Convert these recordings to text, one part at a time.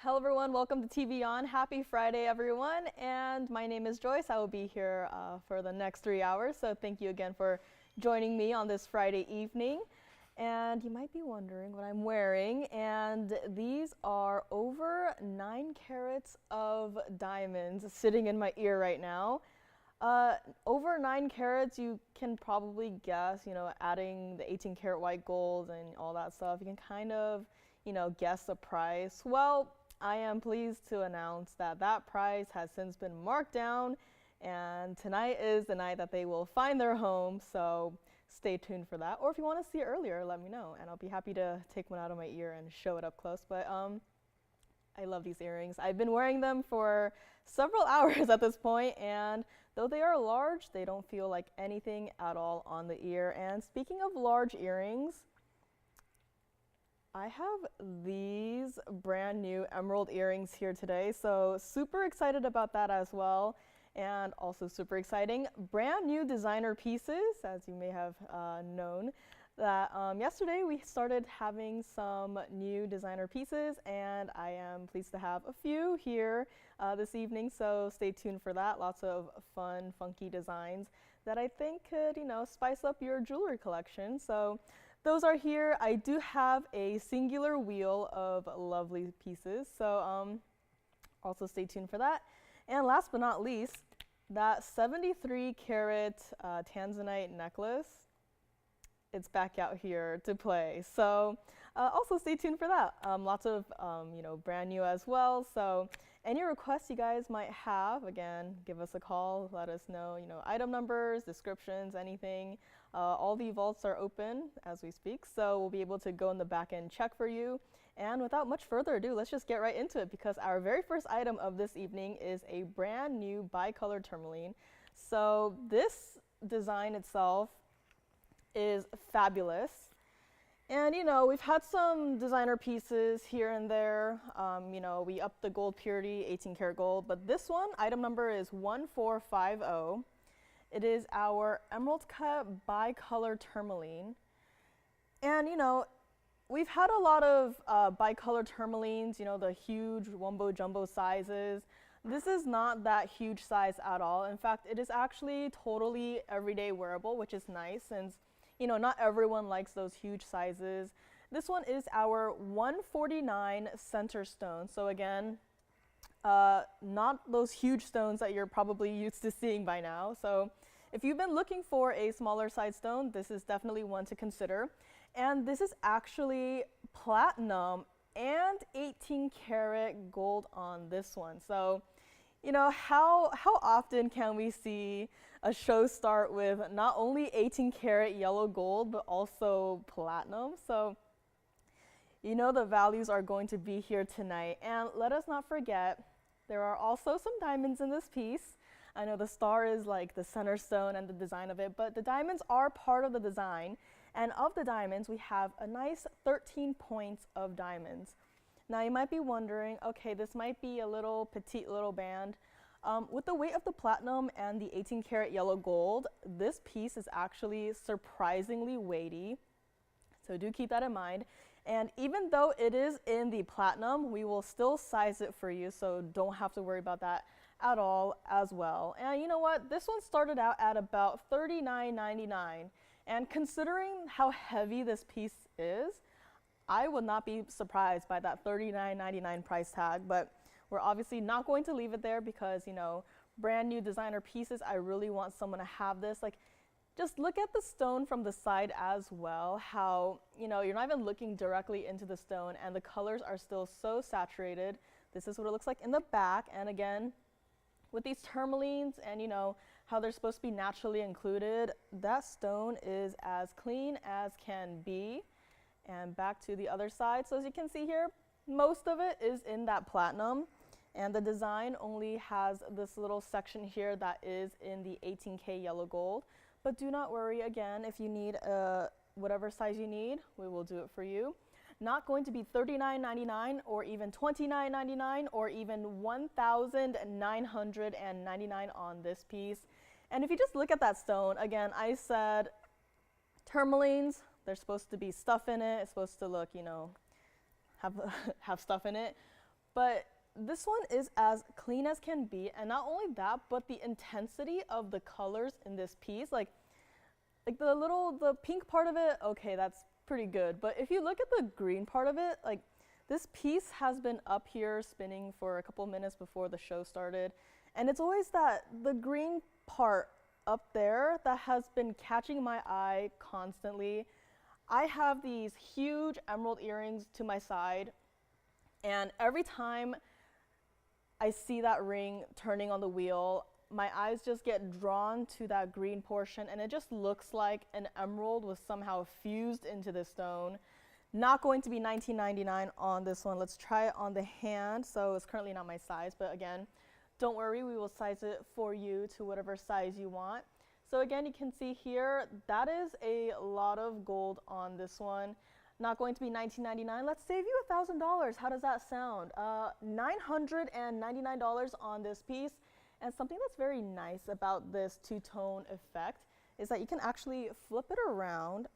Hello everyone, welcome to TVON. Happy Friday everyone, and my name is Joyce. I will be here for the next 3 hours, so thank you again for joining me on this Friday evening. And you might be wondering what I'm wearing, and these are over 9 carats of diamonds sitting in my ear right now. Over 9 carats, you can probably guess, adding the 18 karat white gold and all that stuff, you can kind of, guess the price. Well, I am pleased to announce that that price has since been marked down, and tonight is the night that they will find their home, so stay tuned for that. Or if you want to see it earlier, let me know, and I'll be happy to take one out of my ear and show it up close. But I love these earrings. I've been wearing them for several hours at this point, and though they are large, they don't feel like anything at all on the ear. And speaking of large earrings, I have these brand new emerald earrings here today, so super excited about that as well. And also super exciting, brand new designer pieces, as you may have known, that yesterday we started having some new designer pieces, and I am pleased to have a few here this evening, so stay tuned for that. Lots of fun, funky designs that I think could, spice up your jewelry collection. So those are here. I do have a singular wheel of lovely pieces, so also stay tuned for that. And last but not least, that 73 karat tanzanite necklace, it's back out here to play. So also stay tuned for that. Lots of brand new as well. So any requests you guys might have, again, give us a call. Let us know, item numbers, descriptions, anything. All the vaults are open as we speak, so we'll be able to go in the back and check for you. And without much further ado, let's just get right into it, because our very first item of this evening is a brand new bicolored tourmaline. So this design itself is fabulous. And we've had some designer pieces here and there. We upped the gold purity, 18 karat gold, but this one, item number is 1450. It is our emerald cut bicolor tourmaline. And we've had a lot of bicolor tourmalines, the huge wumbo jumbo sizes. This is not that huge size at all. In fact, it is actually totally everyday wearable, which is nice since not everyone likes those huge sizes. This one is our 149 center stone. So again, not those huge stones that you're probably used to seeing by now. So if you've been looking for a smaller size stone, this is definitely one to consider. And this is actually platinum and 18 karat gold on this one. So, how often can we see a show start with not only 18 karat yellow gold, but also platinum? So, the values are going to be here tonight. And let us not forget, there are also some diamonds in this piece. I know the star is like the center stone and the design of it, but the diamonds are part of the design. And of the diamonds, we have a nice 13 points of diamonds. Now you might be wondering, okay, this might be a little petite little band. With the weight of the platinum and the 18 karat yellow gold, this piece is actually surprisingly weighty. So do keep that in mind. And even though it is in the platinum, we will still size it for you, so don't have to worry about that at all as well. And you know what? This one started out at about $39.99. And considering how heavy this piece is, I would not be surprised by that $39.99 price tag. But we're obviously not going to leave it there because, brand new designer pieces, I really want someone to have this. Like, just look at the stone from the side as well, how, you're not even looking directly into the stone and the colors are still so saturated. This is what it looks like in the back. And again, with these tourmalines and, how they're supposed to be naturally included, that stone is as clean as can be. And back to the other side. So as you can see here, most of it is in that platinum. And the design only has this little section here that is in the 18K yellow gold. But do not worry, again, if you need whatever size you need, we will do it for you. Not going to be $39.99 or even $29.99 or even $1,999 on this piece. And if you just look at that stone, again, I said tourmalines, there's supposed to be stuff in it. It's supposed to look, have stuff in it. but this one is as clean as can be. And not only that, but the intensity of the colors in this piece, like the pink part of it, okay, that's pretty good. But if you look at the green part of it, like this piece has been up here spinning for a couple minutes before the show started. And it's always the green part up there that has been catching my eye constantly. I have these huge emerald earrings to my side, and every time I see that ring turning on the wheel, my eyes just get drawn to that green portion, and it just looks like an emerald was somehow fused into the stone. Not going to be $19.99 on this one. Let's try it on the hand. So it's currently not my size, but again, don't worry, we will size it for you to whatever size you want. So again, you can see here, that is a lot of gold on this one. Not going to be $19.99. Let's save you $1,000. How does that sound? $999 on this piece. And something that's very nice about this two-tone effect is that you can actually flip it around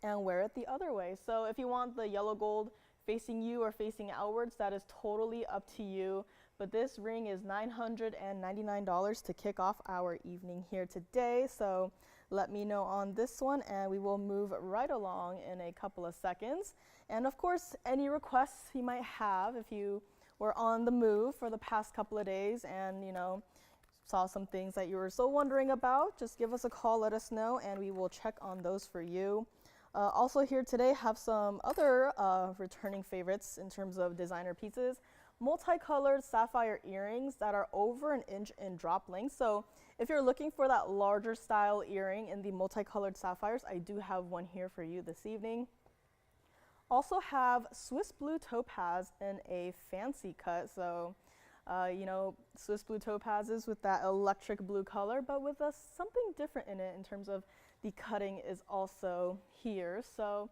and wear it the other way. So if you want the yellow gold facing you or facing outwards, that is totally up to you. But this ring is $999 to kick off our evening here today. So let me know on this one, and we will move right along in a couple of seconds. And of course, any requests you might have if you were on the move for the past couple of days and, you know, saw some things that you were so wondering about, just give us a call, let us know, and we will check on those for you. Also here today have some other returning favorites in terms of designer pieces. Multicolored sapphire earrings that are over an inch in drop length. So if you're looking for that larger style earring in the multicolored sapphires, I do have one here for you this evening. Also have Swiss blue topaz in a fancy cut. So, you know, Swiss blue topazes with that electric blue color, but with something different in it in terms of the cutting is also here. So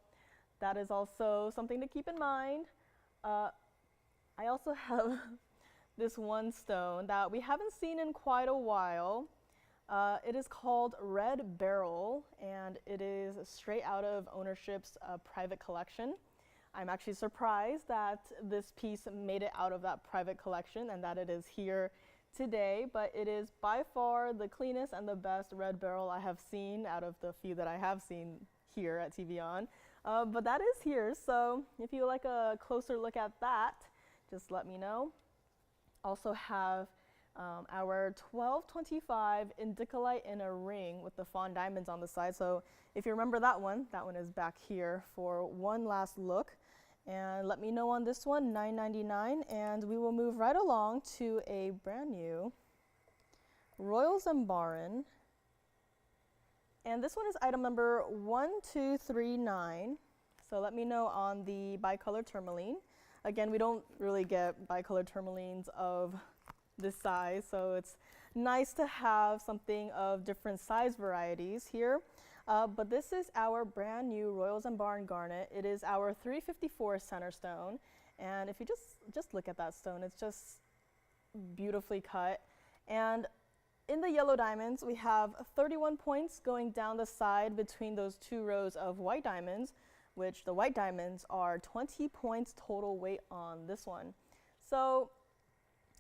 that is also something to keep in mind. I also have this one stone that we haven't seen in quite a while. It is called Red Beryl, and it is straight out of Ownership's private collection. I'm actually surprised that this piece made it out of that private collection and that it is here today, but it is by far the cleanest and the best red beryl I have seen out of the few that I have seen here at TVON. But that is here, so if you like a closer look at that, just let me know. Also have our 1225 Indicolite in a ring with the fawn diamonds on the side. So if you remember that one is back here for one last look. And let me know on this one, $9.99, and we will move right along to a brand new Royal Zambarin. And this one is item number 1239. So let me know on the bicolor tourmaline. Again, we don't really get bicolor tourmalines of this size, so it's nice to have something of different size varieties here. But this is our brand new Royal Zambarin garnet. It is our 354 center stone, and if you just look at that stone, it's just beautifully cut. And in the yellow diamonds, we have 31 points going down the side between those two rows of white diamonds, which the white diamonds are 20 points total weight on this one. So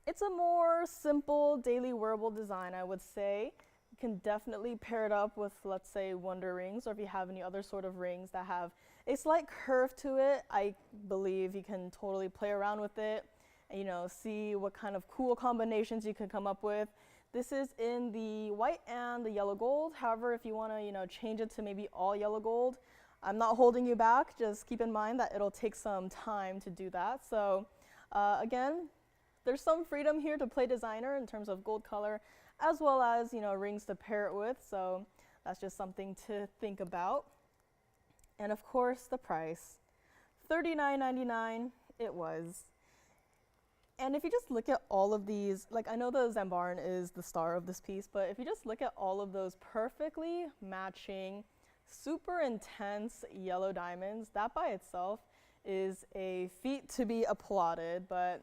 it's a more simple daily wearable design, I would say. You can definitely pair it up with, let's say, wonder rings, or if you have any other sort of rings that have a slight curve to it, I believe you can totally play around with it and, you know, see what kind of cool combinations you can come up with. This is in the white and the yellow gold. However, if you want to, you know, change it to maybe all yellow gold, I'm not holding you back. Just keep in mind that it'll take some time to do that. So again, there's some freedom here to play designer in terms of gold color, as well as, you know, rings to pair it with. So that's just something to think about. And of course, the price, $39.99 it was. And if you just look at all of these, like, I know the Zambarin is the star of this piece, but if you just look at all of those perfectly matching, super intense yellow diamonds, that by itself is a feat to be applauded. But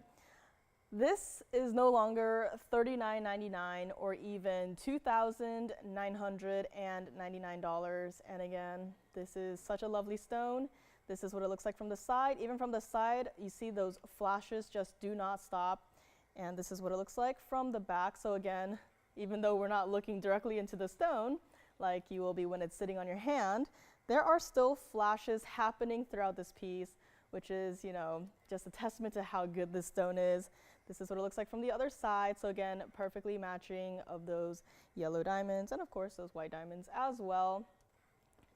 this is no longer $39.99 or even $2,999. And again, this is such a lovely stone. This is what it looks like from the side. Even from the side, you see those flashes just do not stop. And this is what it looks like from the back. So again, even though we're not looking directly into the stone, like you will be when it's sitting on your hand, there are still flashes happening throughout this piece, which is, you know, just a testament to how good this stone is. This is what it looks like from the other side. So again, perfectly matching of those yellow diamonds and of course those white diamonds as well.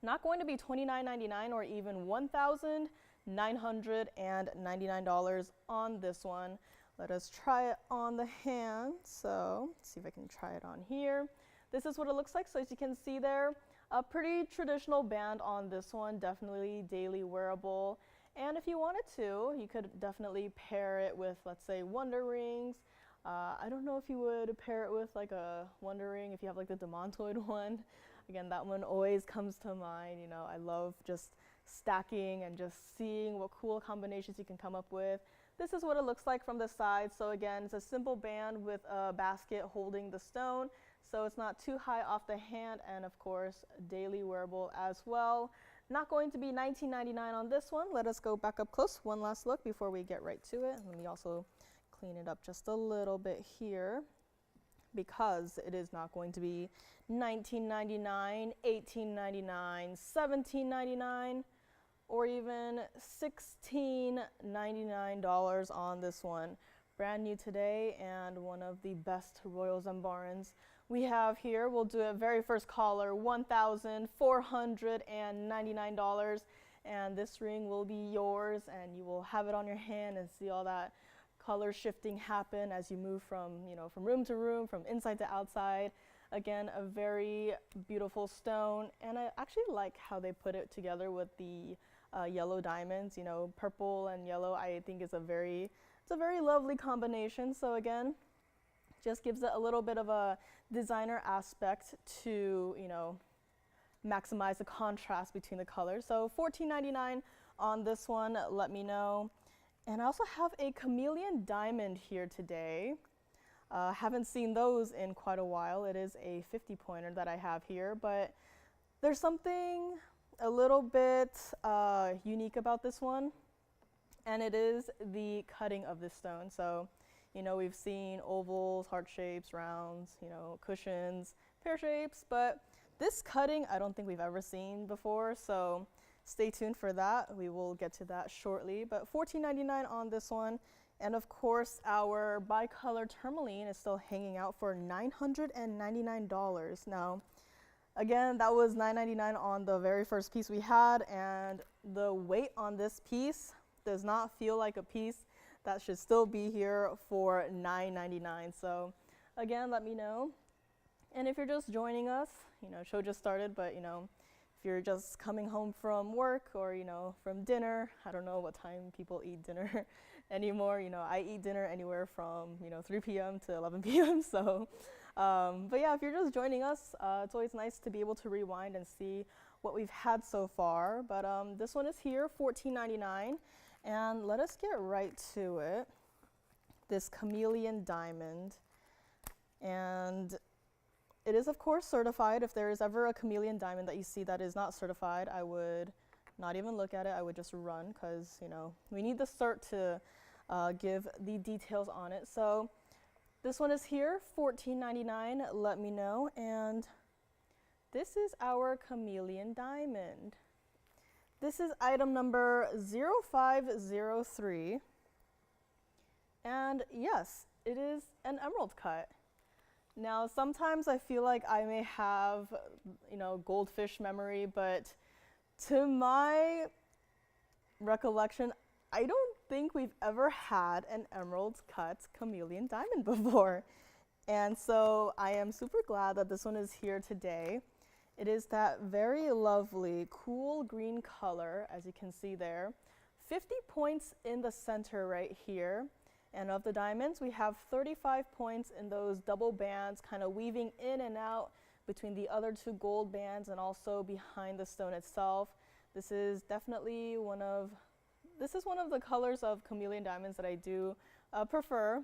Not going to be $29.99 or even $1,999 on this one. Let us try it on the hand. So let's see if I can try it on here. This is what it looks like. So as you can see there, a pretty traditional band on this one, definitely daily wearable. And if you wanted to, you could definitely pair it with, let's say, wonder rings. I don't know if you would pair it with like a wonder ring if you have like the demantoid one. Again, that one always comes to mind. You know, I love just stacking and just seeing what cool combinations you can come up with. This is what it looks like from the side. So again, it's a simple band with a basket holding the stone. So it's not too high off the hand, and of course, daily wearable as well. Not going to be $19.99 on this one. Let us go back up close. One last look before we get right to it. Let me also clean it up just a little bit here, because it is not going to be $19.99, $18.99, $17.99, or even $16.99 on this one. Brand new today and one of the best royal zambarins we have here. We'll do a very first caller, $1,499, and this ring will be yours, and you will have it on your hand and see all that color shifting happen as you move from, you know, from room to room, from inside to outside. Again, a very beautiful stone, and I actually like how they put it together with the yellow diamonds. You know, purple and yellow, I think is it's a very lovely combination. So again, just gives it a little bit of a designer aspect to, you know, maximize the contrast between the colors. So $14.99 on this one, let me know. And I also have a Chameleon diamond here today. Haven't seen those in quite a while. It is a 50 pointer that I have here, but there's something a little bit unique about this one, and it is the cutting of this stone. So, you know, we've seen ovals, heart shapes, rounds, you know, cushions, pear shapes, but this cutting I don't think we've ever seen before, so stay tuned for that. We will get to that shortly, but $14.99 on this one. And of course, our bicolor tourmaline is still hanging out for $999. Now, again, that was $9.99 on the very first piece we had, and the weight on this piece does not feel like a piece that should still be here for $9.99. So again, let me know. And if you're just joining us, you know, show just started, but you know, if you're just coming home from work or, you know, from dinner, I don't know what time people eat dinner anymore. You know, I eat dinner anywhere from, you know, 3 p.m. to 11 p.m. So, but yeah, if you're just joining us, it's always nice to be able to rewind and see what we've had so far. But this one is here, $14.99. And let us get right to it. This Chameleon diamond. And it is, of course, certified. If there is ever a Chameleon diamond that you see that is not certified, I would not even look at it. I would just run, because, you know, we need the cert to give the details on it. So this one is here, $14.99. Let me know. And this is our Chameleon diamond. This is item number 0503. And yes, it is an emerald cut. Now, sometimes I feel like I may have, you know, goldfish memory, but to my recollection, I don't think we've ever had an emerald cut Chameleon diamond before. And so I am super glad that this one is here today. It is that very lovely, cool green color, as you can see there. 50 points in the center right here. And of the diamonds, we have 35 points in those double bands, kind of weaving in and out between the other two gold bands and also behind the stone itself. This is definitely one of the colors of Chameleon diamonds that I do prefer,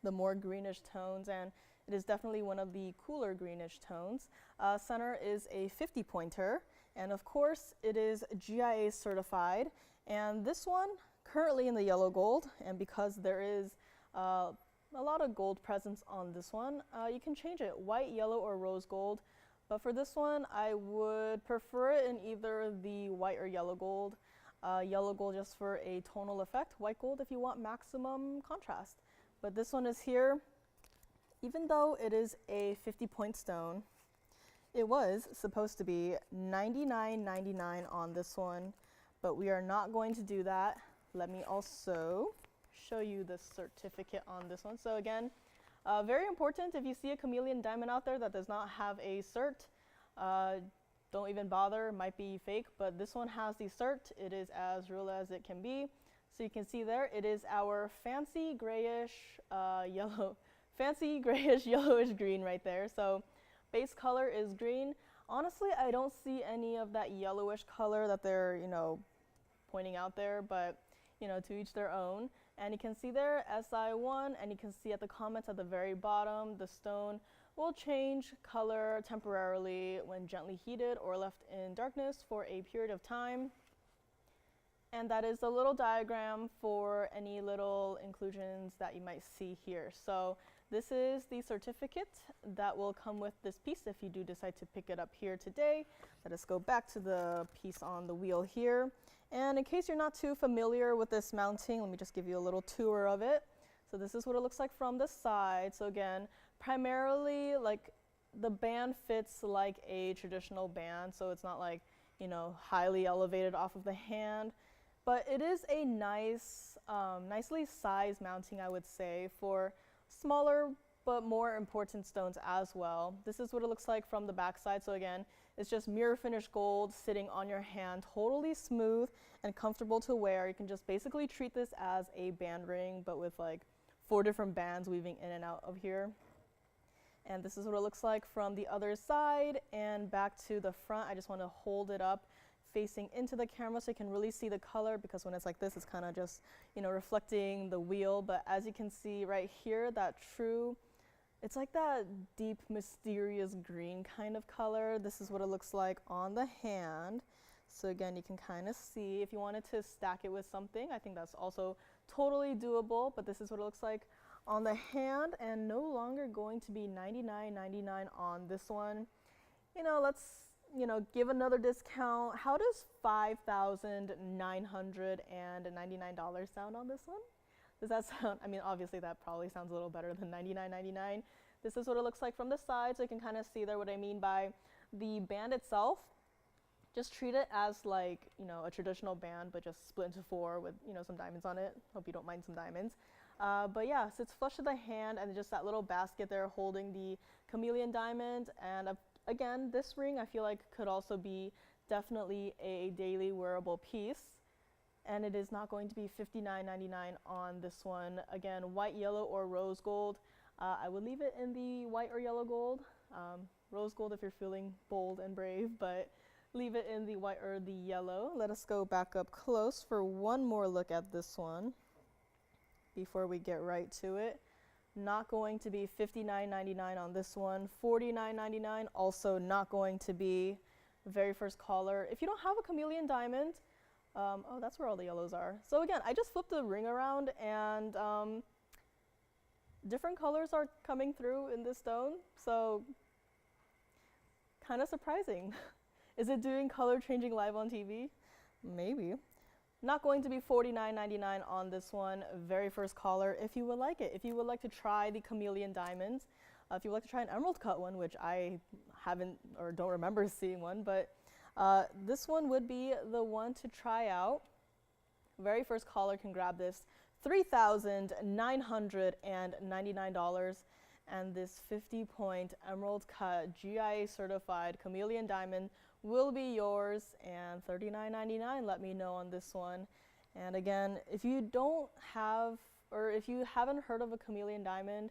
the more greenish tones, and it is definitely one of the cooler greenish tones. Center is a 50 pointer, And of course, it is GIA certified. And this one, currently in the yellow gold, and because there is a lot of gold presence on this one, you can change it, white, yellow, or rose gold. But for this one, I would prefer it in either the white or yellow gold. Yellow gold just for a tonal effect, white gold if you want maximum contrast. But this one is here. Even though it is a 50-point stone, it was supposed to be $99.99 on this one, but we are not going to do that. Let me also show you the certificate on this one. So again, very important, if you see a chameleon diamond out there that does not have a cert, don't even bother, might be fake, but this one has the cert. It is as real as it can be. So you can see there, it is our fancy grayish yellowish green right there. So base color is green. Honestly, I don't see any of that yellowish color that they're, pointing out there, but to each their own. And you can see there SI1, and you can see at the comments at the very bottom, the stone will change color temporarily when gently heated or left in darkness for a period of time. And that is a little diagram for any little inclusions that you might see here. So this is the certificate that will come with this piece if you do decide to pick it up here today. Let us go back to the piece on the wheel here. And in case you're not too familiar with this mounting, let me just give you a little tour of it. So this is what it looks like from the side. So again, primarily like the band fits like a traditional band, so it's not like, highly elevated off of the hand. But it is a nice, nicely sized mounting, I would say, for smaller but more important stones as well. This is what it looks like from the back side. So again, it's just mirror finished gold sitting on your hand, totally smooth and comfortable to wear. You can just basically treat this as a band ring, but with like 4 different bands weaving in and out of here. And this is what it looks like from the other side. And back to the front, I just want to hold it up facing into the camera so you can really see the color, because when it's like this, it's kind of just, reflecting the wheel. But as you can see right here, it's like that deep, mysterious green kind of color. This is what it looks like on the hand. So again, you can kind of see if you wanted to stack it with something, I think that's also totally doable, but this is what it looks like on the hand, and no longer going to be $99.99 on this one. Let's give another discount. How does $5,999 sound on this one? Does that sound, obviously that probably sounds a little better than $99.99. This is what it looks like from the side, so you can kind of see there what I mean by the band itself. Just treat it as like, a traditional band, but just split into 4 with, some diamonds on it. Hope you don't mind some diamonds. But yeah, so it's flush to the hand, and just that little basket there holding the chameleon diamond. And again, this ring I feel like could also be definitely a daily wearable piece. And it is not going to be $59.99 on this one. Again, white, yellow, or rose gold. I would leave it in the white or yellow gold. Rose gold if you're feeling bold and brave, but leave it in the white or the yellow. Let us go back up close for one more look at this one before we get right to it. Not going to be $59.99 on this one. $49.99, also not going to be. Very first caller. If you don't have a chameleon diamond, oh, that's where all the yellows are. So again, I just flipped the ring around, and different colors are coming through in this stone. So kind of surprising. Is it doing color changing live on TV? Maybe. Not going to be $49.99 on this one. Very first caller, if you would like it. If you would like to try the chameleon diamonds, if you would like to try an emerald cut one, which I haven't or don't remember seeing one, but this one would be the one to try out. Very first caller can grab this. $3,999, and this 50-point emerald cut GIA certified chameleon diamond will be yours, and $39.99. Let me know on this one. And again, if you don't have, or if you haven't heard of a chameleon diamond,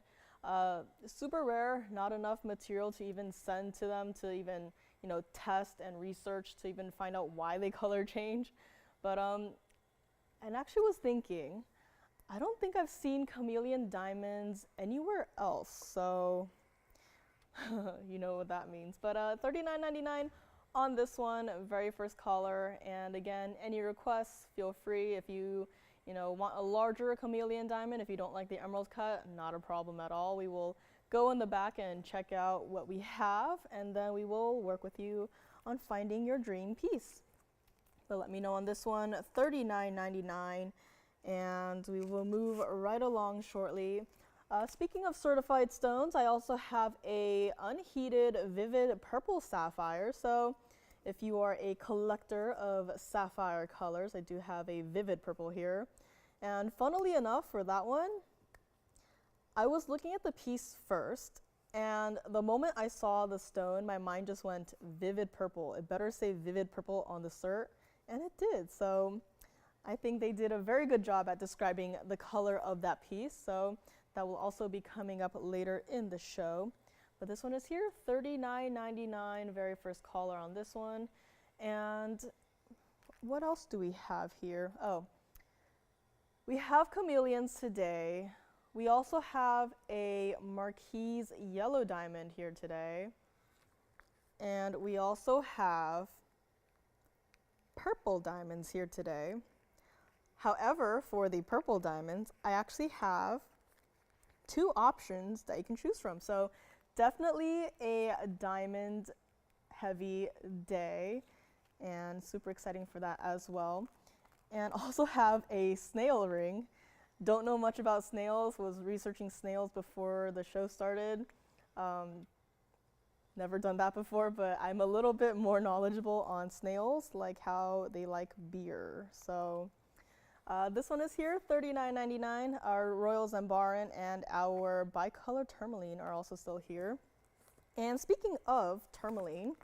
super rare, not enough material to even send to them to even test and research to even find out why they color change. But and actually was thinking, I don't think I've seen chameleon diamonds anywhere else, so you know what that means. But $39.99 on this one, very first color. And again, any requests, feel free. If you want a larger chameleon diamond, if you don't like the emerald cut, not a problem at all. We will go in the back and check out what we have, and then we will work with you on finding your dream piece. But let me know on this one, $39.99, and we will move right along shortly. Speaking of certified stones, I also have a unheated vivid purple sapphire. So if you are a collector of sapphire colors, I do have a vivid purple here. And funnily enough, for that one, I was looking at the piece first, and the moment I saw the stone, my mind just went vivid purple. It better say vivid purple on the cert, and it did. So I think they did a very good job at describing the color of that piece. So that will also be coming up later in the show. But this one is here, $39.99, very first caller on this one. And what else do we have here? Oh, we have chameleons today. We also have a Marquise yellow diamond here today. And we also have purple diamonds here today. However, for the purple diamonds, I actually have two options that you can choose from. So definitely a diamond heavy day, and super exciting for that as well. And also have a snail ring. Don't know much about snails, was researching snails before the show started. Never done that before, but I'm a little bit more knowledgeable on snails, like how they like beer. So this one is here, $39.99. Our royal zambarin and our bicolor tourmaline are also still here. And speaking of tourmaline,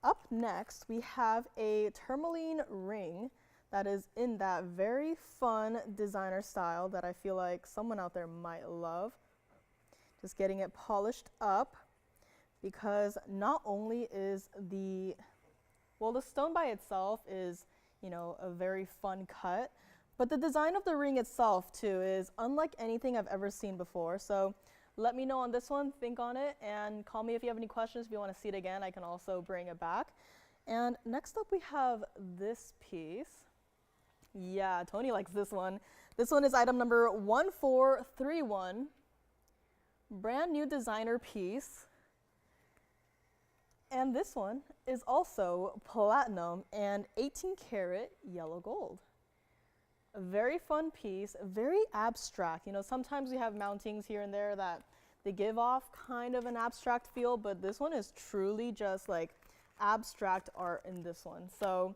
up next we have a tourmaline ring that is in that very fun designer style that I feel like someone out there might love. Just getting it polished up, because not only is the stone by itself is, a very fun cut, but the design of the ring itself too is unlike anything I've ever seen before. So let me know on this one, think on it, and call me if you have any questions. If you want to see it again, I can also bring it back. And next up we have this piece. Yeah, Tony likes this one. This one is item number 1431, brand new designer piece. And this one is also platinum and 18 karat yellow gold. A very fun piece, very abstract. Sometimes we have mountings here and there that they give off kind of an abstract feel, but this one is truly just like abstract art in this one. So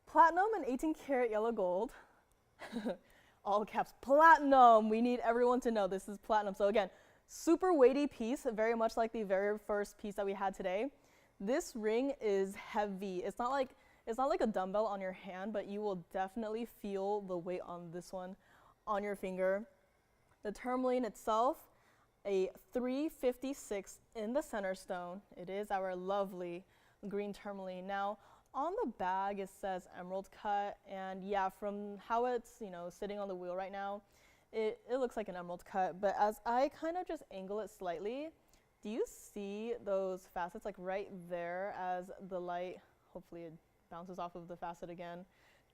platinum and 18 karat yellow gold, all caps, platinum. We need everyone to know this is platinum. So again, super weighty piece, very much like the very first piece that we had today. This ring is heavy. It's not like a dumbbell on your hand, but you will definitely feel the weight on this one on your finger. The tourmaline itself, a 356 in the center stone. It is our lovely green tourmaline. Now, on the bag, it says emerald cut, and yeah, from how it's, sitting on the wheel right now, it looks like an emerald cut, but as I kind of just angle it slightly, do you see those facets like right there as the light, hopefully it bounces off of the facet again.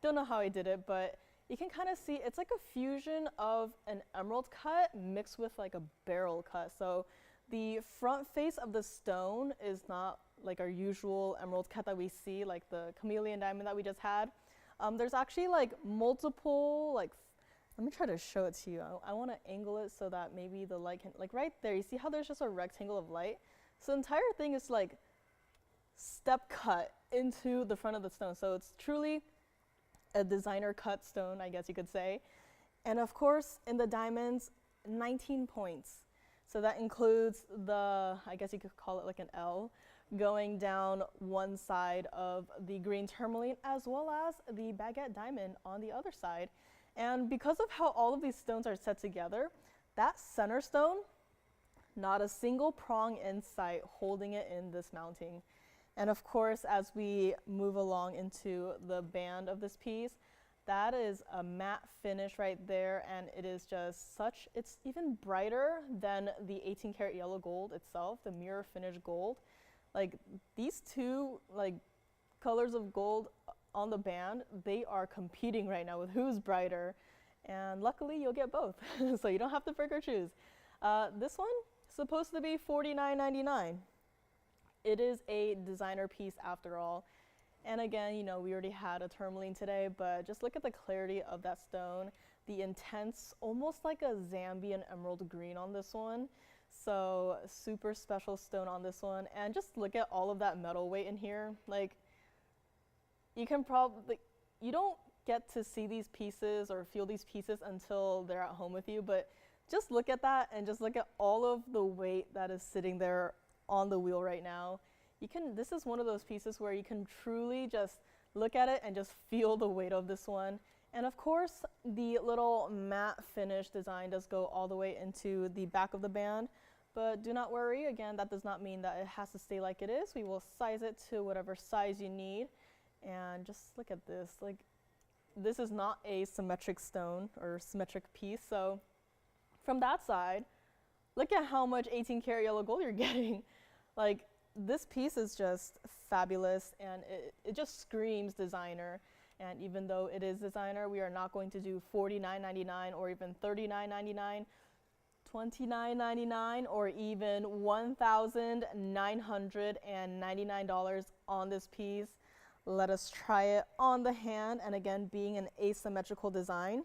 Don't know how I did it, but you can kind of see it's like a fusion of an emerald cut mixed with like a beryl cut. So the front face of the stone is not like our usual emerald cut that we see, like the chameleon diamond that we just had. There's actually like multiple, let me try to show it to you. I want to angle it so that maybe the light can, like right there, you see how there's just a rectangle of light? So the entire thing is like step cut into the front of the stone. So it's truly a designer cut stone, I guess you could say. And of course, in the diamonds, 19 points. So that includes the, I guess you could call it like an L, going down one side of the green tourmaline, as well as the baguette diamond on the other side. And because of how all of these stones are set together, that center stone, not a single prong in sight holding it in this mounting. And of course, as we move along into the band of this piece, that is a matte finish right there, and it is just such, it's even brighter than the 18 karat yellow gold itself, the mirror finish gold. Like these two like colors of gold on the band, they are competing right now with who's brighter. And luckily you'll get both. So you don't have to pick or choose. This one is supposed to be $49.99. It is a designer piece after all. And again, you know, we already had a tourmaline today, but just look at the clarity of that stone. The intense, almost like a Zambian emerald green on this one. So super special stone on this one. And just look at all of that metal weight in here. Like, you can probably, you don't get to see these pieces or feel these pieces until they're at home with you, but just look at that and just look at all of the weight that is sitting there on the wheel right now. This is one of those pieces where you can truly just look at it and just feel the weight of this one. And of course, the little matte finish design does go all the way into the back of the band, but do not worry, again, that does not mean that it has to stay like it is. We will size it to whatever size you need. And just look at this, like, this is not a symmetric stone or symmetric piece, so from that side, look at how much 18 karat yellow gold you're getting. Like, this piece is just fabulous, and it just screams designer. And even though it is designer, we are not going to do $49.99 or even $39.99, $29.99, or even $1,999 on this piece. Let us try it on the hand, and again, being an asymmetrical design,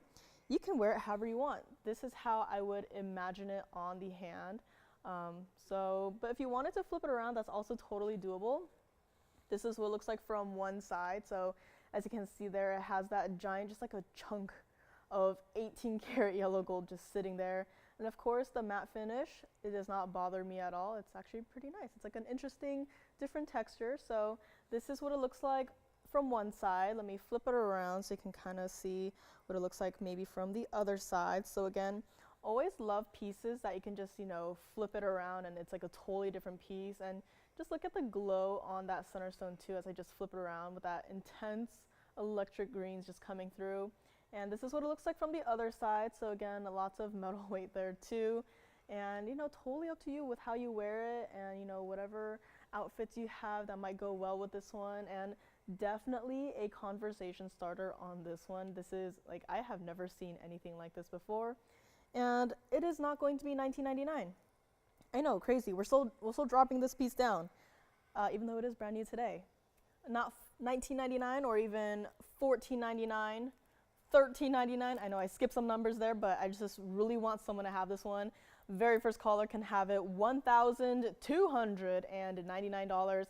you can wear it however you want. This is how I would imagine it on the hand. But if you wanted to flip it around, that's also totally doable. This is what it looks like from one side. So as you can see there, it has that giant, just like a chunk of 18 karat yellow gold just sitting there. And of course, the matte finish, it does not bother me at all. It's actually pretty nice. It's like an interesting, different texture. So this is what it looks like from one side. Let me flip it around so you can kind of see what it looks like maybe from the other side. So again, always love pieces that you can just, you know, flip it around and it's like a totally different piece. And just look at the glow on that center stone too as I just flip it around with that intense electric greens just coming through. And this is what it looks like from the other side. So again, lots of metal weight there too. And, you know, totally up to you with how you wear it and, you know, whatever outfits you have that might go well with this one. And definitely a conversation starter on this one. This is like, I have never seen anything like this before. And it is not going to be $19.99. I know, crazy. We're still dropping this piece down, even though it is brand new today. Not $19.99 or even $14.99. $13.99. I know I skipped some numbers there, but I just really want someone to have this one. Very first caller can have it. $1,299.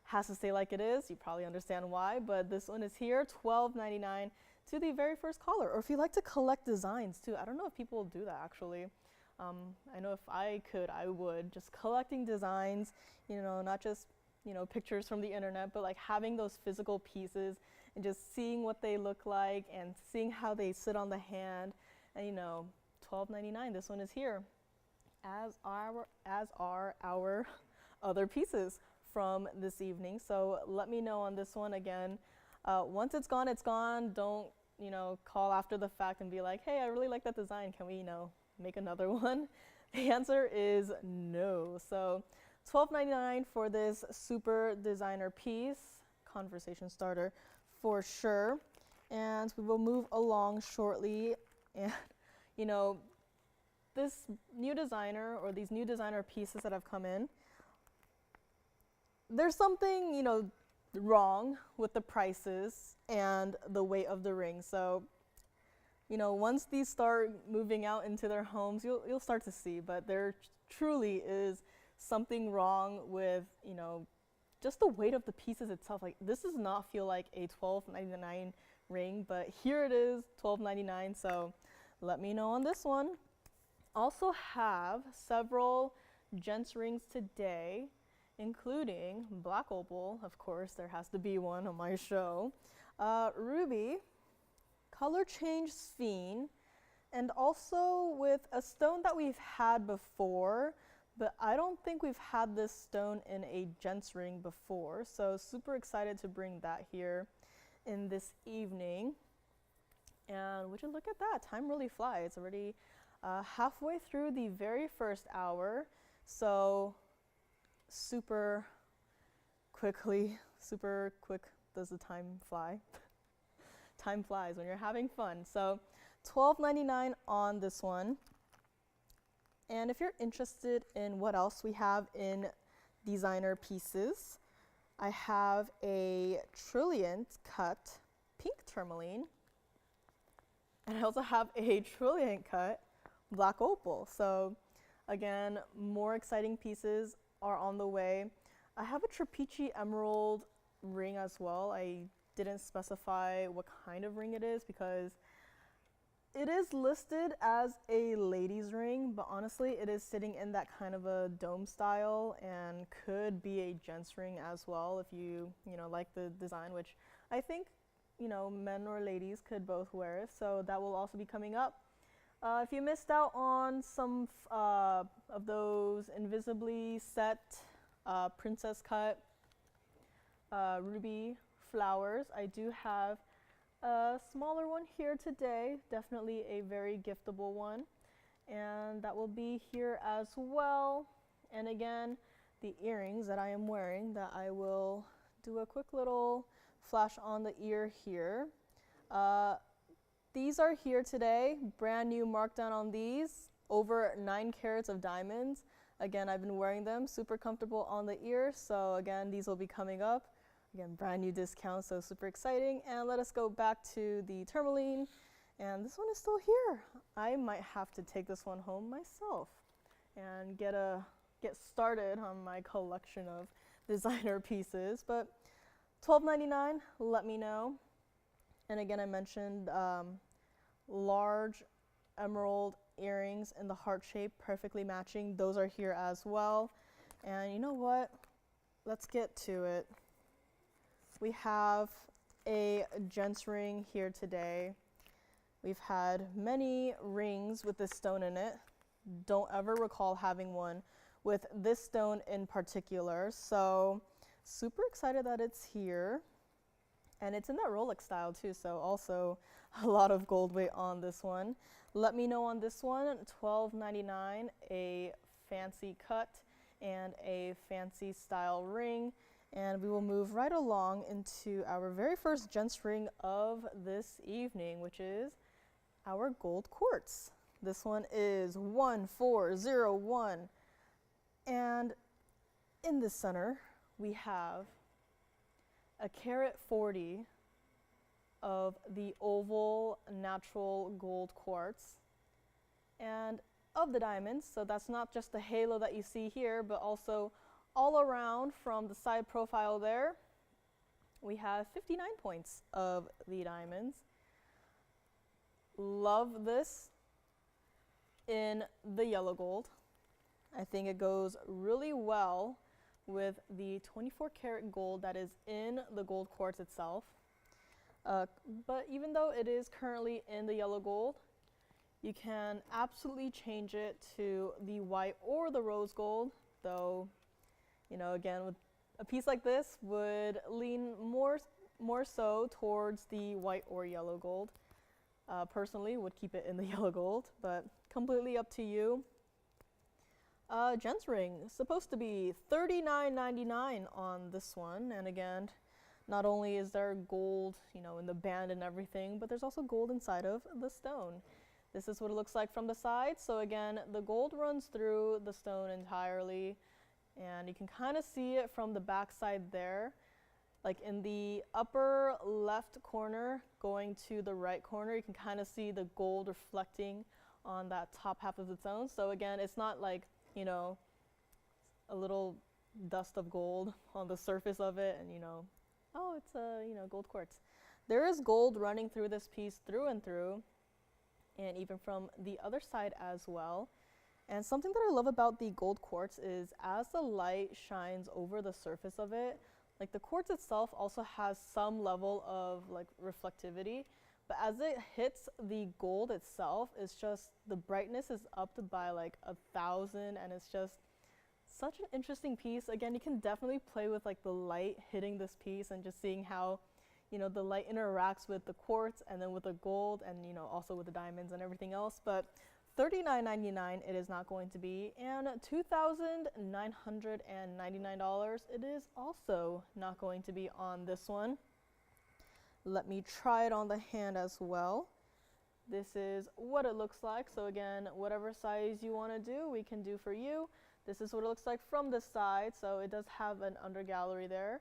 Has to stay like it is. You probably understand why, but this one is here, $12.99 to the very first caller. Or if you like to collect designs too. I don't know if people do that actually. I know if I could, I would. Just collecting designs, you know, not just, you know, pictures from the internet, but like having those physical pieces and just seeing what they look like and seeing how they sit on the hand. And, you know, $12.99, this one is here, as are our other pieces from this evening. So let me know on this one again. Once it's gone, it's gone. Don't, you know, call after the fact and be like, hey, I really like that design. Can we, you know, make another one? The answer is no. So $12.99 for this super designer piece, conversation starter for sure. And we will move along shortly. And, you know, this new designer or these new designer pieces that have come in, there's something, you know, wrong with the prices and the weight of the ring. So, you know, once these start moving out into their homes, you'll start to see, but there truly is something wrong with, you know, just the weight of the pieces itself. Like, this does not feel like a $12.99 ring, but here it is, $12.99. So let me know on this one. Also have several Gents rings today, including black opal. Of course, there has to be one on my show. Ruby, color change sphene, and also with a stone that we've had before, but I don't think we've had this stone in a Gents ring before. So super excited to bring that here in this evening. And would you look at that? Time really flies. It's already halfway through the very first hour. So super quickly, super quick does the time fly. Time flies when you're having fun. So $12.99 on this one. And if you're interested in what else we have in designer pieces, I have a trillion cut pink tourmaline, and I also have a trillion cut black opal. So again, more exciting pieces are on the way. I have a trapezy emerald ring as well. I didn't specify what kind of ring it is because it is listed as a ladies ring, but honestly it is sitting in that kind of a dome style and could be a gents ring as well if you like the design, which I think men or ladies could both wear it. So that will also be coming up. If you missed out on some of those invisibly set princess cut ruby flowers, I do have a smaller one here today, definitely a very giftable one, and that will be here as well. And again, the earrings that I am wearing, that I will do a quick little flash on the ear here. These are here today, brand new markdown on these, over 9 carats of diamonds. Again, I've been wearing them, super comfortable on the ear, so again, these will be coming up. Again, brand new discount, so super exciting. And let us go back to the tourmaline, and this one is still here. I might have to take this one home myself and get started on my collection of designer pieces. But $12.99, let me know. And again, I mentioned large emerald earrings in the heart shape, perfectly matching. Those are here as well. And you know what? Let's get to it. We have a gents ring here today. We've had many rings with this stone in it. Don't ever recall having one with this stone in particular. So super excited that it's here. And it's in that Rolex style too, so also a lot of gold weight on this one. Let me know on this one, $12.99, a fancy cut and a fancy style ring. And we will move right along into our very first gents ring of this evening, which is our gold quartz. This one is 1401. And in the center, we have a carat 40 of the oval natural gold quartz. And of the diamonds, so that's not just the halo that you see here, but also all around from the side profile there, we have 59 points of the diamonds. Love this in the yellow gold. I think it goes really well with the 24 karat gold that is in the gold quartz itself. But even though it is currently in the yellow gold, you can absolutely change it to the white or the rose gold, though, again, with a piece like this would lean more so towards the white or yellow gold. Personally, would keep it in the yellow gold, but completely up to you. Gents ring, supposed to be $39.99 on this one, and again, not only is there gold, in the band and everything, but there's also gold inside of the stone. This is what it looks like from the side. So again, the gold runs through the stone entirely, and you can kind of see it from the back side there. Like in the upper left corner going to the right corner, you can kind of see the gold reflecting on that top half of the stone. So again, it's not like, a little dust of gold on the surface of it and, oh, it's a, gold quartz. There is gold running through this piece through and through, and even from the other side as well. And something that I love about the gold quartz is as the light shines over the surface of it, like the quartz itself also has some level of like reflectivity, but as it hits the gold itself, it's just, the brightness is upped by like 1,000, and it's just such an interesting piece. Again, you can definitely play with like the light hitting this piece and just seeing how, the light interacts with the quartz and then with the gold and, also with the diamonds and everything else. But $39.99 it is not going to be, and $2,999 it is also not going to be on this one. Let me try it on the hand as well. This is what it looks like. So again, whatever size you want to do, we can do for you. This is what it looks like from the side. So it does have an under gallery there.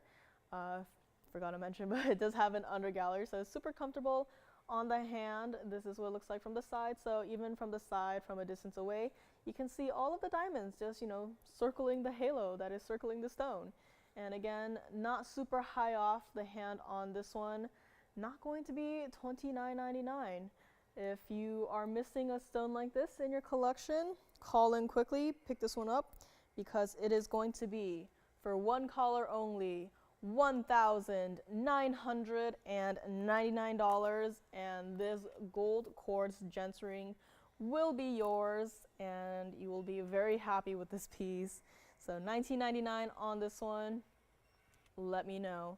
Forgot to mention, but it does have an under gallery. So it's super comfortable on the hand. This is what it looks like from the side. So even from the side, from a distance away, you can see all of the diamonds just, circling the halo that is circling the stone. And again, not super high off the hand on this one. Not going to be $29.99. If you are missing a stone like this in your collection, call in quickly, pick this one up, because it is going to be, for one caller only, $1,999, and this gold quartz Gents ring will be yours, and you will be very happy with this piece. So $19.99 on this one. Let me know.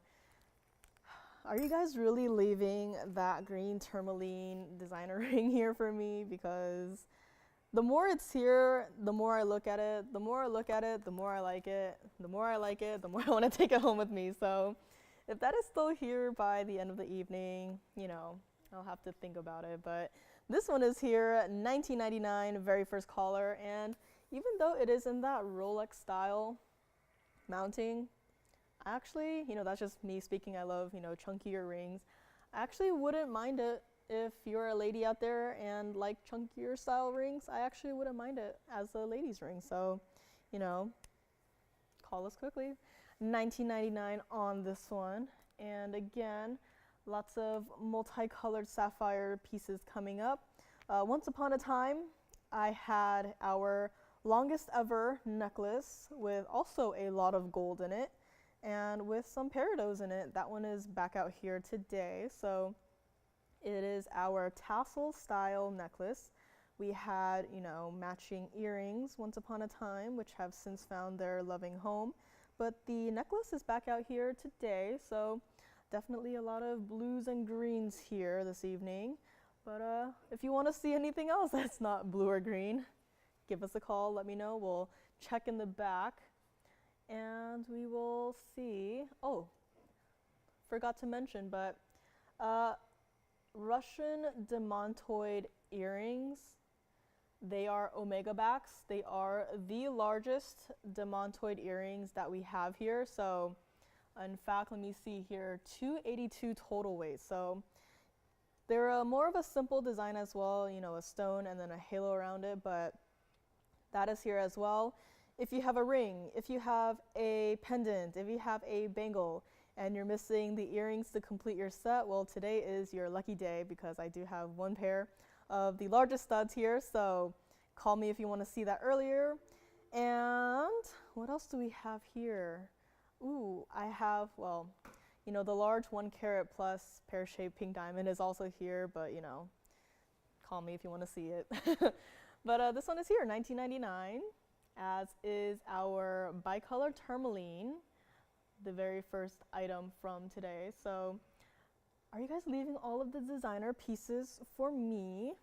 Are you guys really leaving that green tourmaline designer ring here for me? Because the more it's here, the more I look at it, the more I look at it, the more I like it, the more I like it, the more I want to take it home with me. So if that is still here by the end of the evening, I'll have to think about it. But this one is here, $19.99, very first caller. And even though it is in that Rolex style mounting, actually, that's just me speaking. I love, chunkier rings. I actually wouldn't mind it if you're a lady out there and like chunkier style rings. I actually wouldn't mind it as a ladies ring. So, call us quickly. $19.99 on this one. And again, lots of multicolored sapphire pieces coming up. Once upon a time, I had our longest ever necklace with also a lot of gold in it, and with some peridots in it. That one is back out here today. So it is our tassel style necklace. We had, matching earrings once upon a time, which have since found their loving home. But the necklace is back out here today. So definitely a lot of blues and greens here this evening. But if you want to see anything else that's not blue or green, give us a call, let me know. We'll check in the back. And we will see, forgot to mention, but Russian demontoid earrings, they are omega backs. They are the largest demontoid earrings that we have here. So in fact, let me see here, 282 total weight. So they're more of a simple design as well, a stone and then a halo around it, but that is here as well. If you have a ring, if you have a pendant, if you have a bangle, and you're missing the earrings to complete your set, well, today is your lucky day, because I do have one pair of the largest studs here. So call me if you want to see that earlier. And what else do we have here? Ooh, I have, the large 1 carat plus pear-shaped pink diamond is also here, but call me if you want to see it. But this one is here, $19.99. As is our bicolor tourmaline, the very first item from today. So are you guys leaving all of the designer pieces for me?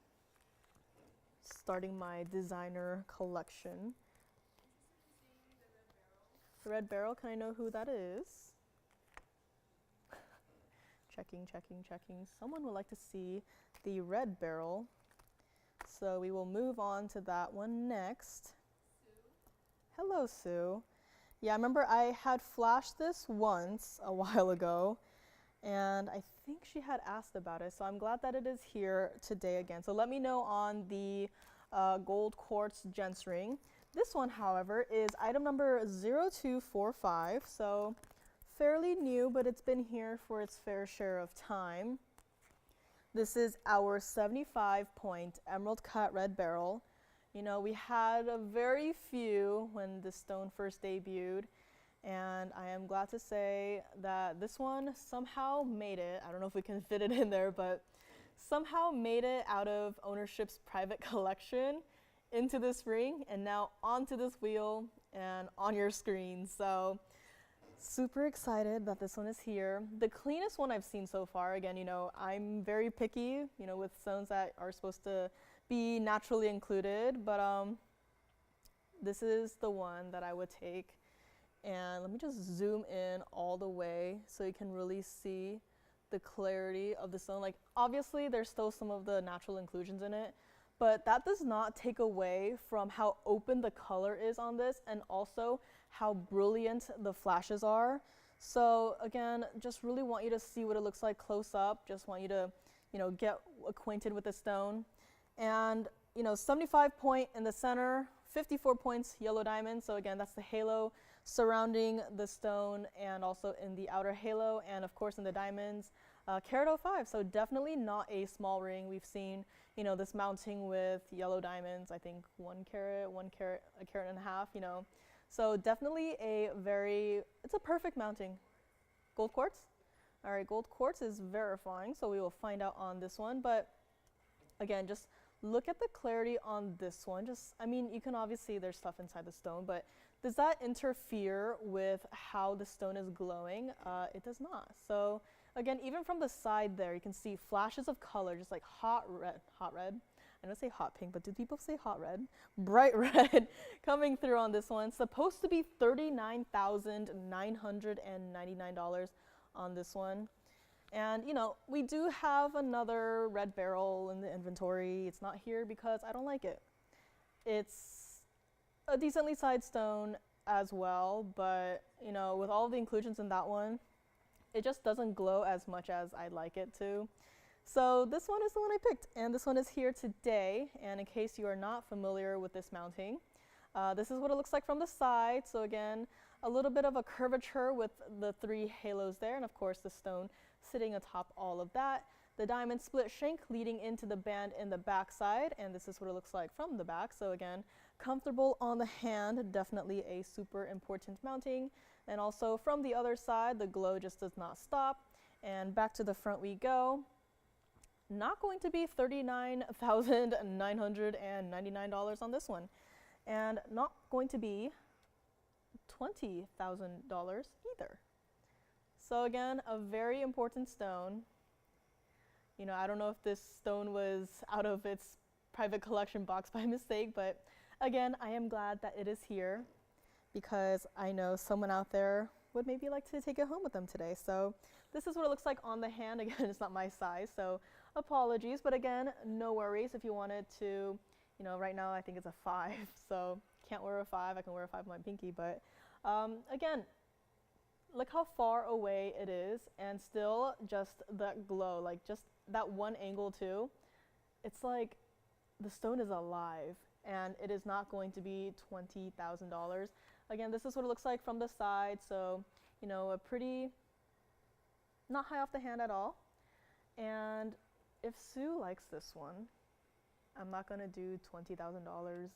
Starting my designer collection. The red barrel, can I know who that is? Checking. Someone would like to see the red barrel. So we will move on to that one next. Hello, Sue. Yeah, I remember I had flashed this once a while ago, and I think she had asked about it, so I'm glad that it is here today again. So let me know on the gold quartz Gents ring. This one, however, is item number 0245, so fairly new, but it's been here for its fair share of time. This is our 75-point emerald cut red barrel. We had a very few when the stone first debuted, and I am glad to say that this one somehow made it. I don't know if we can fit it in there, but somehow made it out of ownership's private collection into this ring and now onto this wheel and on your screen. So Super excited that this one is here. The cleanest one I've seen so far. Again, I'm very picky, with stones that are supposed to be naturally included, but this is the one that I would take. And let me just zoom in all the way so you can really see the clarity of the stone. Like, obviously there's still some of the natural inclusions in it, but that does not take away from how open the color is on this and also how brilliant the flashes are. So again, just really want you to see what it looks like close up. Just want you to, get acquainted with the stone. And, 75 point in the center, 54 points yellow diamond. So again, that's the halo surrounding the stone and also in the outer halo and of course in the diamonds. Carat 05, so definitely not a small ring. We've seen, this mounting with yellow diamonds, I think 1 carat, 1 carat, a carat and a half, So definitely it's a perfect mounting. Gold quartz? All right, gold quartz is verifying, so we will find out on this one. But again, just look at the clarity on this one. You can obviously, there's stuff inside the stone, but does that interfere with how the stone is glowing? It does not. So again, even from the side there, you can see flashes of color, just like hot red. I don't say hot pink, but do people say hot red? Bright red coming through on this one. Supposed to be $39,999 on this one. And, we do have another red beryl in the inventory. It's not here because I don't like it. It's a decently sized stone as well, but, with all of the inclusions in that one, it just doesn't glow as much as I'd like it to. So this one is the one I picked, and this one is here today. And in case you are not familiar with this mounting, this is what it looks like from the side. So again, a little bit of a curvature with the 3 halos there, and of course the stone sitting atop all of that. The diamond split shank leading into the band in the back side, and this is what it looks like from the back. So again, comfortable on the hand, definitely a super important mounting. And also from the other side, the glow just does not stop. And back to the front we go. Not going to be $39,999 on this one. And not going to be $20,000 either. So again, a very important stone. I don't know if this stone was out of its private collection box by mistake, but again, I am glad that it is here because I know someone out there would maybe like to take it home with them today. So this is what it looks like on the hand. Again, it's not my size, so apologies, but again, no worries if you wanted to, right now I think it's a 5, so can't wear a 5. I can wear a 5 on my pinky, but again, look how far away it is and still just that glow, like just that one angle too. It's like the stone is alive and it is not going to be $20,000. Again, this is what it looks like from the side, so a pretty, not high off the hand at all. And if Sue likes this one, I'm not gonna do $20,000.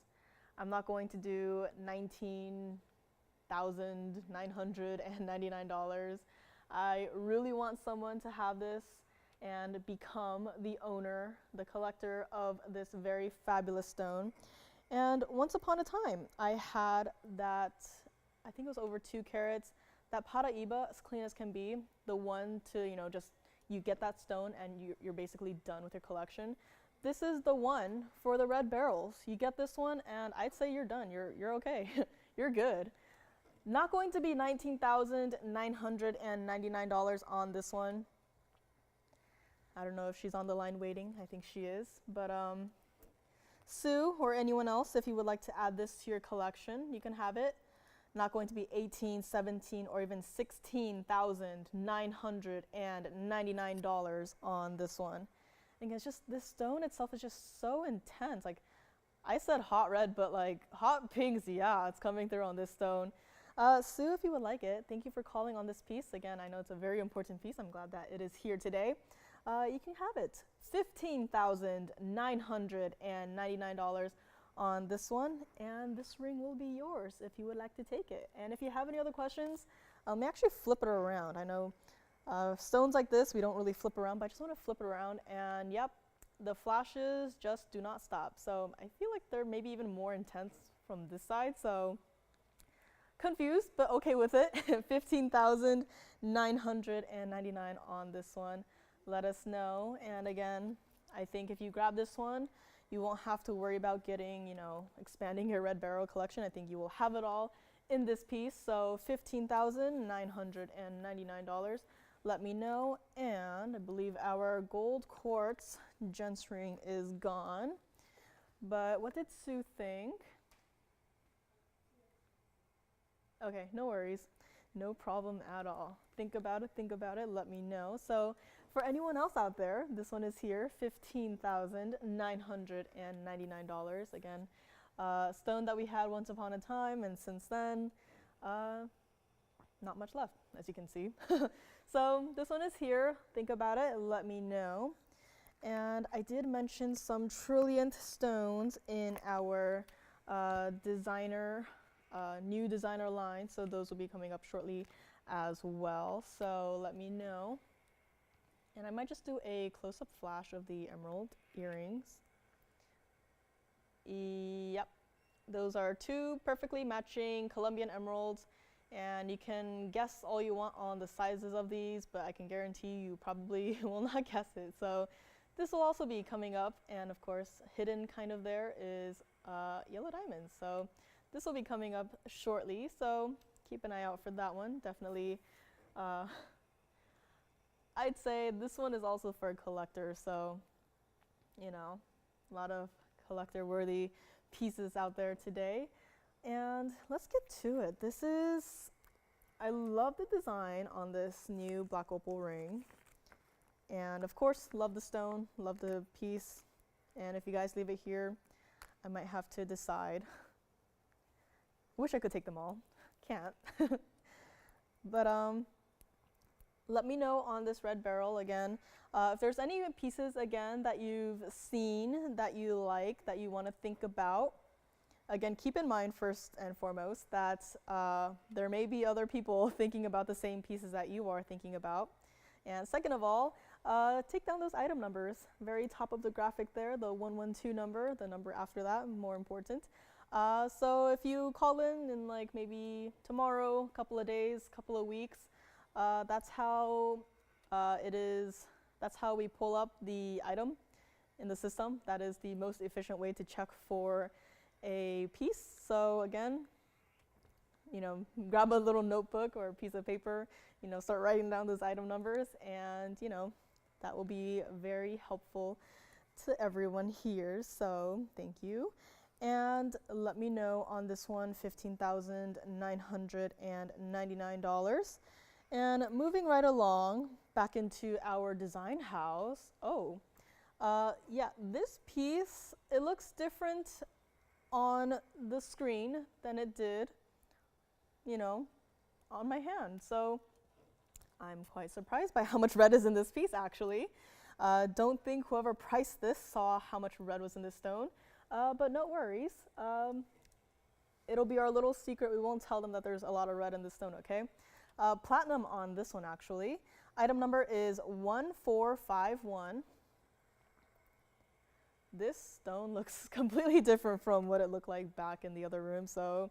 I'm not going to do $19,999. I really want someone to have this and become the owner, the collector of this very fabulous stone. And once upon a time, I had that, I think it was over 2 carats, that Paraiba, as clean as can be, the one to, just you get that stone and you're basically done with your collection. This is the one for the red beryls. You get this one and I'd say you're done, you're okay, you're good. Not going to be $19,999 on this one. I don't know if she's on the line waiting. I think she is. But Sue or anyone else, if you would like to add this to your collection, you can have it. Not going to be $18,000, $17,000, or even $16,999 on this one. I think it's just, this stone itself is just so intense. Like, I said hot red, but like hot pinks, yeah, it's coming through on this stone. Sue, if you would like it, thank you for calling on this piece. Again, I know it's a very important piece. I'm glad that it is here today. You can have it. $15,999 on this one, and this ring will be yours if you would like to take it. And if you have any other questions, may actually flip it around. I know stones like this, we don't really flip around, but I just want to flip it around, and yep, the flashes just do not stop. So I feel like they're maybe even more intense from this side, so confused, but okay with it. 15,999 on this one. Let us know. And again, I think if you grab this one, you won't have to worry about getting, you know, expanding your red barrel collection. I think you will have it all in this piece. So $15,999. Let me know. And I believe our gold quartz Gents ring is gone. But what did Sue think? Okay, no worries. No problem at all. Think about it, let me know. So for anyone else out there, this one is here, $15,999. Again, stone that we had once upon a time, and since then, not much left, as you can see. So this one is here. Think about it, let me know. And I did mention some trillionth stones in our new designer line, so those will be coming up shortly as well. So let me know. And I might just do a close-up flash of the emerald earrings. Yep, those are two perfectly matching Colombian emeralds, and you can guess all you want on the sizes of these, but I can guarantee you probably will not guess it. So this will also be coming up, and of course, hidden kind of there is yellow diamonds. So this will be coming up shortly, so keep an eye out for that one. Definitely, I'd say this one is also for collectors, so, you know, a lot of collector-worthy pieces out there today. And let's get to it. I love the design on this new black opal ring. And of course, love the stone, love the piece. And if you guys leave it here, I might have to decide. Wish I could take them all. Can't. But let me know on this red barrel again. If there's any pieces again that you've seen that you like, that you want to think about. Again, keep in mind first and foremost that there may be other people thinking about the same pieces that you are thinking about. And second of all, take down those item numbers. Very top of the graphic there, the 112 number, the number after that, more important. So if you call in like maybe tomorrow, couple of days, couple of weeks, that's how it is. That's how we pull up the item in the system. That is the most efficient way to check for a piece. So again, you know, grab a little notebook or a piece of paper, you know, start writing down those item numbers, and you know, that will be very helpful to everyone here. So thank you. And let me know on this one, $15,999. And moving right along back into our design house. Oh, yeah, this piece, it looks different on the screen than it did, you know, on my hand. So I'm quite surprised by how much red is in this piece, actually. Don't think whoever priced this saw how much red was in this stone, but no worries. It'll be our little secret. We won't tell them that there's a lot of red in this stone, okay? Platinum on this one, actually. Item number is 1451. This stone looks completely different from what it looked like back in the other room, so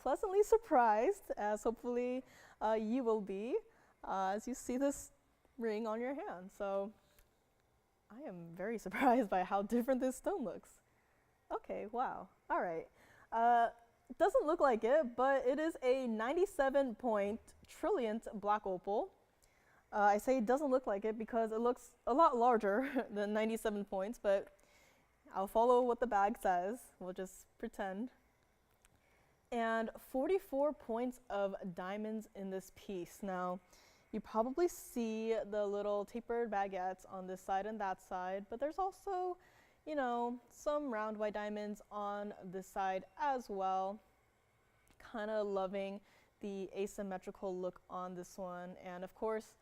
pleasantly surprised, as hopefully you will be, as you see this ring on your hand. So I am very surprised by how different this stone looks. Okay, wow. All right. It doesn't look like it, but it is a 97-point trillionth black opal. I say it doesn't look like it because it looks a lot larger than 97 points, but I'll follow what the bag says. We'll just pretend. And 44 points of diamonds in this piece. Now, you probably see the little tapered baguettes on this side and that side, but there's also, you know, some round white diamonds on this side as well. Kind of loving the asymmetrical look on this one. And of course,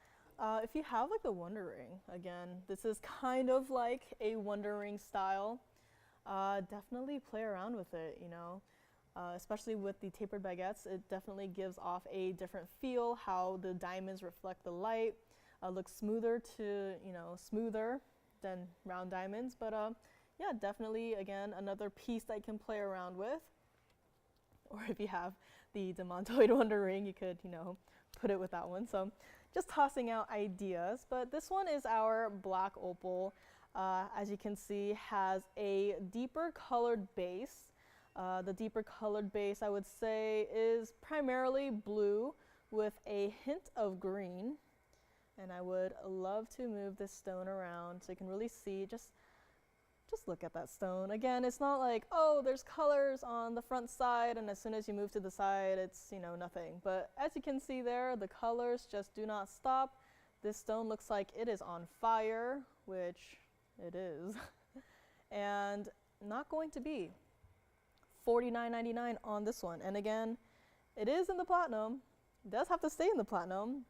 if you have like the wonder ring, again, this is kind of like a wonder ring style. Definitely play around with it, you know. Especially with the tapered baguettes, it definitely gives off a different feel, how the diamonds reflect the light. Looks smoother than round diamonds, but yeah, definitely, again, another piece that I can play around with. or if you have the demantoid wonder ring, you could, you know, put it with that one. So just tossing out ideas, but this one is our black opal. As you can see, has a deeper colored base. The deeper colored base, I would say, is primarily blue with a hint of green. And I would love to move this stone around so you can really see, just look at that stone. Again, it's not like, oh, there's colors on the front side, and as soon as you move to the side, it's, you know, nothing. But as you can see there, the colors just do not stop. This stone looks like it is on fire, which it is, and not going to be. $49.99 on this one. And again, it is in the platinum. It does have to stay in the platinum.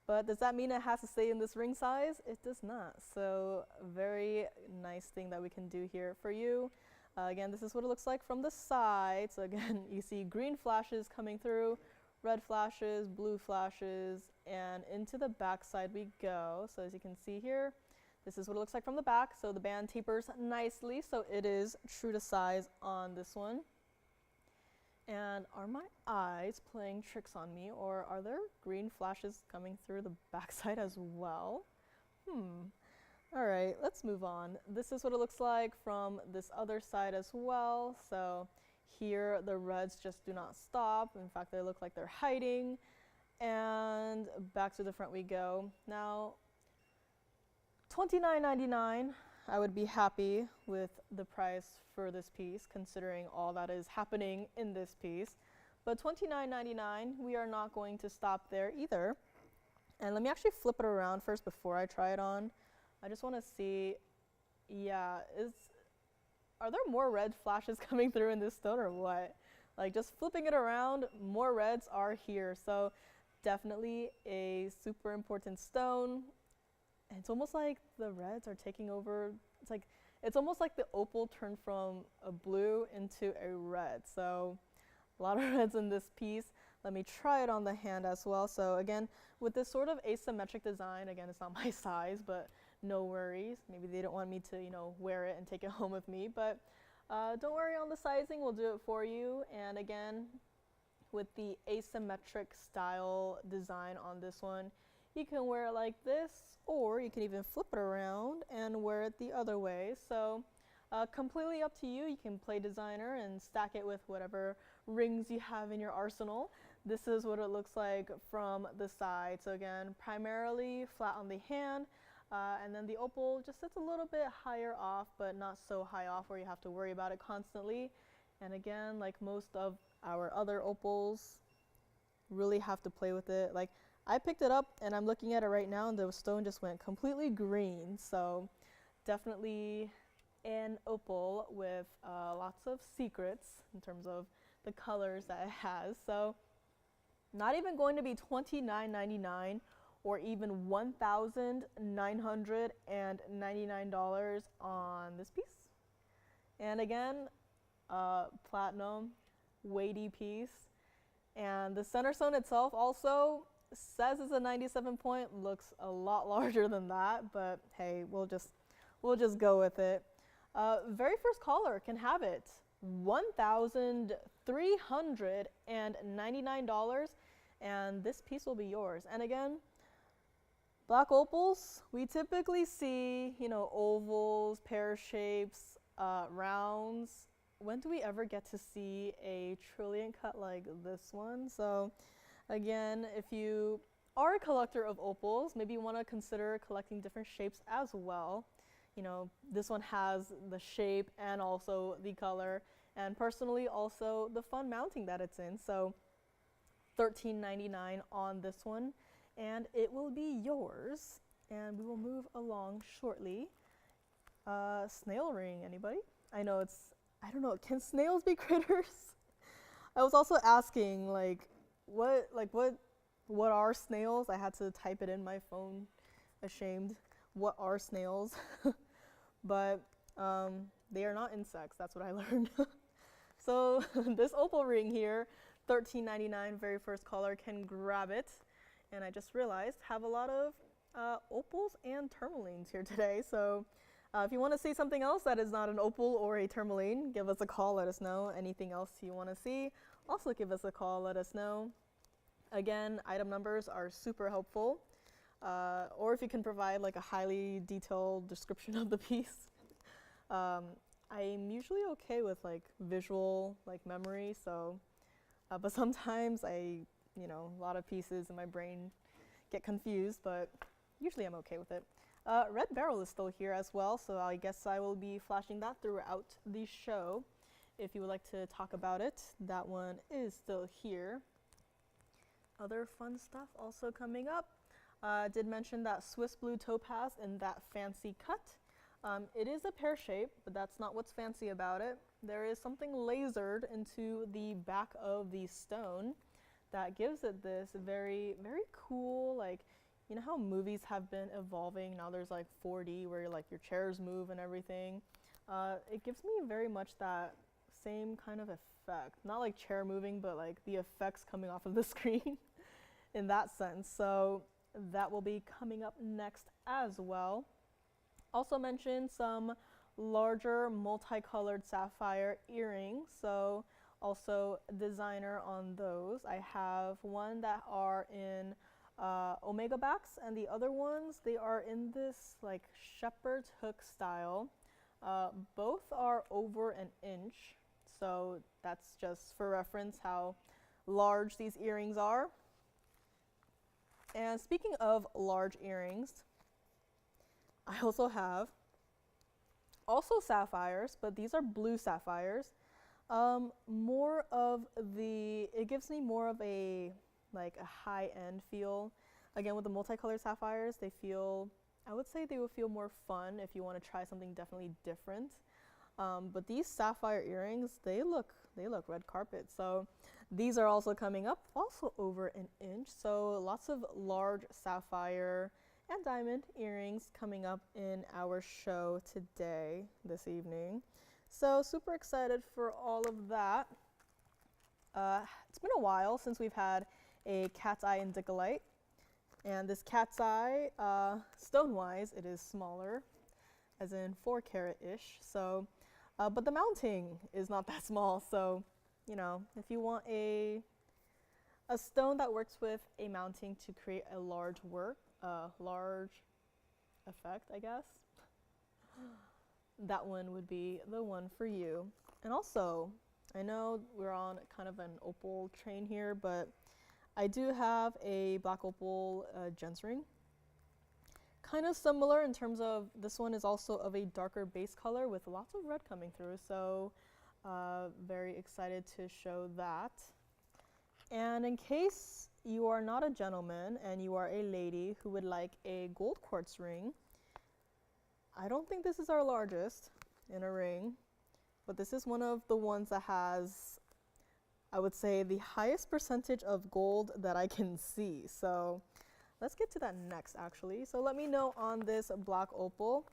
But does that mean it has to stay in this ring size? It does not. So very nice thing that we can do here for you. Again, this is what it looks like from the side. So again, you see green flashes coming through, red flashes, blue flashes, and into the back side we go. So as you can see here, this is what it looks like from the back. So the band tapers nicely, so it is true to size on this one. And are my eyes playing tricks on me, or are there green flashes coming through the backside as well? All right, let's move on. This is what it looks like from this other side as well. So here the reds just do not stop. In fact, they look like they're hiding. And back to the front we go. Now, $29.99. I would be happy with the price for this piece, considering all that is happening in this piece. But $29.99, we are not going to stop there either. And let me actually flip it around first before I try it on. I just want to see, yeah, are there more red flashes coming through in this stone or what? Like, just flipping it around, more reds are here. So definitely a super important stone. And it's almost like the reds are taking over. It's almost like the opal turned from a blue into a red. So a lot of reds in this piece. Let me try it on the hand as well. So again, with this sort of asymmetric design, again, it's not my size, but no worries. Maybe they don't want me to, you know, wear it and take it home with me. But don't worry on the sizing. We'll do it for you. And again, with the asymmetric style design on this one, you can wear it like this, or you can even flip it around and wear it the other way. So completely up to you. You can play designer and stack it with whatever rings you have in your arsenal. This is what it looks like from the side. So again, primarily flat on the hand, and then the opal just sits a little bit higher off, but not so high off where you have to worry about it constantly. And again, like most of our other opals, really have to play with it. Like, I picked it up and I'm looking at it right now and the stone just went completely green. So definitely an opal with lots of secrets in terms of the colors that it has. So not even going to be $29.99 or even $1,999 on this piece. And again, platinum, weighty piece. And the center stone itself also says it's a 97 point, looks a lot larger than that, but hey, we'll just go with it. Very first caller can have it. $1,399, and this piece will be yours. And again, black opals, we typically see, you know, ovals, pear shapes, rounds. When do we ever get to see a trillion cut like this one? So again, if you are a collector of opals, maybe you want to consider collecting different shapes as well. You know, this one has the shape and also the color, and personally also the fun mounting that it's in. So $13.99 on this one, and it will be yours. And we will move along shortly. Snail ring, anybody? I know it's, I don't know, can snails be critters? I was also asking, what are snails? I had to type it in my phone, ashamed. What are snails? But they are not insects, that's what I learned. So this opal ring here, $13.99, very first caller can grab it. And I just realized have a lot of opals and tourmalines here today. So if you want to see something else that is not an opal or a tourmaline, give us a call, let us know anything else you want to see. also give us a call, let us know. Again, item numbers are super helpful. Or if you can provide like a highly detailed description of the piece. I'm usually okay with like visual like memory, so but sometimes a lot of pieces in my brain get confused, but usually I'm okay with it. Red Barrel is still here as well, so I guess I will be flashing that throughout the show. If you would like to talk about it, that one is still here. Other fun stuff also coming up. Did mention that Swiss blue topaz in that fancy cut. It is a pear shape, but that's not what's fancy about it. There is something lasered into the back of the stone that gives it this very, very cool, like, you know how movies have been evolving? Now there's like 4D where like your chairs move and everything. It gives me very much that same kind of effect. Not like chair moving, but like the effects coming off of the screen in that sense. So that will be coming up next as well. Also mentioned some larger multicolored sapphire earrings. So also designer on those. I have one that are in omega backs, and the other ones, they are in this like shepherd's hook style. Both are over an inch, so that's just for reference how large these earrings are. And speaking of large earrings, I also have sapphires, but these are blue sapphires. It gives me more of a like a high-end feel. Again, with the multicolored sapphires, I would say they will feel more fun if you want to try something definitely different. But these sapphire earrings, they look red carpet. So these are also coming up, also over an inch. So lots of large sapphire and diamond earrings coming up in our show today, this evening. So super excited for all of that. It's been a while since we've had a cat's eye Indicolite. And this cat's eye, stone-wise, it is smaller, as in 4 carat-ish. So, but the mounting is not that small. So, if you want a stone that works with a mounting to create a large effect, I guess, that one would be the one for you. And also, I know we're on kind of an opal train here, but I do have a black opal Gents ring. Kind of similar in terms of this one is also of a darker base color with lots of red coming through. So very excited to show that. And in case you are not a gentleman and you are a lady who would like a gold quartz ring, I don't think this is our largest in a ring, but this is one of the ones that has, I would say, the highest percentage of gold that I can see. So let's get to that next, actually. So let me know on this black opal.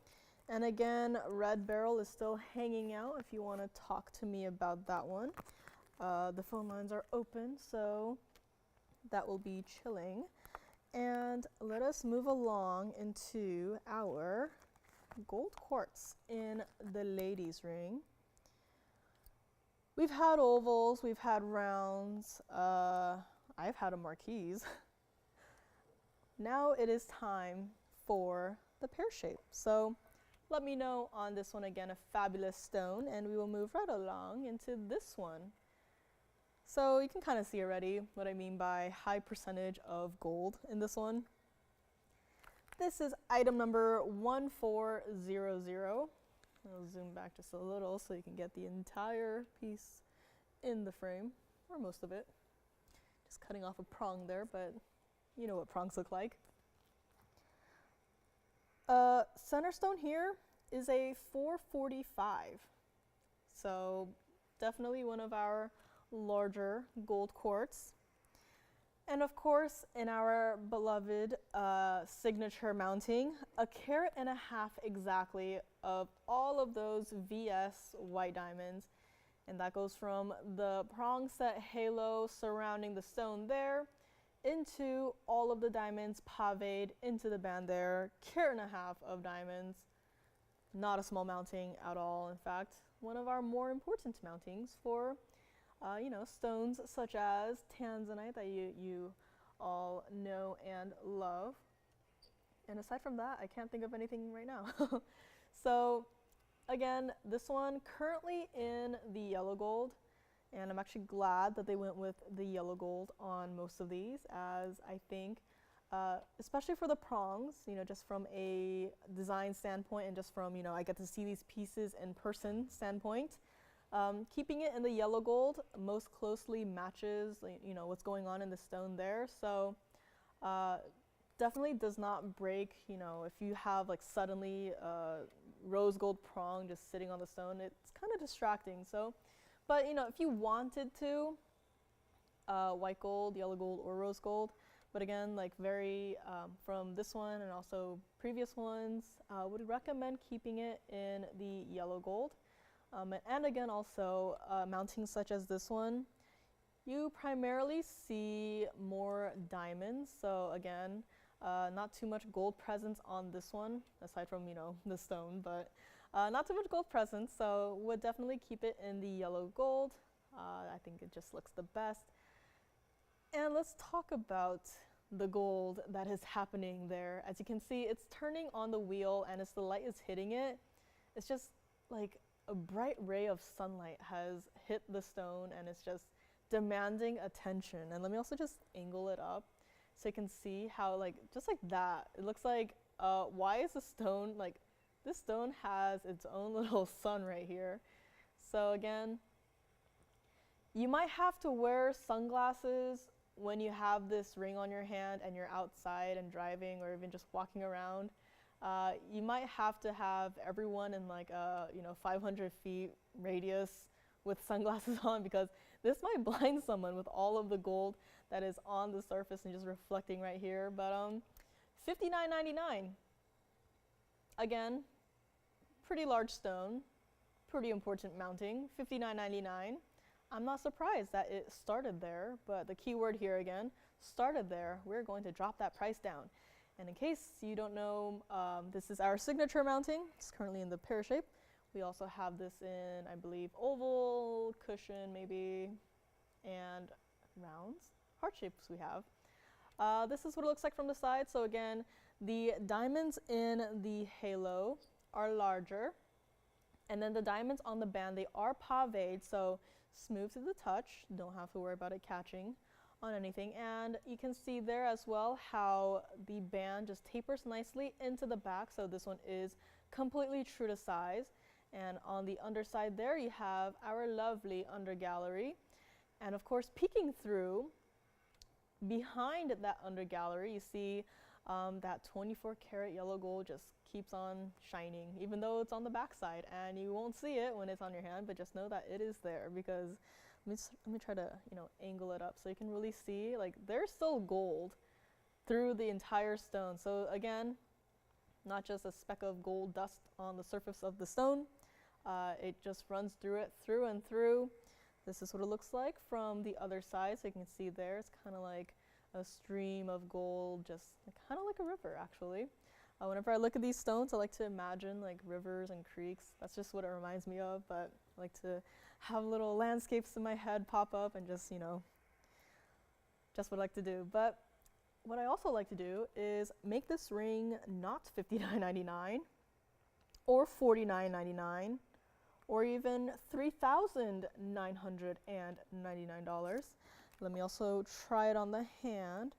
And again, Red Barrel is still hanging out if you want to talk to me about that one. The phone lines are open, so that will be chilling. And let us move along into our gold quartz in the ladies' ring. We've had ovals, we've had rounds, I've had a marquise. Now it is time for the pear shape. So let me know on this one again, a fabulous stone, and we will move right along into this one. So you can kind of see already what I mean by high percentage of gold in this one. This is item number 1400. I'll zoom back just a little so you can get the entire piece in the frame, or most of it. Just cutting off a prong there, but you know what prongs look like. Center stone here is a 445. So definitely one of our larger gold quartz. And of course, in our beloved signature mounting, 1.5 carats exactly of all of those VS white diamonds. And that goes from the prong set halo surrounding the stone there into all of the diamonds paved into the band there. 1.5 carats of diamonds. Not a small mounting at all. In fact, one of our more important mountings for you know, stones such as tanzanite that you all know and love. And aside from that, I can't think of anything right now. So again, this one currently in the yellow gold, and I'm actually glad that they went with the yellow gold on most of these, as I think, especially for the prongs, you know, just from a design standpoint and just from, you know, I get to see these pieces in person standpoint. Keeping it in the yellow gold most closely matches, you know, what's going on in the stone there. So definitely does not break, you know, if you have like suddenly rose gold prong just sitting on the stone, it's kind of distracting. So, but you know, if you wanted to, white gold, yellow gold, or rose gold, but again, like very, from this one and also previous ones, would recommend keeping it in the yellow gold. And again, also mountings such as this one, you primarily see more diamonds. So again, not too much gold presence on this one, aside from, you know, the stone, but not too much gold presence. So would definitely keep it in the yellow gold. I think it just looks the best. And let's talk about the gold that is happening there. As you can see, it's turning on the wheel, and as the light is hitting it, it's just like a bright ray of sunlight has hit the stone, and it's just demanding attention. And let me also just angle it up so you can see how, like, just like that, it looks like, why is the stone, like, this stone has its own little sun right here. So again, you might have to wear sunglasses when you have this ring on your hand and you're outside and driving or even just walking around. You might have to have everyone in like a, you know, 500 feet radius with sunglasses on, because this might blind someone with all of the gold that is on the surface and just reflecting right here. But $59.99. Again, pretty large stone, pretty important mounting, $59.99. I'm not surprised that it started there, but the key word here again, started there. We're going to drop that price down. And in case you don't know, this is our signature mounting. It's currently in the pear shape. We also have this in, I believe, oval, cushion maybe, and rounds, heart shapes we have. This is what it looks like from the side. So again, the diamonds in the halo are larger, and then the diamonds on the band, they are paved, so smooth to the touch. Don't have to worry about it catching on anything. And you can see there as well how the band just tapers nicely into the back. So this one is completely true to size. And on the underside there, you have our lovely undergallery. And of course, peeking through, behind that undergallery, you see that 24 karat yellow gold just keeps on shining, even though it's on the back side, and you won't see it when it's on your hand, but just know that it is there, because let me try to, you know, angle it up so you can really see, like, there's still gold through the entire stone. So again, not just a speck of gold dust on the surface of the stone, it just runs through it through and through. This is what it looks like from the other side. So you can see there, it's kind of like a stream of gold, just kind of like a river actually. Whenever I look at these stones, I like to imagine like rivers and creeks. That's just what it reminds me of, but I like to have little landscapes in my head pop up and just, you know, just what I like to do. But what I also like to do is make this ring not $59.99 or $49.99 or even $3,999. Let me also try it on the hand.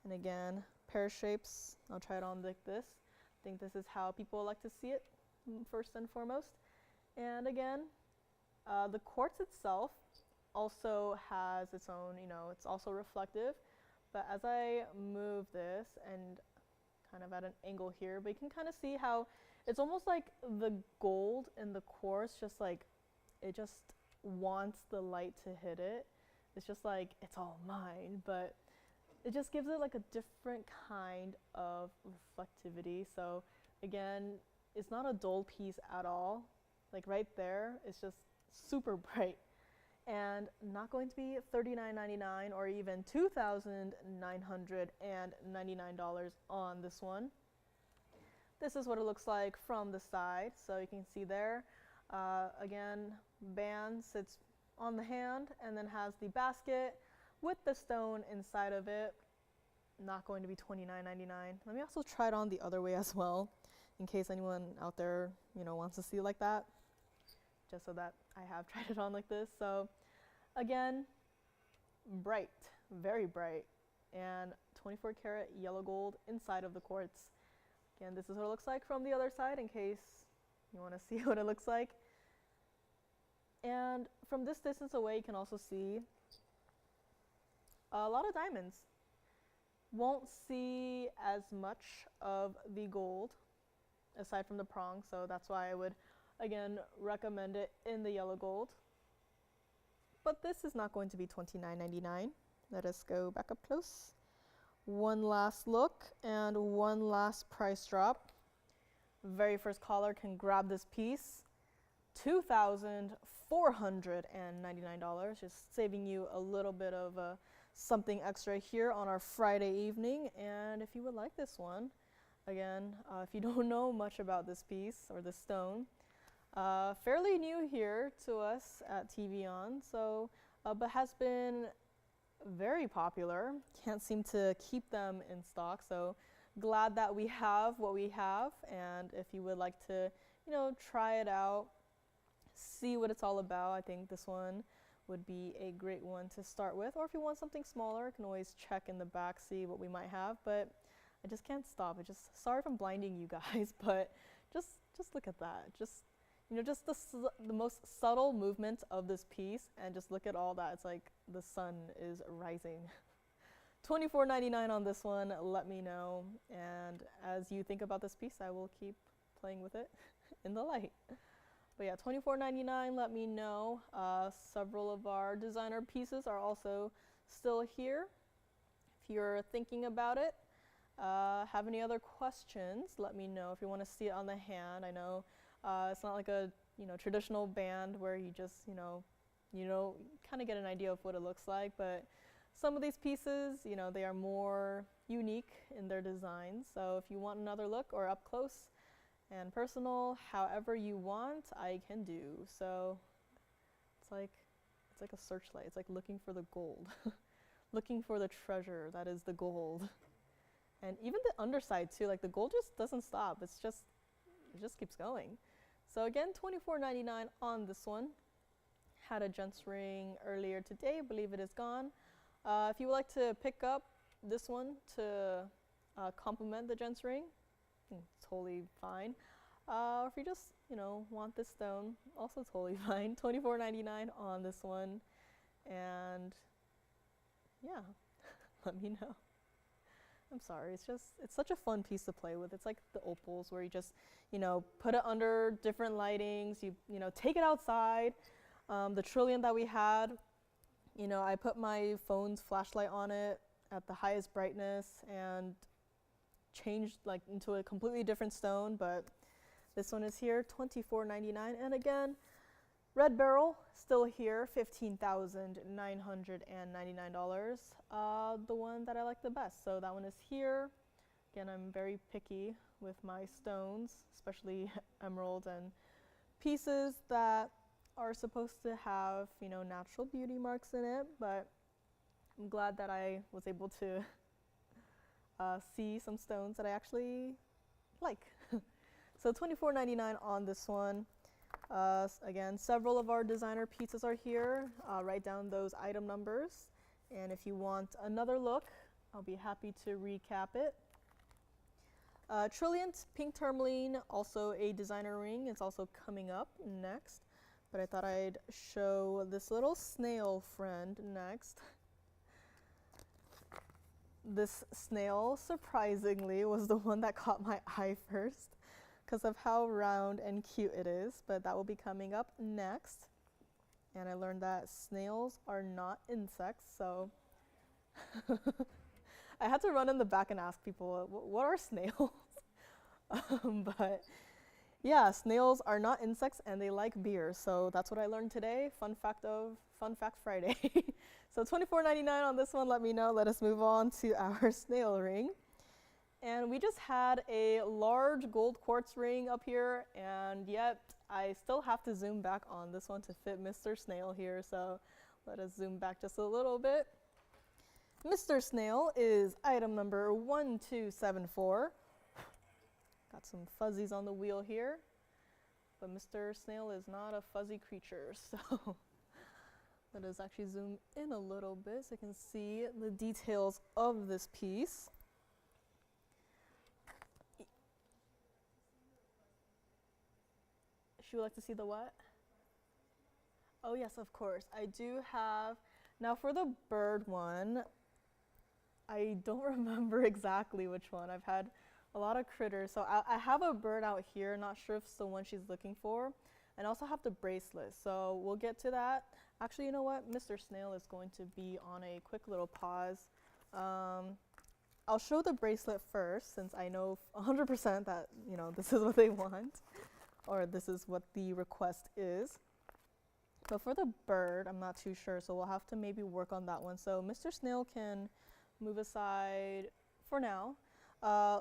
And again, pear shapes, I'll try it on like this. I think this is how people like to see it first and foremost. And again, the quartz itself also has its own, you know, it's also reflective. But as I move this and kind of at an angle here, but you can kind of see how it's almost like the gold in the quartz just like, it just wants the light to hit it. It's just like, it's all mine, but it just gives it like a different kind of reflectivity. So again, it's not a dull piece at all. Like right there, it's just super bright. And not going to be $39.99 or even $2,999 on this one. This is what it looks like from the side. So you can see there, again, band sits on the hand, and then has the basket with the stone inside of it. Not going to be $29.99. Let me also try it on the other way as well, in case anyone out there, wants to see like that, just so that I have tried it on like this. So again, bright, very bright, and 24 karat yellow gold inside of the quartz. Again, this is what it looks like from the other side, in case you want to see what it looks like. And from this distance away, you can also see a lot of diamonds. Won't see as much of the gold aside from the prong, so that's why I would again recommend it in the yellow gold. But this is not going to be $29.99. Let us go back up close. One last look and one last price drop. Very first caller can grab this piece. $2,499, just saving you a little bit of something extra here on our Friday evening. And if you would like this one, again, if you don't know much about this piece or this stone, fairly new here to us at TVON, so but has been very popular. Can't seem to keep them in stock, so glad that we have what we have. And if you would like to, try it out, see what it's all about, I think this one would be a great one to start with. Or if you want something smaller, you can always check in the back, see what we might have. But I just can't stop. Sorry if I'm blinding you guys, but just look at that. Just the most subtle movement of this piece, and just look at all that. It's like the sun is rising. $24.99 on this one. Let me know. And as you think about this piece, I will keep playing with it in the light. But yeah, $24.99, let me know. Several of our designer pieces are also still here. If you're thinking about it, have any other questions, let me know. If you want to see it on the hand, I know it's not like a traditional band where you just kind of get an idea of what it looks like, but some of these pieces, they are more unique in their design. So if you want another look or up close and personal, however you want, I can do. So it's like a searchlight. It's like looking for the gold, looking for the treasure that is the gold. And even the underside too, like the gold just doesn't stop. It just keeps going. So again, $24.99 on this one. Had a Gents ring earlier today, believe it is gone. If you would like to pick up this one to complement the Gents ring, totally fine. If you just, want this stone, also totally fine. $24.99 on this one. And yeah, let me know. I'm sorry, it's such a fun piece to play with. It's like the opals where you just, put it under different lightings, you take it outside. The Trillion that we had, I put my phone's flashlight on it at the highest brightness and changed like into a completely different stone, but this one is here, $24.99. And again, red beryl still here, $15,999. The one that I like the best, so that one is here. Again, I'm very picky with my stones, especially emerald and pieces that are supposed to have, natural beauty marks in it, but I'm glad that I was able to see some stones that I actually like. So $24.99 on this one. Again, several of our designer pieces are here. Write down those item numbers, and if you want another look, I'll be happy to recap it. Trillion pink tourmaline, also a designer ring. It's also coming up next, but I thought I'd show this little snail friend next. This snail, surprisingly, was the one that caught my eye first because of how round and cute it is, but that will be coming up next. And I learned that snails are not insects, so I had to run in the back and ask people, what are snails? But yeah, snails are not insects and they like beer, so that's what I learned today. Fun Fact Friday. So $24.99 on this one, let me know. Let us move on to our snail ring. And we just had a large gold quartz ring up here, and yet I still have to zoom back on this one to fit Mr. Snail here, so let us zoom back just a little bit. Mr. Snail is item number 1274. Got some fuzzies on the wheel here, but Mr. Snail is not a fuzzy creature, so let us actually zoom in a little bit so you can see the details of this piece. She would like to see the what? Oh yes, of course. I do have, now for the bird one, I don't remember exactly which one. I've had a lot of critters. So I have a bird out here, not sure if it's the one she's looking for. And I also have the bracelet, so we'll get to that. Actually, you know what? Mr. Snail is going to be on a quick little pause. I'll show the bracelet first, since I know 100% that, you know, this is what they want, or this is what the request is. But for the bird, I'm not too sure, so we'll have to maybe work on that one. So Mr. Snail can move aside for now.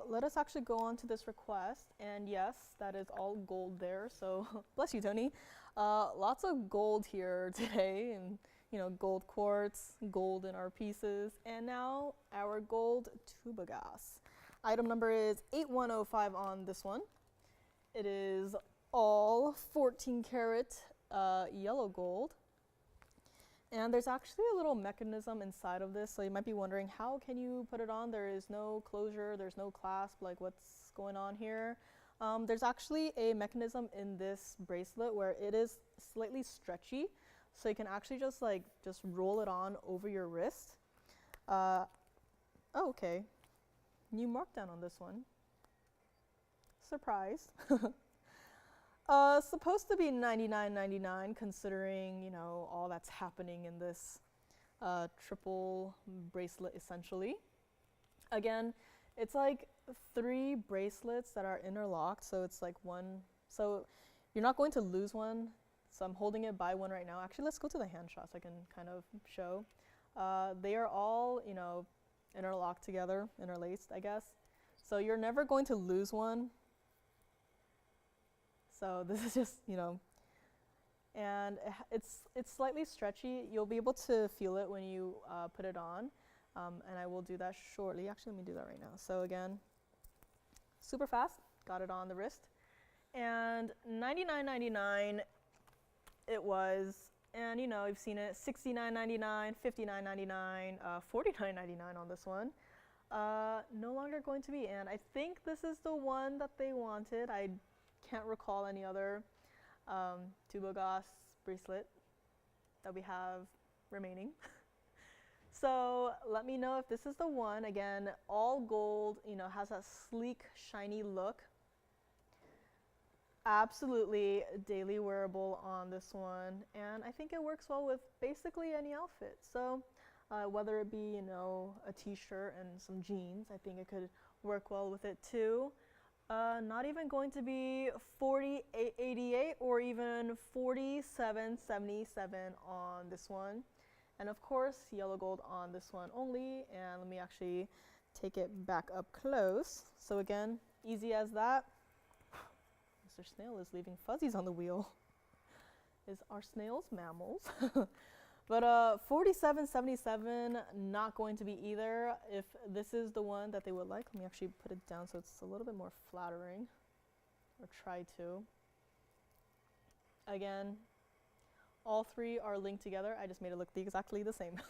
Let us actually go on to this request, and yes, that is all gold there, so bless you, Tony. Lots of gold here today, and you know, gold quartz, gold in our pieces, and now our gold tubogas. Item number is 8105 on this one. It is all 14 karat yellow gold. And there's actually a little mechanism inside of this, so you might be wondering, how can you put it on? There is no closure, there's no clasp, like what's going on here? There's actually a mechanism in this bracelet where it is slightly stretchy, so you can actually just roll it on over your wrist. Oh, okay. New markdown on this one. Surprise. Supposed to be $99.99, considering, you know, all that's happening in this triple bracelet essentially. Again, it's like 3 bracelets that are interlocked, so it's like one, so you're not going to lose one. So I'm holding it by one right now. Actually, let's go to the hand shot so I can kind of show. They are all, you know, interlocked together, interlaced, I guess. So you're never going to lose one. So this is just, you know, and it's slightly stretchy. You'll be able to feel it when you put it on, and I will do that shortly. Actually, let me do that right now. So again, super fast, got it on the wrist, and $99.99 it was, and you know, you've seen it, $69.99, $59.99, $49.99 on this one. No longer going to be, and I think this is the one that they wanted. I can't recall any other tubogas bracelet that we have remaining. So let me know if this is the one. Again, all gold, you know, has that sleek, shiny look. Absolutely daily wearable on this one, and I think it works well with basically any outfit. So whether it be, you know, a t-shirt and some jeans, I think it could work well with it too. Not even going to be $48.88 or even $47.77 on this one. And of course, yellow gold on this one only. And let me actually take it back up close. So again, easy as that. Mr. Snail is leaving fuzzies on the wheel. Is our snails mammals? But $47.77, not going to be either. If this is the one that they would like, let me actually put it down so it's a little bit more flattering, or try to. Again, all 3 are linked together. I just made it look exactly the same.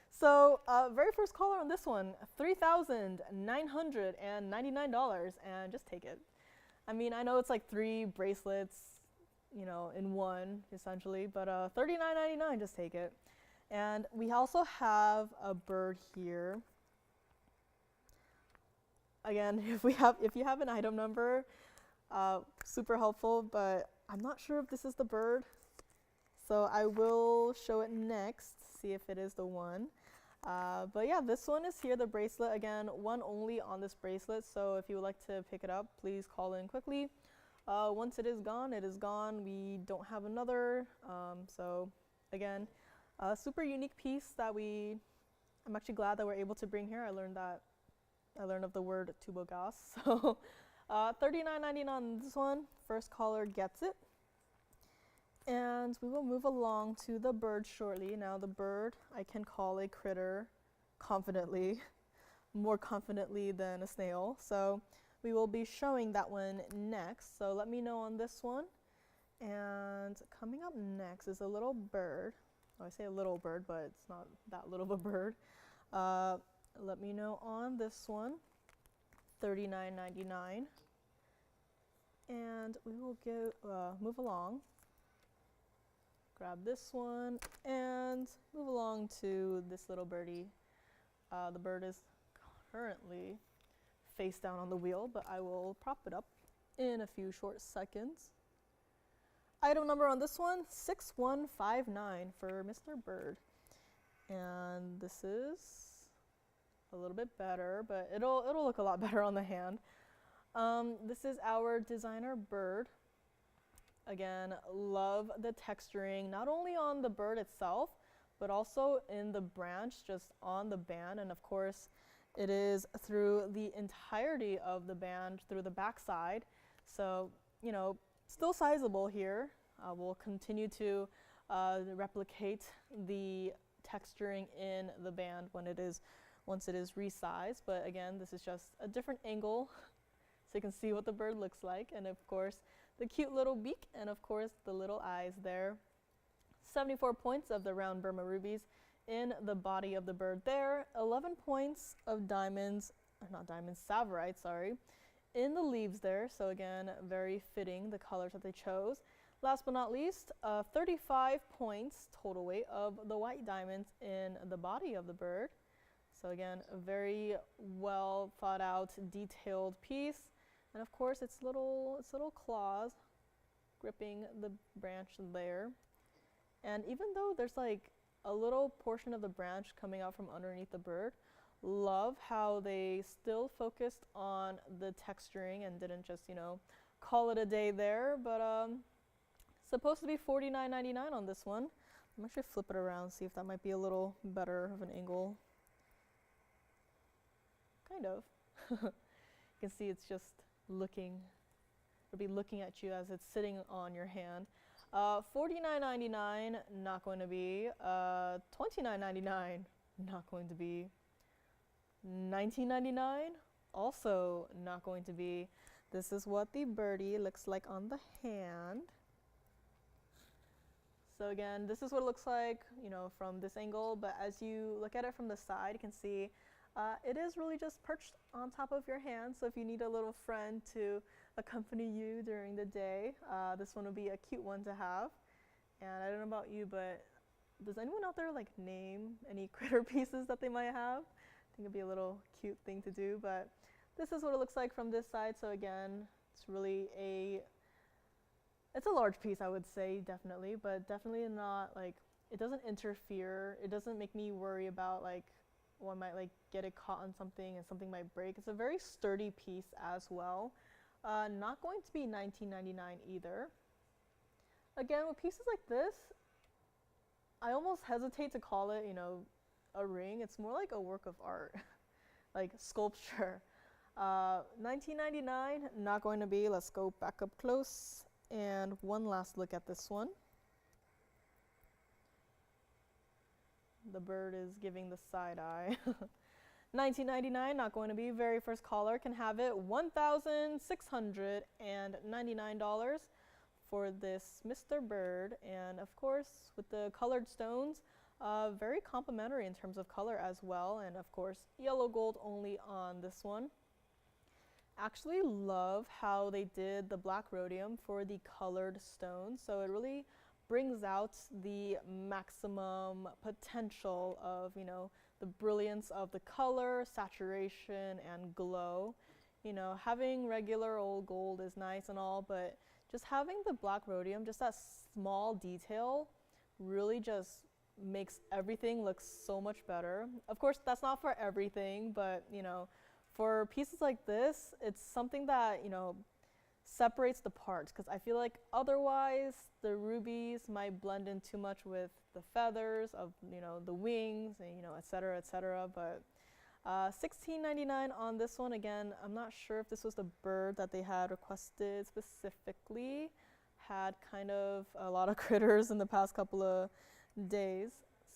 So very first caller on this one, $3,999, and just take it. I mean, I know it's like 3 bracelets, you know, in one essentially, but $39.99, just take it. And we also have a bird here. Again, if you have an item number, super helpful, but I'm not sure if this is the bird. So I will show it next, see if it is the one. But yeah, this one is here, the bracelet. Again, one only on this bracelet, so if you would like to pick it up, please call in quickly. Once it is gone, it is gone. We don't have another. So again, a super unique piece that I'm actually glad that we're able to bring here. I learned of the word tubogas. So $39.99 on this one. First caller gets it. And we will move along to the bird shortly. Now the bird I can call a critter confidently, more confidently than a snail. So we will be showing that one next. So let me know on this one. And coming up next is a little bird. Oh, I say a little bird, but it's not that little of a bird. Let me know on this one, $39.99. And we will move along. Grab this one and move along to this little birdie. The bird is currently face down on the wheel, but I will prop it up in a few short seconds. Item number on this one, 6159 for Mr. Bird. And this is a little bit better, but it'll look a lot better on the hand. This is our designer bird. Again, love the texturing, not only on the bird itself, but also in the branch, just on the band. And of course, it is through the entirety of the band, through the backside. So, you know, still sizable here. We'll continue to replicate the texturing in the band once it is resized. But again, this is just a different angle so you can see what the bird looks like. And of course, the cute little beak, and of course the little eyes there. 74 points of the round Burma rubies in the body of the bird there. 11 points of diamonds, not diamonds, tsavorite, sorry, in the leaves there. So again, very fitting, the colors that they chose. Last but not least, 35 points total weight of the white diamonds in the body of the bird. So again, a very well thought out, detailed piece. And of course, its little claws gripping the branch there. And even though there's like a little portion of the branch coming out from underneath the bird, love how they still focused on the texturing and didn't just, you know, call it a day there. But supposed to be $49.99 on this one. I'm actually flip it around, see if that might be a little better of an angle. Kind of. You can see it's just it'll be looking at you as it's sitting on your hand. $49.99, not going to be. $29.99, not going to be. $19.99, also not going to be. This is what the birdie looks like on the hand. So again, this is what it looks like, you know, from this angle, but as you look at it from the side, you can see it is really just perched on top of your hand. So if you need a little friend to accompany you during the day, this one would be a cute one to have. And I don't know about you, but does anyone out there like name any critter pieces that they might have? I think it'd be a little cute thing to do, but this is what it looks like from this side. So again, it's really it's a large piece, I would say, definitely, but definitely not like, it doesn't interfere. It doesn't make me worry about like, one might like get it caught on something and something might break. It's a very sturdy piece as well. Not going to be $19.99 either. Again, with pieces like this, I almost hesitate to call it, you know, a ring. It's more like a work of art, like sculpture. $19.99, not going to be. Let's go back up close and one last look at this one. The bird is giving the side eye. $19.99, not going to be. Very first caller can have it. $1,699 for this Mr. Bird. And of course, with the colored stones, very complimentary in terms of color as well. And of course, yellow gold only on this one. Actually love how they did the black rhodium for the colored stones. So it really brings out the maximum potential of, you know, the brilliance of the color, saturation, and glow. You know, having regular old gold is nice and all, but just having the black rhodium, just that small detail, really just makes everything look so much better. Of course, that's not for everything, but, you know, for pieces like this, it's something that, you know, separates the parts, because I feel like otherwise the rubies might blend in too much with the feathers of, you know, the wings and, you know, et cetera, but $16.99 on this one. Again, I'm not sure if this was the bird that they had requested specifically. had kind of a lot of critters in the past couple of days.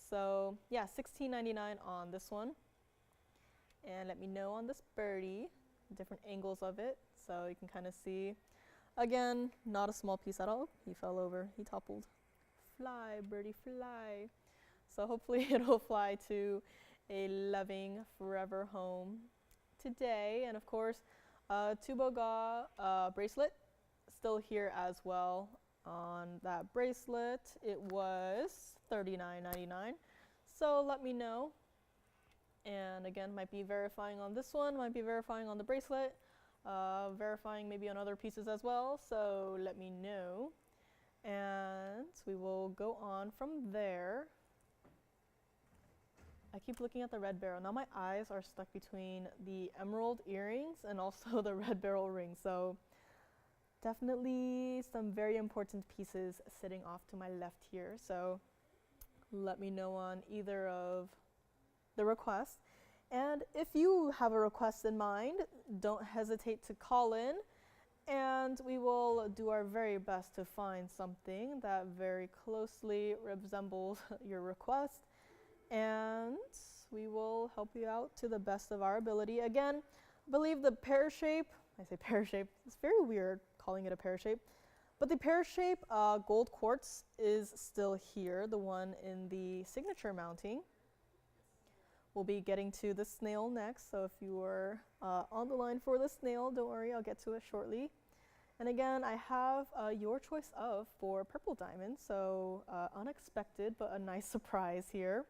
So yeah, $16.99 on this one. And let me know on this birdie, different angles of it, so you can kind of see. Again, not a small piece at all. He fell over, he toppled. Fly, birdie, fly. So hopefully it'll fly to a loving forever home today. And of course, tubogas bracelet, still here as well. On that bracelet, it was $39.99. So let me know. And again, might be verifying on this one, might be verifying on the bracelet, verifying maybe on other pieces as well. So let me know. And we will go on from there. I keep looking at the red barrel. Now my eyes are stuck between the emerald earrings and also the red barrel ring. So definitely some very important pieces sitting off to my left here. So let me know on either of the requests. And if you have a request in mind, don't hesitate to call in, and we will do our very best to find something that very closely resembles your request, and we will help you out to the best of our ability. Again, I believe the pear shape, I say pear shape, it's very weird calling it a pear shape, but the pear shape gold quartz is still here, the one in the signature mounting. We'll be getting to the snail next, so if you are on the line for the snail, don't worry, I'll get to it shortly. And again, I have your choice of for purple diamonds, so unexpected but a nice surprise here.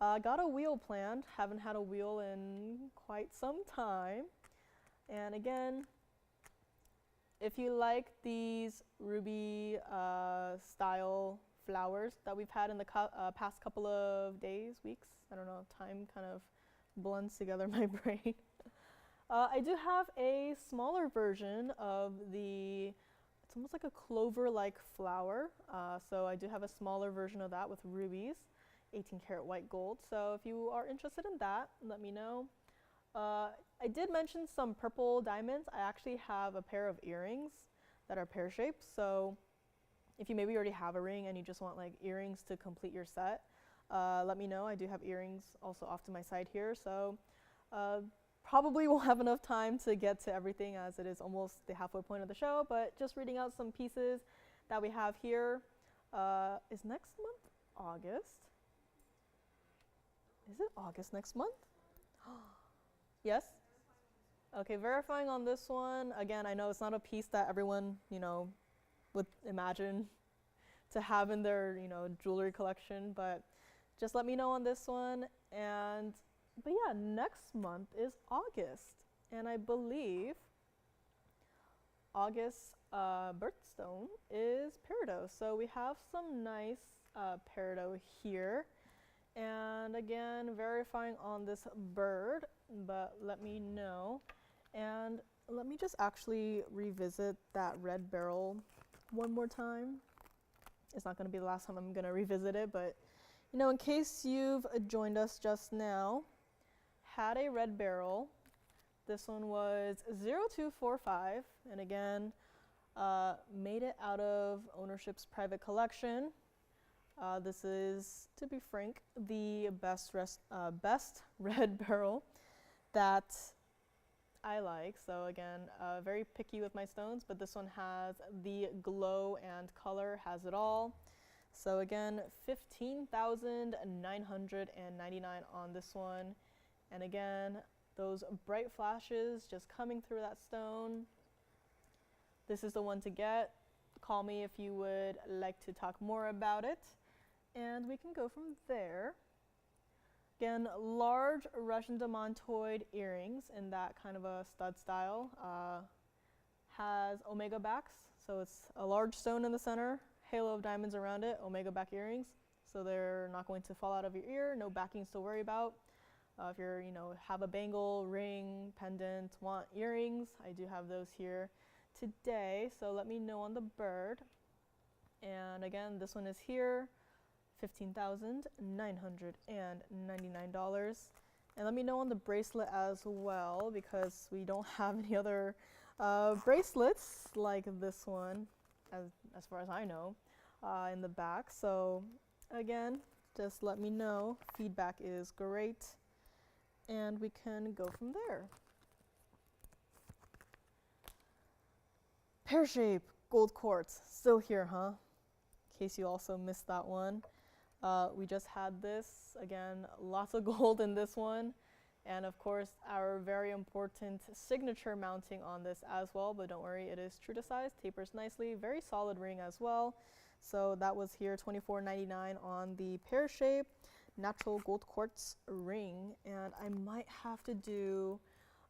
Got a wheel planned, haven't had a wheel in quite some time. And again, if you like these ruby style flowers that we've had in the past couple of days, weeks, I don't know, time kind of blends together my brain. I do have a smaller version of it's almost like a clover-like flower. So I do have a smaller version of that with rubies, 18 karat white gold. So if you are interested in that, let me know. I did mention some purple diamonds. I actually have a pair of earrings that are pear-shaped. So if you maybe already have a ring and you just want like earrings to complete your set, let me know. I do have earrings also off to my side here, so probably won't have enough time to get to everything as it is almost the halfway point of the show, but just reading out some pieces that we have here. Is next month August? Is it August next month? Yes? Okay, verifying on this one. Again, I know it's not a piece that everyone, would imagine to have in their, jewelry collection, but just let me know on this one. But yeah, next month is August, and I believe August's birthstone is peridot. So we have some nice peridot here. And again, verifying on this bird, but let me know. And let me just actually revisit that red barrel one more time. It's not going to be the last time I'm going to revisit it, but in case you've joined us just now, had a red barrel. This one was 0245, and again, made it out of ownership's private collection. This is, to be frank, the best red barrel that I like. So again, very picky with my stones, but this one has the glow and color, has it all. So again, $15,999 on this one. And again, those bright flashes just coming through that stone. This is the one to get. Call me if you would like to talk more about it. And we can go from there. Again, large Russian demantoid earrings in that kind of a stud style. Has omega backs, so it's a large stone in the center, halo of diamonds around it, omega back earrings, so they're not going to fall out of your ear, no backings to worry about. If you're, have a bangle, ring, pendant, want earrings, I do have those here today, so let me know on the bird. And again, this one is here, $15,999. And let me know on the bracelet as well, because we don't have any other bracelets like this one. as far as I know, in the back. So again, just let me know. Feedback is great, and we can go from there. Pear-shaped gold quartz, still here, huh? In case you also missed that one. We just had this, again, lots of gold in this one. And of course, our very important signature mounting on this as well, but don't worry, it is true to size, tapers nicely, very solid ring as well. So that was here, $24.99 on the pear-shaped natural gold quartz ring. And I might have to do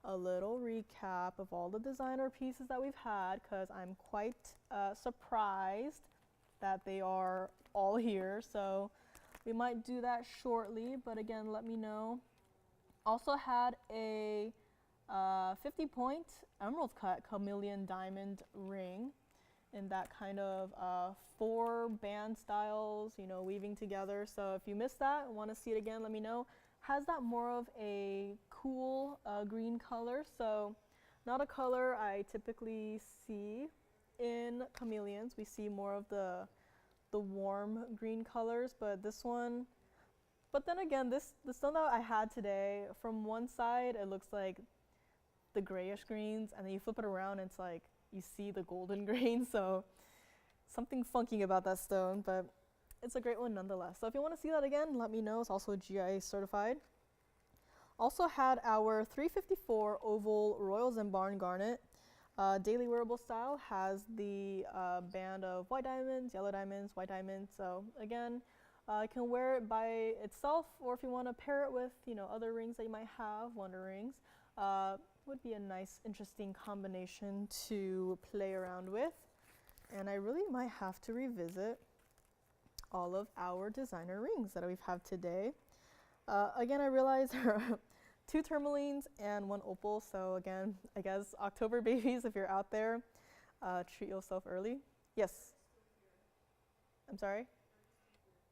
a little recap of all the designer pieces that we've had, because I'm quite surprised that they are all here. So we might do that shortly, but again, let me know. Also had a 50-point emerald cut chameleon diamond ring in that kind of 4 band styles, you know, weaving together. So if you missed that and want to see it again, let me know. Has that more of a cool green color, so not a color I typically see in chameleons. We see more of the warm green colors, but this one. But then again, the stone that I had today, from one side it looks like the grayish greens, and then you flip it around and it's like you see the golden grain. So something funky about that stone, but it's a great one nonetheless. So if you want to see that again, let me know. It's also GIA certified. Also had our 354 oval royal zambarin garnet. Daily wearable style, has the band of white diamonds, yellow diamonds, white diamonds. So again, you can wear it by itself, or if you want to pair it with, you know, other rings that you might have, wonder rings, would be a nice, interesting combination to play around with. And I really might have to revisit all of our designer rings that we've had today. Again, I realize there are 2 tourmalines and 1 opal. So again, I guess October babies, if you're out there, treat yourself early. Yes. I'm sorry?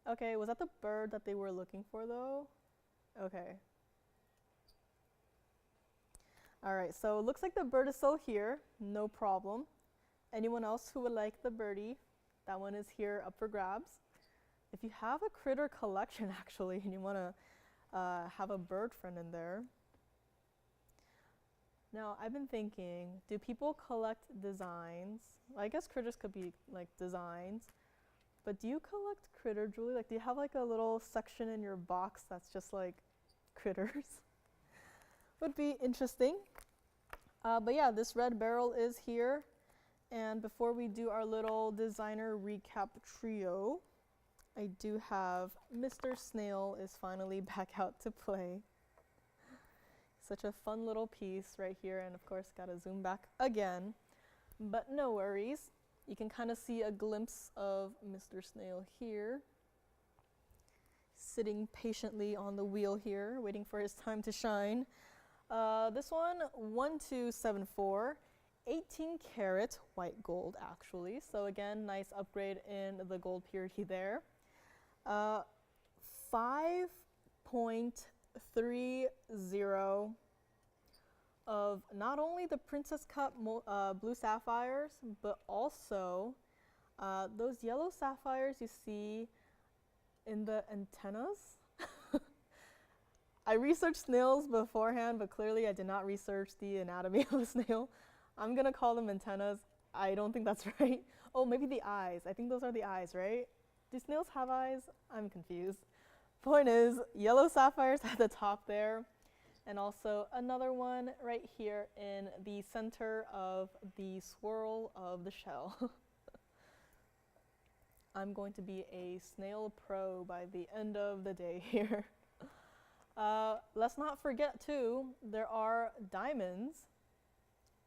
Okay, was that the bird that they were looking for though? Okay. All right, so it looks like the bird is still here, no problem. Anyone else who would like the birdie, that one is here up for grabs. If you have a critter collection actually, and you wanna have a bird friend in there. Now, I've been thinking, do people collect designs? Well, I guess critters could be like designs. But do you collect critter jewelry? Like, do you have like a little section in your box that's just like critters? Would be interesting. But yeah, this red barrel is here. And before we do our little designer recap trio, I do have Mr. Snail is finally back out to play. Such a fun little piece right here. And of course, gotta zoom back again. But no worries. You can kind of see a glimpse of Mr. Snail here, sitting patiently on the wheel here, waiting for his time to shine. This one, 1274, 18 karat white gold actually. So again, nice upgrade in the gold purity there. 5.30 of not only the Princess Cut blue sapphires, but also those yellow sapphires you see in the antennas. I researched snails beforehand, but clearly I did not research the anatomy of a snail. I'm gonna call them antennas. I don't think that's right. Oh, maybe the eyes. I think those are the eyes, right? Do snails have eyes? I'm confused. Point is, yellow sapphires at the top there. And also another one right here in the center of the swirl of the shell. I'm going to be a snail pro by the end of the day here. Let's not forget too, there are diamonds,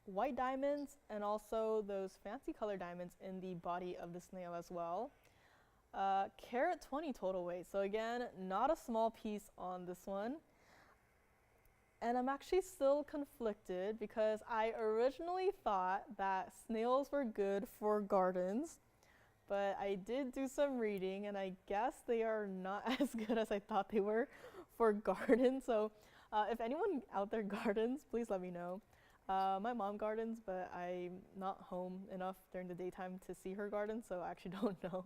white diamonds, and also those fancy color diamonds in the body of the snail as well. Carat 20 total weight. So again, not a small piece on this one. And I'm actually still conflicted because I originally thought that snails were good for gardens, but I did do some reading and I guess they are not as good as I thought they were for gardens. So if anyone out there gardens, please let me know. My mom gardens, but I'm not home enough during the daytime to see her garden, so I actually don't know.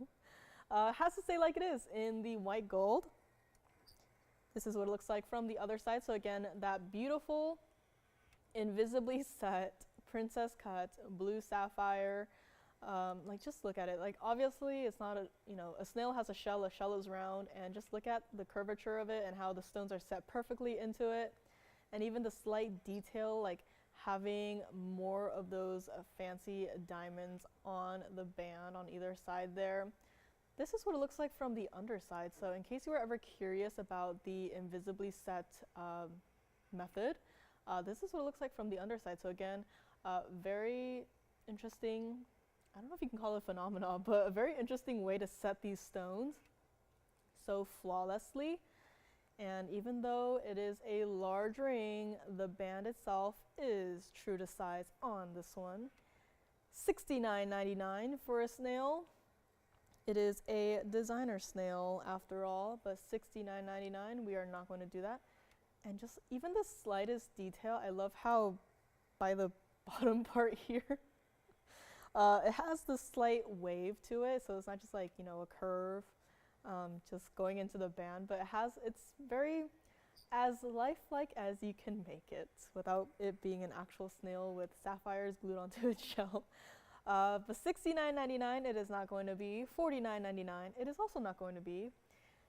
Has to stay like it is in the white gold. This is what it looks like from the other side. So again, that beautiful, invisibly set, princess cut, blue sapphire. Like, just look at it. Like, obviously it's not a snail has a shell is round, and just look at the curvature of it and how the stones are set perfectly into it. And even the slight detail, like having more of those fancy diamonds on the band on either side there. This is what it looks like from the underside. So in case you were ever curious about the invisibly set method, this is what it looks like from the underside. So again, very interesting, I don't know if you can call it a phenomenon, but a very interesting way to set these stones so flawlessly. And even though it is a large ring, the band itself is true to size on this one. $69.99 for a snail. It is a designer snail after all, but $69.99, we are not going to do that. And just even the slightest detail, I love how by the bottom part here, it has the slight wave to it, so it's not just like, you know, a curve just going into the band, but it's very as lifelike as you can make it without it being an actual snail with sapphires glued onto its shell. But $69.99 it is not going to be, $49.99 it is also not going to be,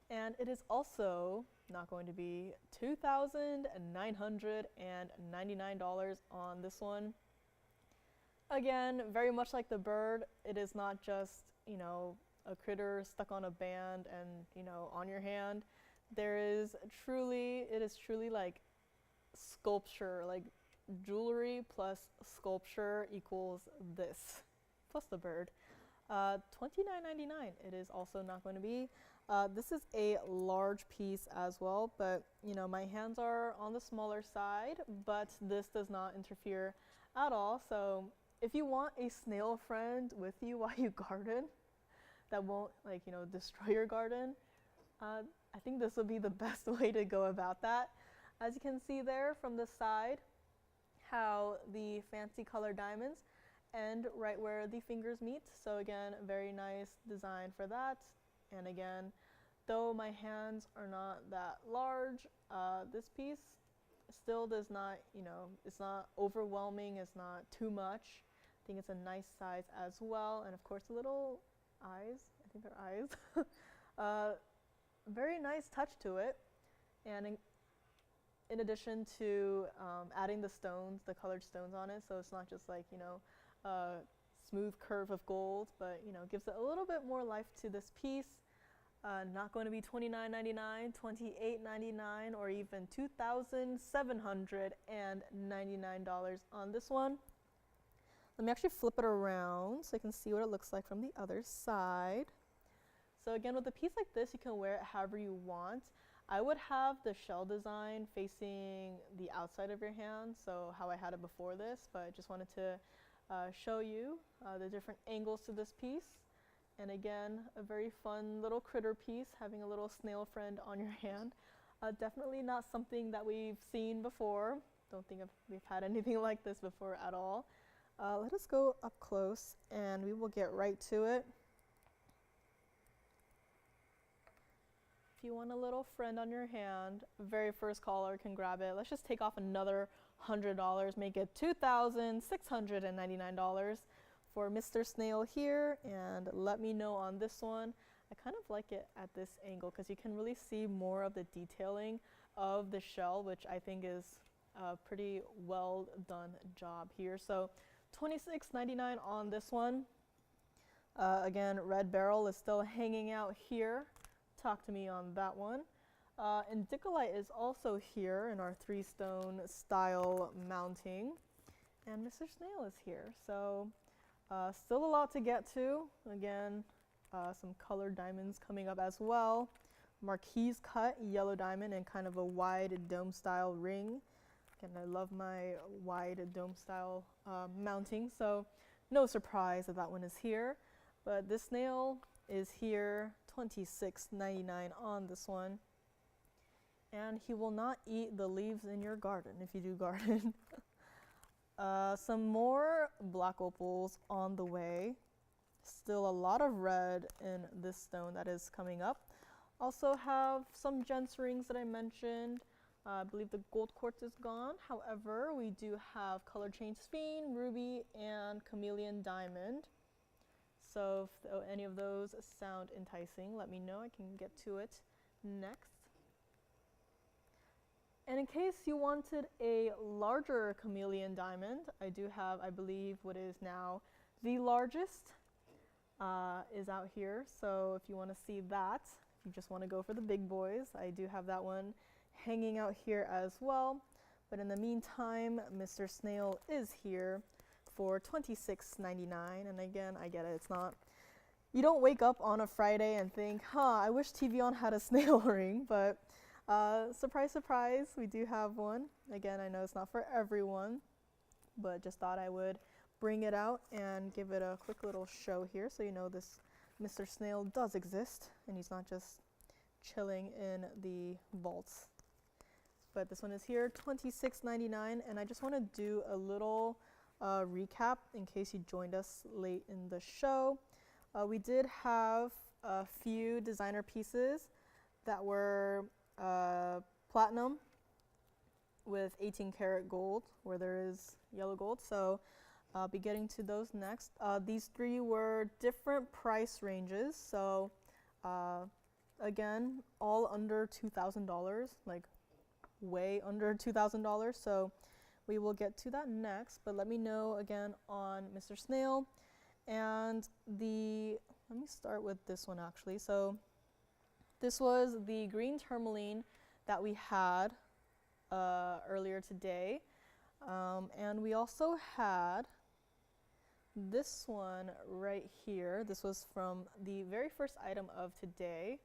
and it is also not going to be $2,999 on this one. Again, very much like the bird, it is not just, you know, a critter stuck on a band and, you know, on your hand. It is truly like sculpture, like jewelry plus sculpture equals this, plus the bird. $29.99 it is also not going to be. This is a large piece as well, but you know, my hands are on the smaller side, but this does not interfere at all. So if you want a snail friend with you while you garden that won't, like, you know, destroy your garden, I think this would be the best way to go about that. As you can see there from the side, how the fancy colored diamonds end right where the fingers meet. So again, very nice design for that. And again, though my hands are not that large, this piece still does not, you know, it's not overwhelming, it's not too much. I think it's a nice size as well. And of course the little eyes, I think they're eyes. Very nice touch to it. And in addition to adding the stones, the colored stones on it, so it's not just like, you know, a smooth curve of gold, but, you know, gives it a little bit more life to this piece. Not going to be $29.99, $28.99, or even $2,799 on this one. Let me actually flip it around so you can see what it looks like from the other side. So again, with a piece like this, you can wear it however you want. I would have the shell design facing the outside of your hand, so how I had it before this, but I just wanted to show you the different angles to this piece. And again, a very fun little critter piece, having a little snail friend on your hand. Definitely not something that we've seen before. Don't think we've had anything like this before at all. Let us go up close and we will get right to it. If you want a little friend on your hand, very first caller can grab it. Let's just take off another $100, make it $2,699 for Mr. Snail here, and let me know on this one. I kind of like it at this angle because you can really see more of the detailing of the shell, which I think is a pretty well done job here. So $26.99 on this one. Again, red beryl is still hanging out here. Talk to me on that one. Indicolite is also here in our 3-stone style mounting, and Mr. Snail is here. So still a lot to get to. Again, some colored diamonds coming up as well. Marquise cut yellow diamond and kind of a wide dome style ring. Again, I love my wide dome style mounting, so no surprise that that one is here. But this snail is here, $26.99 on this one. And he will not eat the leaves in your garden if you do garden. Some more black opals on the way. Still a lot of red in this stone that is coming up. Also have some Gents rings that I mentioned. I believe the gold quartz is gone. However, we do have color change sphere, ruby, and chameleon diamond. So if any of those sound enticing, let me know. I can get to it next. And in case you wanted a larger chameleon diamond, I do have, I believe, what is now the largest is out here. So if you want to see that, if you just want to go for the big boys, I do have that one hanging out here as well. But in the meantime, Mr. Snail is here for $26.99. And again, I get it, it's not, you don't wake up on a Friday and think, I wish TVON had a snail ring, but surprise, surprise, we do have one. Again, I know it's not for everyone, but just thought I would bring it out and give it a quick little show here so you know this Mr. Snail does exist and he's not just chilling in the vaults. But this one is here, $26.99, and I just want to do a little recap in case you joined us late in the show. We did have a few designer pieces that were platinum with 18 karat gold where there is yellow gold, so I'll be getting to those next. These three were different price ranges, so again, all under $2,000, like way under $2,000, so we will get to that next. But let me know again on Mr. Snail. And let me start with this one actually. So this was the green tourmaline that we had earlier today, and we also had this one right here. This was from the very first item of today.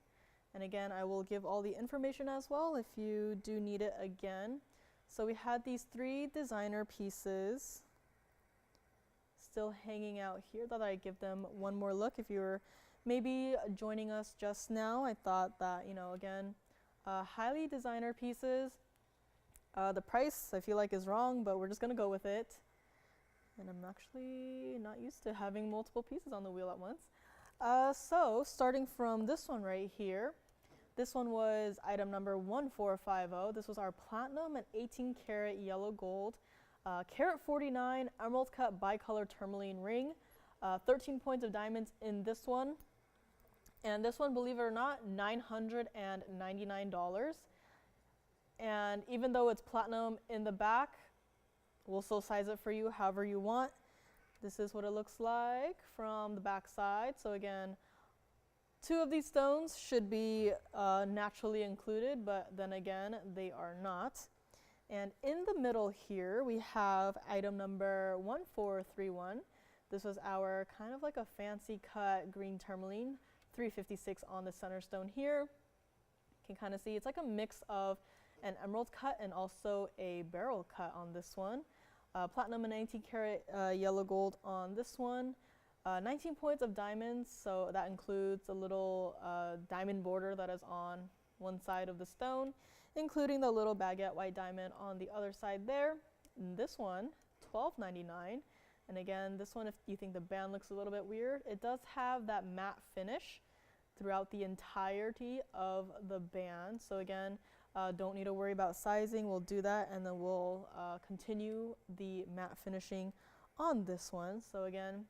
And again, I will give all the information as well if you do need it again. So we had these three designer pieces still hanging out here. Thought I'd give them one more look. If you're maybe joining us just now, I thought that, you know, again, highly designer pieces. The price I feel like is wrong, but we're just gonna go with it. And I'm actually not used to having multiple pieces on the wheel at once. So starting from this one right here, this one was item number 1450. This was our platinum and 18 karat yellow gold, carat 49 emerald cut bicolor tourmaline ring, 13 points of diamonds in this one. And this one, believe it or not, $999. And even though it's platinum in the back, we'll still size it for you however you want. This is what it looks like from the back side. So again, two of these stones should be naturally included, but then again, they are not. And in the middle here, we have item number 1431. This was our kind of like a fancy cut green tourmaline, 356 on the center stone here. You can kind of see it's like a mix of an emerald cut and also a beryl cut on this one. Platinum and 19 karat yellow gold on this one. 19 points of diamonds, so that includes a little diamond border that is on one side of the stone, including the little baguette white diamond on the other side there. And this one, $12.99. And again, this one, if you think the band looks a little bit weird, it does have that matte finish throughout the entirety of the band. So again, don't need to worry about sizing. We'll do that, and then we'll continue the matte finishing on this one. So again,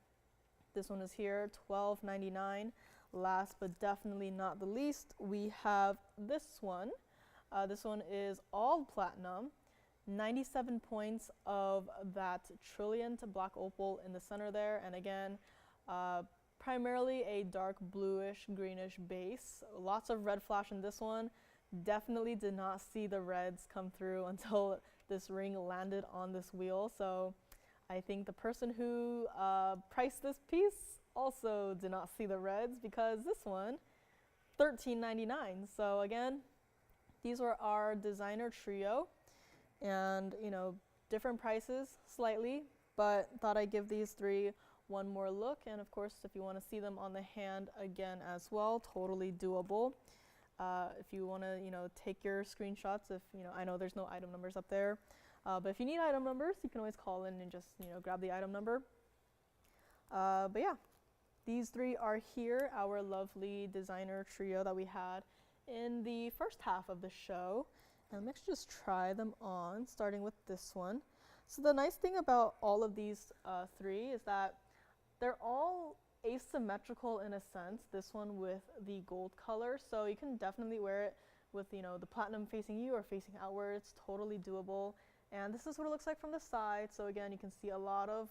this one is here, $12.99. Last but definitely not the least, we have this one. This one is all platinum, 97 points of that trilliant black opal in the center there. And again, primarily a dark bluish greenish base. Lots of red flash in this one. Definitely did not see the reds come through until this ring landed on this wheel. So I think the person who priced this piece also did not see the reds, because this one, $13.99. So again, these were our designer trio, and you know, different prices slightly, but thought I'd give these three one more look. And of course, if you want to see them on the hand again as well, totally doable. If you want to, you know, take your screenshots, if you know, I know there's no item numbers up there, But if you need item numbers, you can always call in and just, grab the item number. But yeah, these three are here, our lovely designer trio that we had in the first half of the show. And let's just try them on, starting with this one. So the nice thing about all of these three is that they're all asymmetrical in a sense. This one with the gold color, so you can definitely wear it with, the platinum facing you or facing outwards, totally doable. And this is what it looks like from the side. So again, you can see a lot of,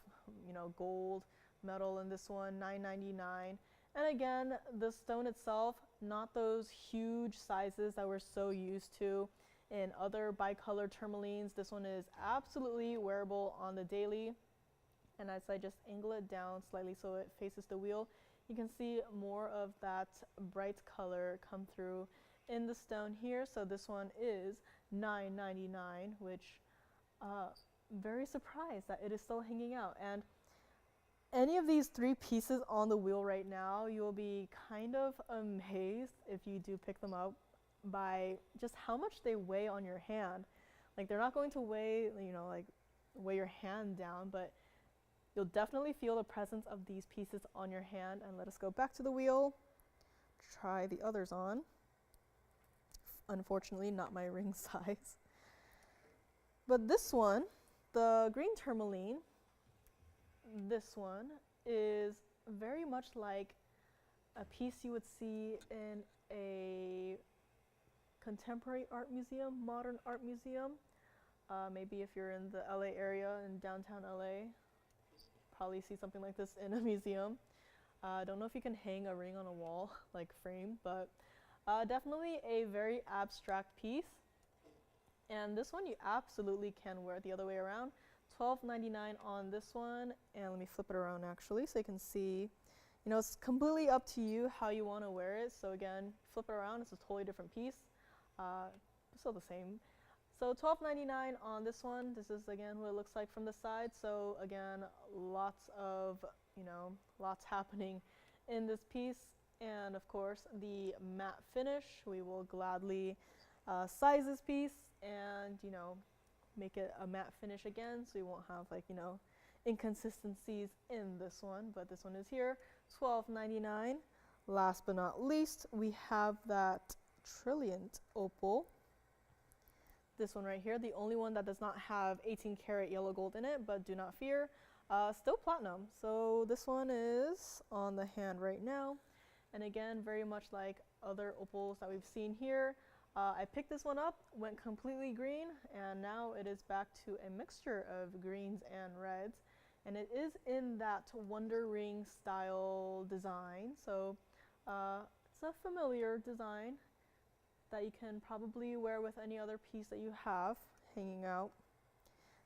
gold metal in this one, $9.99. And again, the stone itself, not those huge sizes that we're so used to in other bicolor tourmalines. This one is absolutely wearable on the daily. And as I just angle it down slightly so it faces the wheel, you can see more of that bright color come through in the stone here. So this one is $9.99, which very surprised that it is still hanging out. And any of these three pieces on the wheel right now, you'll be kind of amazed if you do pick them up by just how much they weigh on your hand. Like, they're not going to weigh, weigh your hand down, but you'll definitely feel the presence of these pieces on your hand. And let us go back to the wheel, try the others on. Unfortunately, not my ring size. But this one, the green tourmaline, this one is very much like a piece you would see in a contemporary art museum, modern art museum. Maybe if you're in the LA area, in downtown LA, probably see something like this in a museum. I don't know if you can hang a ring on a wall, like framed, but definitely a very abstract piece. And this one you absolutely can wear it the other way around. $12.99 on this one, and let me flip it around actually so you can see. It's completely up to you how you want to wear it. So again, flip it around, it's a totally different piece. Still the same. So $12.99 on this one. This is again what it looks like from the side. So again, lots happening in this piece. And of course, the matte finish. We will gladly size this piece and, make it a matte finish again, so you won't have inconsistencies in this one. But this one is here, $12.99. Last but not least, we have that Trilliant opal. This one right here, the only one that does not have 18 karat yellow gold in it, but do not fear, still platinum. So this one is on the hand right now. And again, very much like other opals that we've seen here, I picked this one up, went completely green, and now it is back to a mixture of greens and reds. And it is in that Wonder Ring style design. So it's a familiar design that you can probably wear with any other piece that you have hanging out.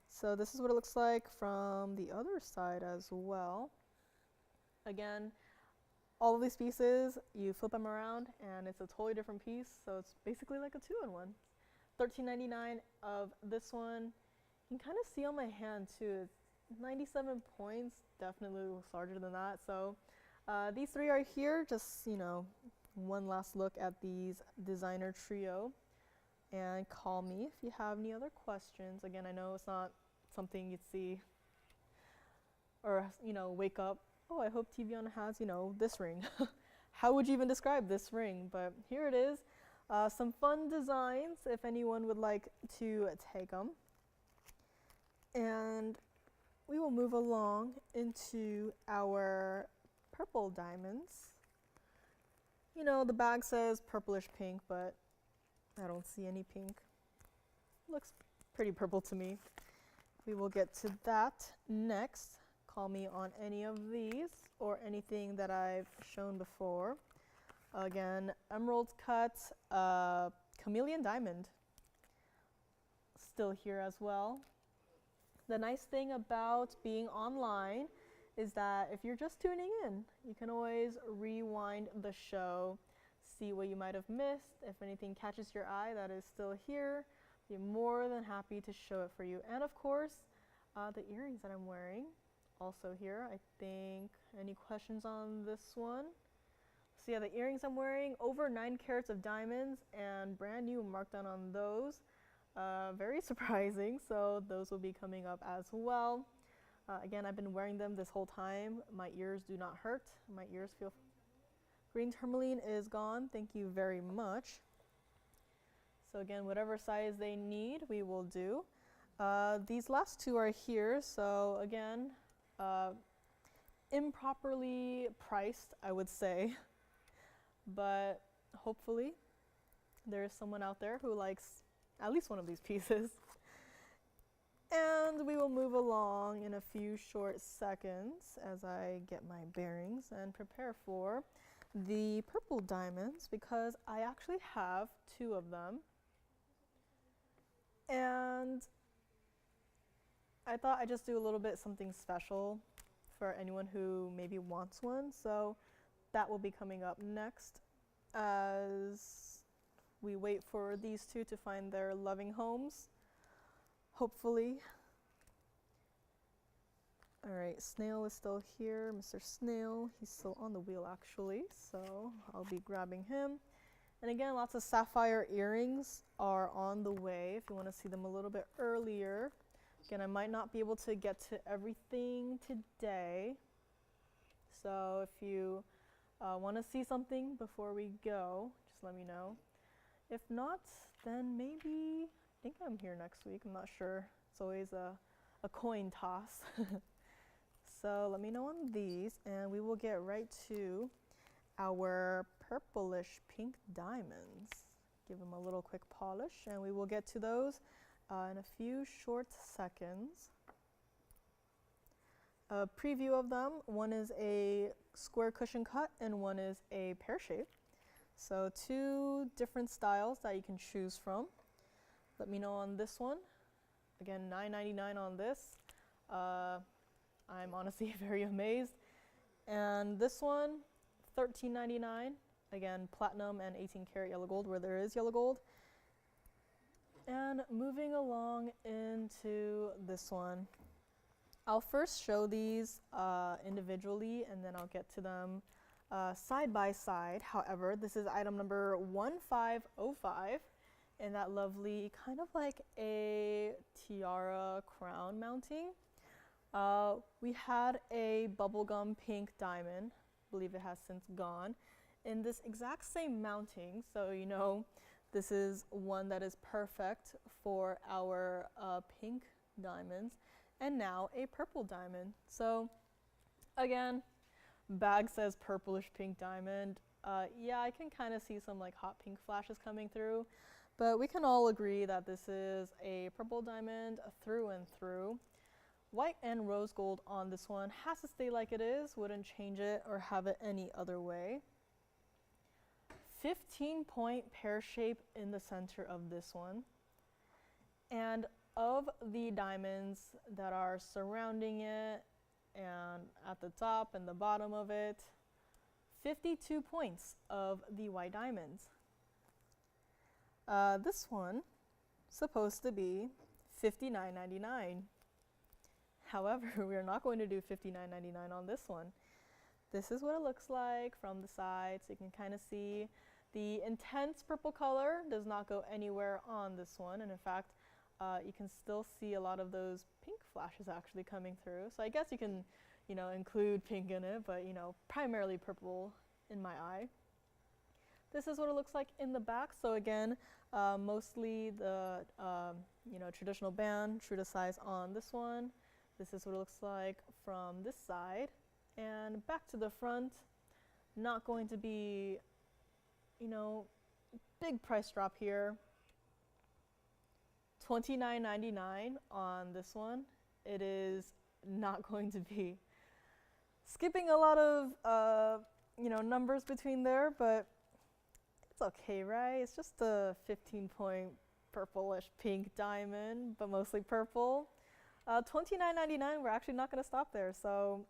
So this is what it looks like from the other side as well. Again, all of these pieces, you flip them around and it's a totally different piece. So it's basically like a two-in-one. $13.99 of this one. You can kind of see on my hand too, it's 97 points, definitely looks larger than that. So these three are here, just, one last look at these designer trio. And call me if you have any other questions. Again, I know it's not something you'd see or, wake up, oh, I hope TVON has, this ring. How would you even describe this ring? But here it is. Some fun designs if anyone would like to take them. And we will move along into our purple diamonds. The bag says purplish pink, but I don't see any pink. Looks pretty purple to me. We will get to that next. Call me on any of these or anything that I've shown before. Again, emerald cut, chameleon diamond. Still here as well. The nice thing about being online is that if you're just tuning in, you can always rewind the show, see what you might have missed. If anything catches your eye that is still here, be more than happy to show it for you. And of course, the earrings that I'm wearing, also here. I think, any questions on this one? So yeah, the earrings I'm wearing, over 9 carats of diamonds and brand new markdown on those. very surprising. So those will be coming up as well. Again, I've been wearing them this whole time. My ears do not hurt. My ears feel green tourmaline is gone. Thank you very much. So again, whatever size they need, we will do. These last two are here. So again, improperly priced, I would say. But hopefully there is someone out there who likes at least one of these pieces. And we will move along in a few short seconds as I get my bearings and prepare for the purple diamonds, because I actually have two of them. And I thought I'd just do a little bit something special for anyone who maybe wants one. So that will be coming up next as we wait for these two to find their loving homes. Hopefully. All right, Snail is still here. Mr. Snail, he's still on the wheel actually, so I'll be grabbing him. And again, lots of sapphire earrings are on the way if you want to see them a little bit earlier. Again, I might not be able to get to everything today, so if you want to see something before we go, just let me know. If not, then maybe, I think I'm here next week, I'm not sure. It's always a coin toss. So let me know on these, and we will get right to our purplish pink diamonds. Give them a little quick polish, and we will get to those in a few short seconds. A preview of them, one is a square cushion cut and one is a pear shape. So two different styles that you can choose from. Let me know on this one. Again, $9.99 on this. I'm honestly very amazed. And this one, $13.99. Again, platinum and 18 karat yellow gold where there is yellow gold. And moving along into this one. I'll first show these individually and then I'll get to them side by side. However, this is item number 1505 and that lovely kind of like a tiara crown mounting. We had a bubblegum pink diamond, I believe it has since gone, in this exact same mounting. So you know this is one that is perfect for our pink diamonds. And now a purple diamond. So again, bag says purplish pink diamond. Yeah, I can kind of see some like hot pink flashes coming through, but we can all agree that this is a purple diamond through and through. White and rose gold on this one has to stay like it is, wouldn't change it or have it any other way. 15-point pear shape in the center of this one. And of the diamonds that are surrounding it and at the top and the bottom of it, 52 points of the white diamonds. This one supposed to be $59.99. However, we're not going to do $59.99 on this one. This is what it looks like from the side, so you can kind of see the intense purple color does not go anywhere on this one, and in fact, you can still see a lot of those pink flashes actually coming through. So I guess you can, you know, include pink in it, but you know, primarily purple in my eye. This is what it looks like in the back. So again, mostly the you know, traditional band, true to size on this one. This is what it looks like from this side, and back to the front. Not going to be, you know, big price drop here. $29.99 on this one. It is not going to be. Skipping a lot of you know, numbers between there, but it's okay, right? It's just a 15-point purplish pink diamond, but mostly purple. $29.99, we're actually not gonna stop there, so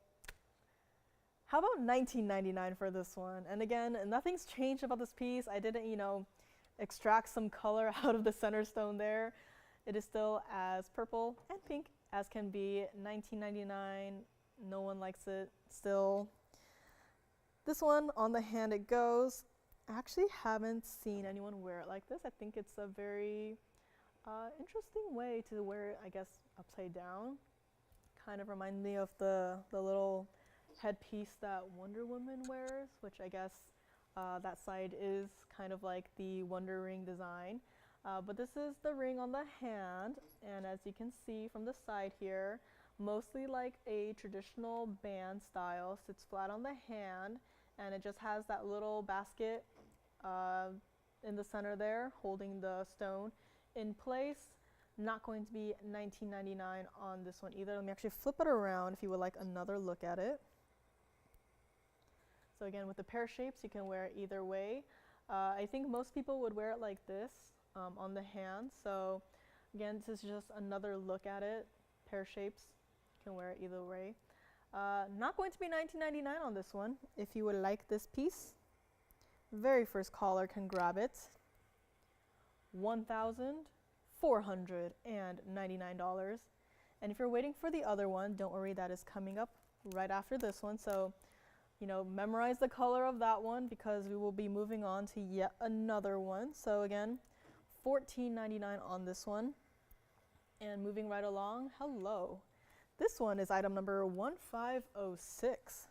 how about $19.99 for this one? And again, nothing's changed about this piece. I didn't, you know, extract some color out of the center stone there. It is still as purple and pink as can be. $19.99, no one likes it still. This one, on the hand it goes. I actually haven't seen anyone wear it like this. I think it's a very Interesting way to wear it, I guess, upside down. Kind of remind me of the little headpiece that Wonder Woman wears, which I guess that side is kind of like the Wonder Ring design. But this is the ring on the hand, and as you can see from the side here, mostly like a traditional band style, sits flat on the hand, and it just has that little basket in the center there holding the stone in place. Not going to be $19.99 on this one either. Let me actually flip it around if you would like another look at it. So again, with the pear shapes, you can wear it either way. I think most people would wear it like this on the hand. So again, this is just another look at it. Pear shapes, you can wear it either way. Not going to be $19.99 on this one. If you would like this piece, very first caller can grab it. $1,499. And if you're waiting for the other one, don't worry, that is coming up right after this one. So, you know, memorize the color of that one because we will be moving on to yet another one. So again, $14.99 on this one. And moving right along, hello. This one is item number 1506.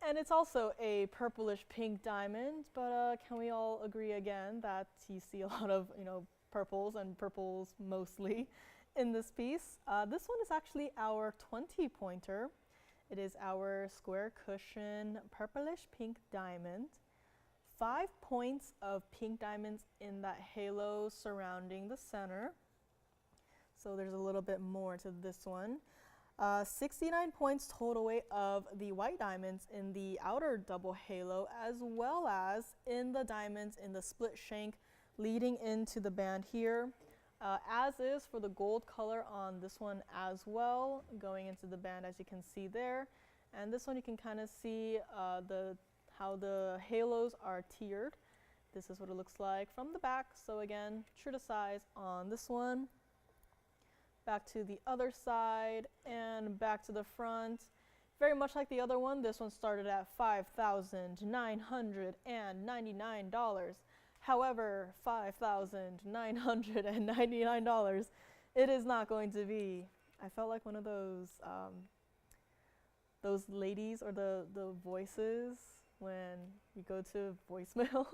And it's also a purplish pink diamond, but can we all agree again that you see a lot of, you know, purples and purples mostly in this piece. This one is actually our 20-pointer. It is our square cushion purplish pink diamond. 5 points of pink diamonds in that halo surrounding the center. So there's a little bit more to this one. 69 points total weight of the white diamonds in the outer double halo, as well as in the diamonds in the split shank leading into the band here, as is for the gold color on this one as well, going into the band as you can see there. And this one you can kind of see how the halos are tiered. This is what it looks like from the back. So again, true to size on this one. Back to the other side and back to the front. Very much like the other one, this one started at $5,999. However, $5,999, it is not going to be. I felt like one of those ladies or the voices when you go to voicemail.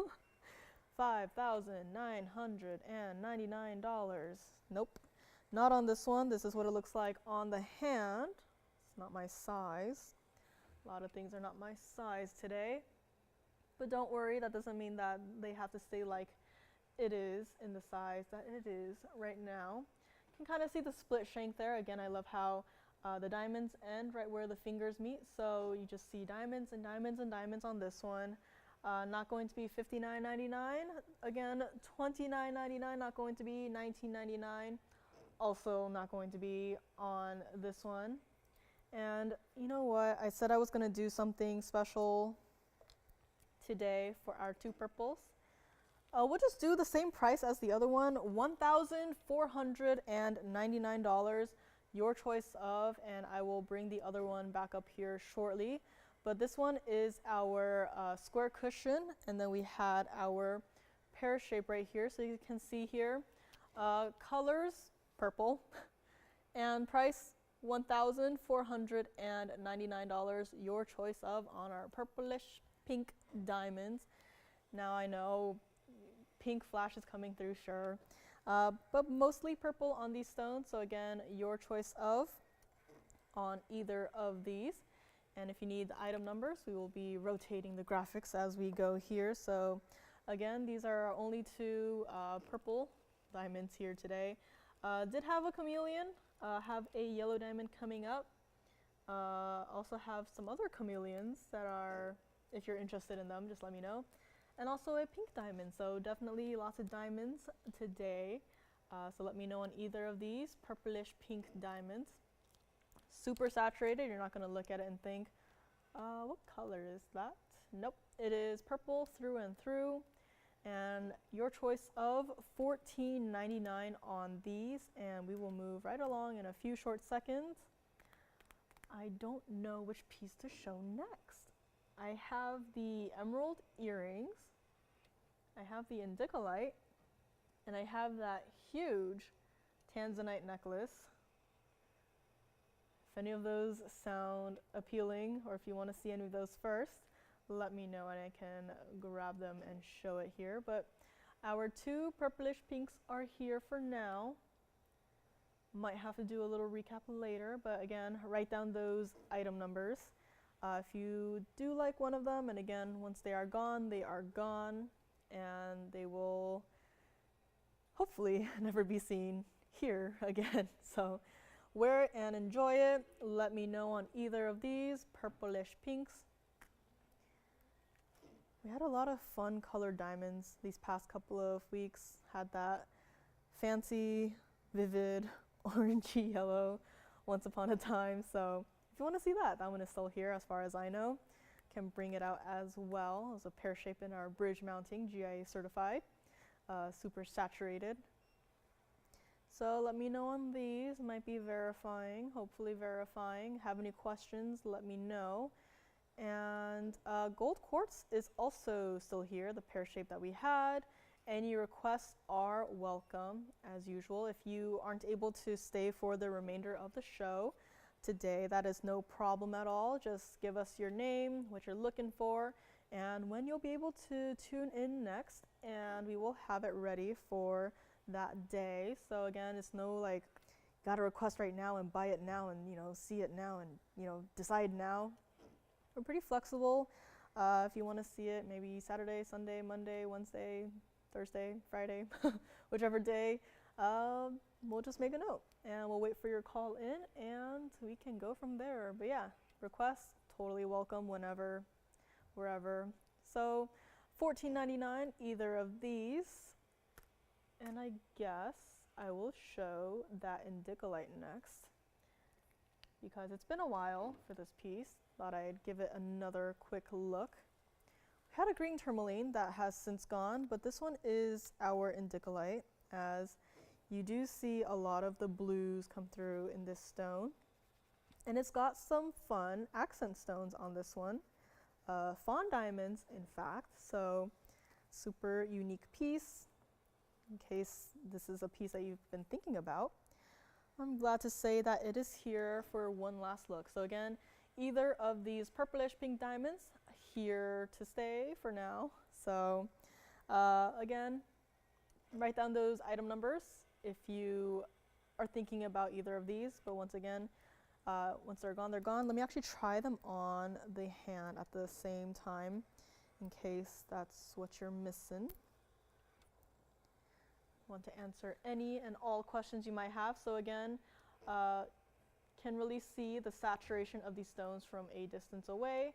$5,999. Nope. Not on this one. This is what it looks like on the hand. It's not my size. A lot of things are not my size today. But don't worry, that doesn't mean that they have to stay like it is in the size that it is right now. You can kind of see the split shank there. Again, I love how the diamonds end right where the fingers meet. So you just see diamonds and diamonds and diamonds on this one. Not going to be $59.99. Again, $29.99. Not going to be $19.99. Also not going to be on this one. And you know what? I said I was going to do something special today for our two purples. We'll just do the same price as the other one, $1,499, your choice of, and I will bring the other one back up here shortly. But this one is our square cushion, and then we had our pear shape right here. So you can see here, colors, purple, and price $1,499, your choice of on our purplish pink diamonds. Now I know pink flash is coming through, sure, but mostly purple on these stones. So again, your choice of on either of these. And if you need the item numbers, we will be rotating the graphics as we go here. So again, these are our only two purple diamonds here today. Did have a chameleon, have a yellow diamond coming up. Also have some other chameleons that are, if you're interested in them, just let me know. And also a pink diamond, so definitely lots of diamonds today. So let me know on either of these purplish pink diamonds. Super saturated, you're not going to look at it and think, what color is that? Nope, it is purple through and through. And your choice of $14.99 on these, and we will move right along in a few short seconds. I don't know which piece to show next. I have the emerald earrings, I have the Indicolite, And I have that huge tanzanite necklace. If any of those sound appealing, or if you want to see any of those first, let me know and I can grab them and show it here. But our two purplish pinks are here for now. Might have to do a little recap later, but again, write down those item numbers. If you do like one of them, and again, once they are gone, and they will hopefully never be seen here again. So wear it and enjoy it. Let me know on either of these purplish pinks. We had a lot of fun colored diamonds these past couple of weeks. Had that fancy, vivid, orangey yellow once upon a time. So if you want to see that, that one is still here as far as I know. Can bring it out as well. It's a pear-shaped in our bridge mounting, GIA certified, super saturated. So let me know on these. Might be verifying, hopefully verifying. Have any questions, let me know. And gold quartz is also still here, the pear-shaped that we had. Any requests are welcome, as usual. If you aren't able to stay for the remainder of the show today, that is no problem at all. Just give us your name, what you're looking for, and when you'll be able to tune in next, and we will have it ready for that day. So again, it's no like, gotta request right now and buy it now and, you know, see it now and, you know, decide now. We're pretty flexible. If you want to see it, maybe Saturday, Sunday, Monday, Wednesday, Thursday, Friday, whichever day, we'll just make a note and we'll wait for your call in and we can go from there. But yeah, requests totally welcome whenever, wherever. So $14.99 either of these, and I guess I will show that Indicolite next because it's been a while for this piece. Thought I'd give it another quick look. We had a green tourmaline that has since gone, but this one is our Indicolite, as you do see a lot of the blues come through in this stone. And it's got some fun accent stones on this one. Fawn diamonds, in fact, so super unique piece, in case this is a piece that you've been thinking about. I'm glad to say that it is here for one last look. So again, either of these purplish pink diamonds here to stay for now. So again, write down those item numbers if you are thinking about either of these. But once again, once they're gone, they're gone. Let me actually try them on the hand at the same time in case that's what you're missing. Want to answer any and all questions you might have. So again, can really see the saturation of these stones from a distance away.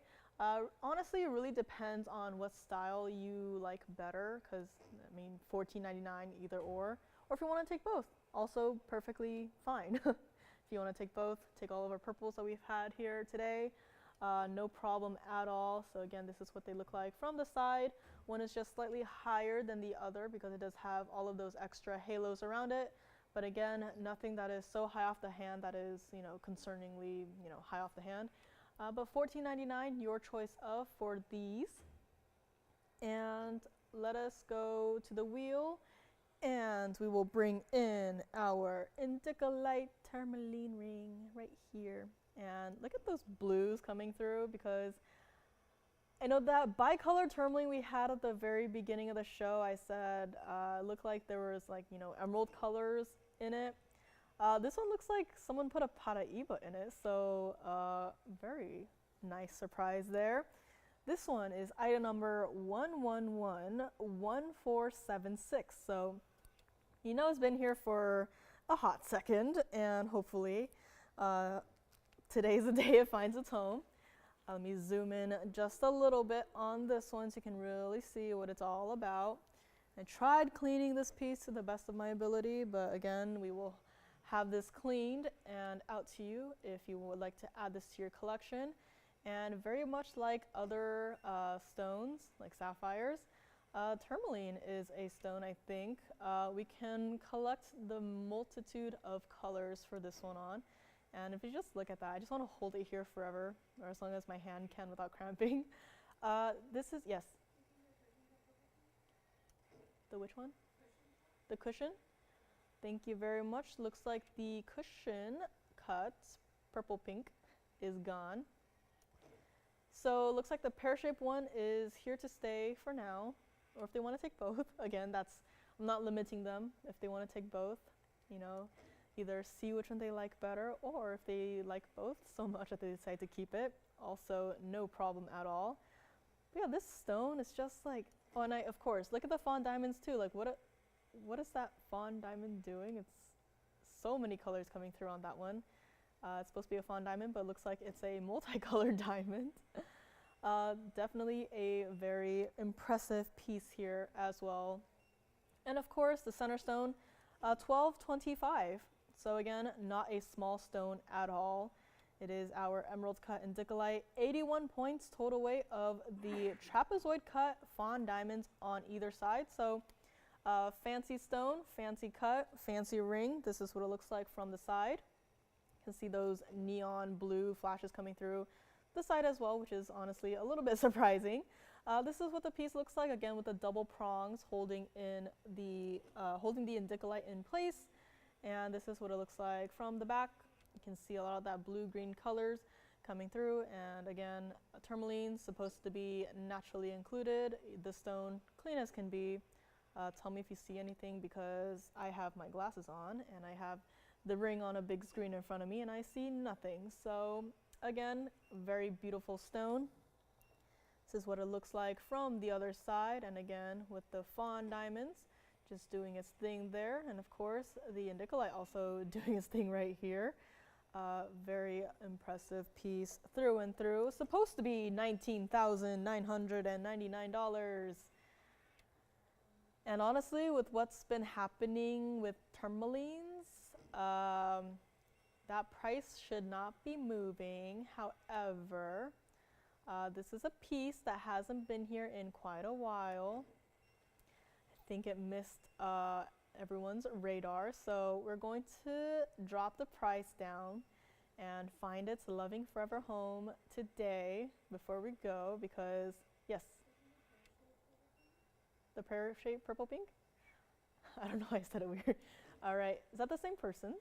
Honestly, it really depends on what style you like better, because I mean, $14.99 either or if you want to take both, also perfectly fine. If you want to take both, take all of our purples that we've had here today, no problem at all. So again, this is what they look like from the side. One is just slightly higher than the other because it does have all of those extra halos around it. But again, nothing that is so high off the hand that is, you know, concerningly, you know, high off the hand. But $14.99, your choice of for these. And let us go to the wheel, and we will bring in our Indicolite tourmaline ring right here. And look at those blues coming through, because I know that bicolor tourmaline we had at the very beginning of the show, I said looked like there was like, you know, emerald colors in it. This one looks like someone put a Paraíba in it, so very nice surprise there. This one is item number 1111476. So you know it's been here for a hot second, and hopefully today's the day it finds its home. Let me zoom in just a little bit on this one so you can really see what it's all about. I tried cleaning this piece to the best of my ability, but again, we will have this cleaned and out to you if you would like to add this to your collection. And very much like other stones, like sapphires, tourmaline is a stone, I think. We can collect the multitude of colors for this one on. And if you just look at that, I just want to hold it here forever, or as long as my hand can without cramping. This is, yes. The which one? the cushion. Thank you very much. Looks like the cushion cut, purple pink, is gone. So looks like the pear-shaped one is here to stay for now, or if they want to take both. Again, I'm not limiting them. If they want to take both, you know, either see which one they like better, or if they like both so much that they decide to keep it, also no problem at all. But yeah, this stone is just like, oh, and of course, look at the fawn diamonds too. Like what is that fawn diamond doing? It's so many colors coming through on that one. It's supposed to be a fawn diamond, but it looks like it's a multicolored diamond. Definitely a very impressive piece here as well. And of course, the center stone, $12.25. So again, not a small stone at all. It is our emerald cut Indicolite, 81 points total weight of the trapezoid cut fawn diamonds on either side. So fancy stone, fancy cut, fancy ring. This is what it looks like from the side. You can see those neon blue flashes coming through the side as well, which is honestly a little bit surprising. This is what the piece looks like, again with the double prongs holding the Indicolite in place. And this is what it looks like from the back. You can see a lot of that blue-green colors coming through. And again, tourmaline supposed to be naturally included. The stone, clean as can be. Tell me if you see anything, because I have my glasses on and I have the ring on a big screen in front of me and I see nothing. So again, very beautiful stone. This is what it looks like from the other side, and again with the fawn diamonds just doing its thing there, and of course the Indicolite also doing its thing right here. Very impressive piece through and through. Supposed to be $19,999. And honestly, with what's been happening with tourmalines, that price should not be moving. However, this is a piece that hasn't been here in quite a while. I think it missed everyone's radar, so we're going to drop the price down and find its loving forever home today before we go, because yes, the pear-shaped purple pink? I don't know why I said it weird. All right, is that the same person?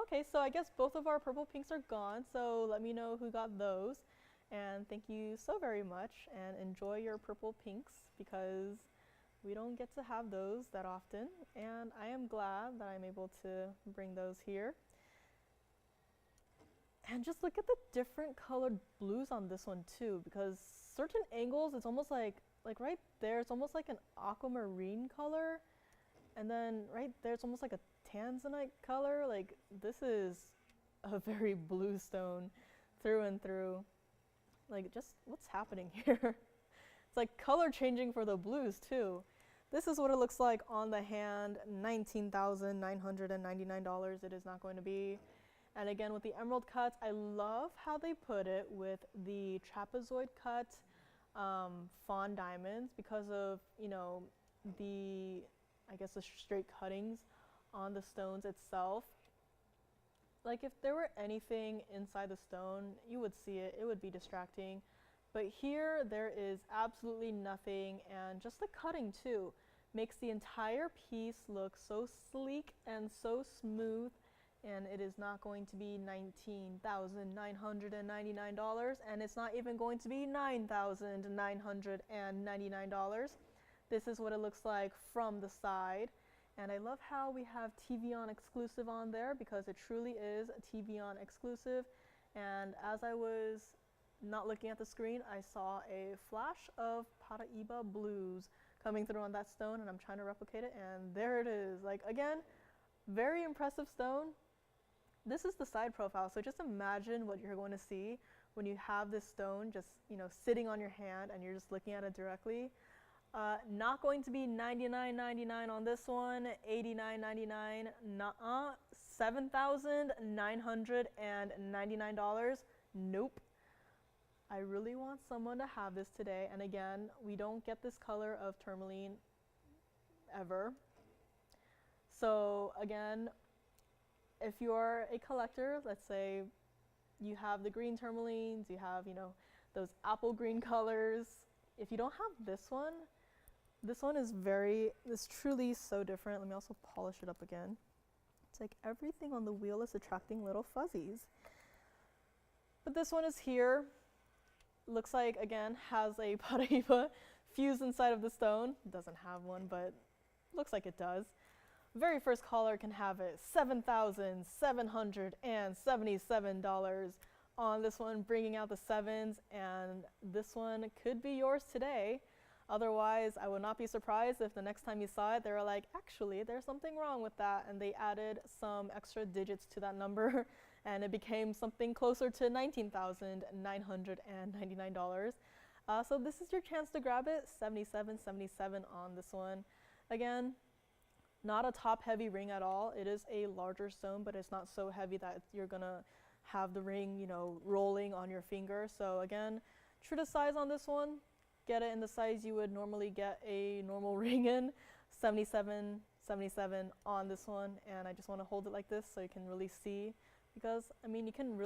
Okay, so I guess both of our purple pinks are gone, so let me know who got those. And thank you so very much, and enjoy your purple pinks, because we don't get to have those that often, and I am glad that I'm able to bring those here. And just look at the different colored blues on this one too, because certain angles, it's almost like right there, it's almost like an aquamarine color, and then right there, it's almost like a tanzanite color. Like, this is a very blue stone through and through. Like, just what's happening here? It's like color changing for the blues too. This is what it looks like on the hand, $19,999 it is not going to be. And again, with the emerald cuts, I love how they put it with the trapezoid cut fawn diamonds, because of, you know, the, I guess, the straight cuttings on the stones itself. Like, if there were anything inside the stone, you would see it. It would be distracting. But here, there is absolutely nothing, and just the cutting too makes the entire piece look so sleek and so smooth. And it is not going to be $19,999, and it's not even going to be $9,999. This is what it looks like from the side. And I love how we have TVON exclusive on there, because it truly is a TVON exclusive. And as I was not looking at the screen, I saw a flash of Paraiba blues coming through on that stone, and I'm trying to replicate it, and there it is. Like, again, very impressive stone. This is the side profile, so just imagine what you're going to see when you have this stone just, you know, sitting on your hand and you're just looking at it directly. Not going to be $99.99 on this one, $89.99, nuh-uh, $7,999. Nope. I really want someone to have this today, and again, we don't get this color of tourmaline ever. So again, if you're a collector, let's say you have the green tourmalines, you have, you know, those apple green colors. If you don't have this one, This one is truly so different. Let me also polish it up again. It's like everything on the wheel is attracting little fuzzies. But this one is here. Looks like, again, has a Paraíba fused inside of the stone. It doesn't have one, but looks like it does. Very first caller can have it. $7,777 on this one, bringing out the sevens, and this one could be yours today. Otherwise, I would not be surprised if the next time you saw it, they were like, actually, there's something wrong with that, and they added some extra digits to that number, and it became something closer to $19,999. So this is your chance to grab it, $77.77 on this one. Again, not a top-heavy ring at all. It is a larger stone, but it's not so heavy that you're gonna have the ring, you know, rolling on your finger. So again, true to size on this one. Get it in the size you would normally get a normal ring in, 77 on this one. And I just want to hold it like this so you can really see, because I mean you can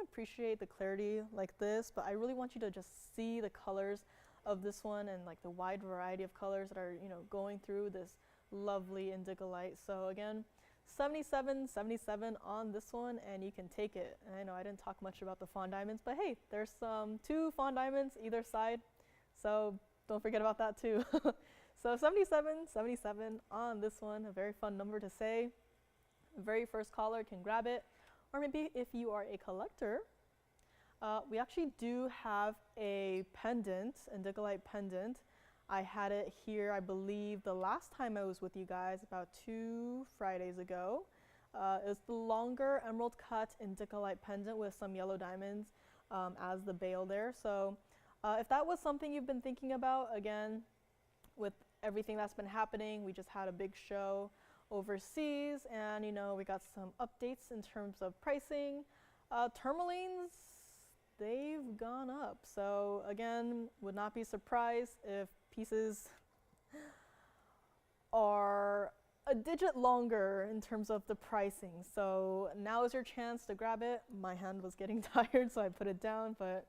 appreciate the clarity like this, but I really want you to just see the colors of this one and like the wide variety of colors that are, you know, going through this lovely Indicolite. So again, $77.77 on this one, and you can take it. And I know I didn't talk much about the fawn diamonds, but hey, there's two fawn diamonds either side. So don't forget about that too. So $77.77 on this one, a very fun number to say. Very first caller can grab it. Or maybe if you are a collector, we actually do have a pendant, Indicolite pendant. I had it here, I believe, the last time I was with you guys, about 2 Fridays ago. It was the longer emerald cut Indicolite pendant with some yellow diamonds as the bail there. So if that was something you've been thinking about, again, with everything that's been happening, we just had a big show overseas, and you know, we got some updates in terms of pricing. Tourmalines, they've gone up. So again, would not be surprised if pieces are a digit longer in terms of the pricing. So now is your chance to grab it. My hand was getting tired, so I put it down, but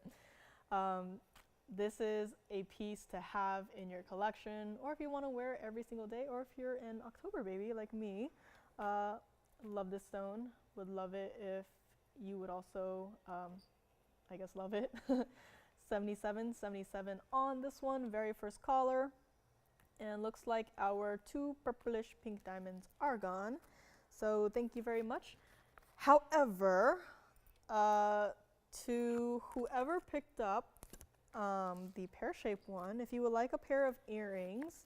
this is a piece to have in your collection, or if you want to wear it every single day, or if you're an October baby like me. Love this stone. Would love it if you would also, I guess, love it. $77.77 on this one, very first caller. And looks like our 2 purplish pink diamonds are gone. So thank you very much. However, to whoever picked up the pear-shaped one, if you would like a pair of earrings,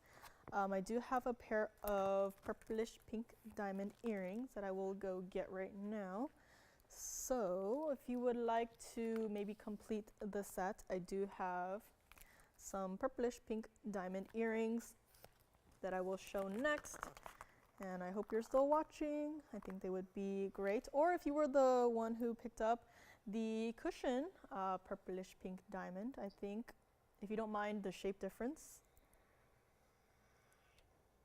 I do have a pair of purplish pink diamond earrings that I will go get right now. So if you would like to maybe complete the set, I do have some purplish pink diamond earrings that I will show next. And I hope you're still watching. I think they would be great. Or if you were the one who picked up the cushion purplish pink diamond, I think, if you don't mind the shape difference,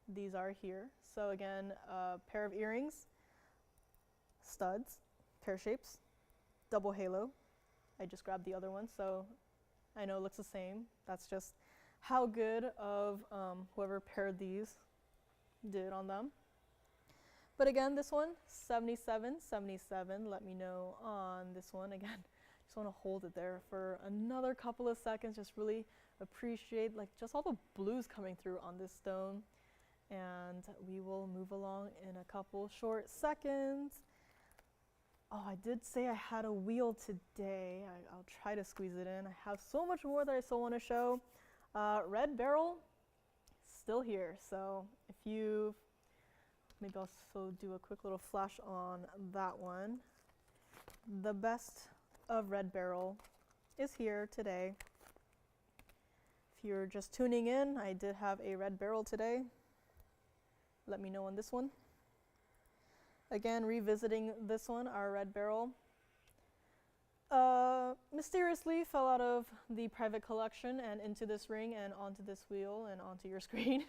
these are here. So again, a pair of earrings, studs, pear shapes, double halo. I just grabbed the other one, so I know it looks the same. That's just how good of whoever paired these did on them. But again, this one, $77.77. Let me know on this one. Again, just want to hold it there for another couple of seconds. Just really appreciate like just all the blues coming through on this stone. And we will move along in a couple short seconds. Oh, I did say I had a wheel today. I'll try to squeeze it in. I have so much more that I still want to show. Red Barrel, still here. So if you maybe I'll also do a quick little flash on that one. The best of Red Barrel is here today. If you're just tuning in, I did have a Red Barrel today. Let me know on this one. Again, revisiting this one, our Red Barrel. Mysteriously fell out of the private collection and into this ring and onto this wheel and onto your screen.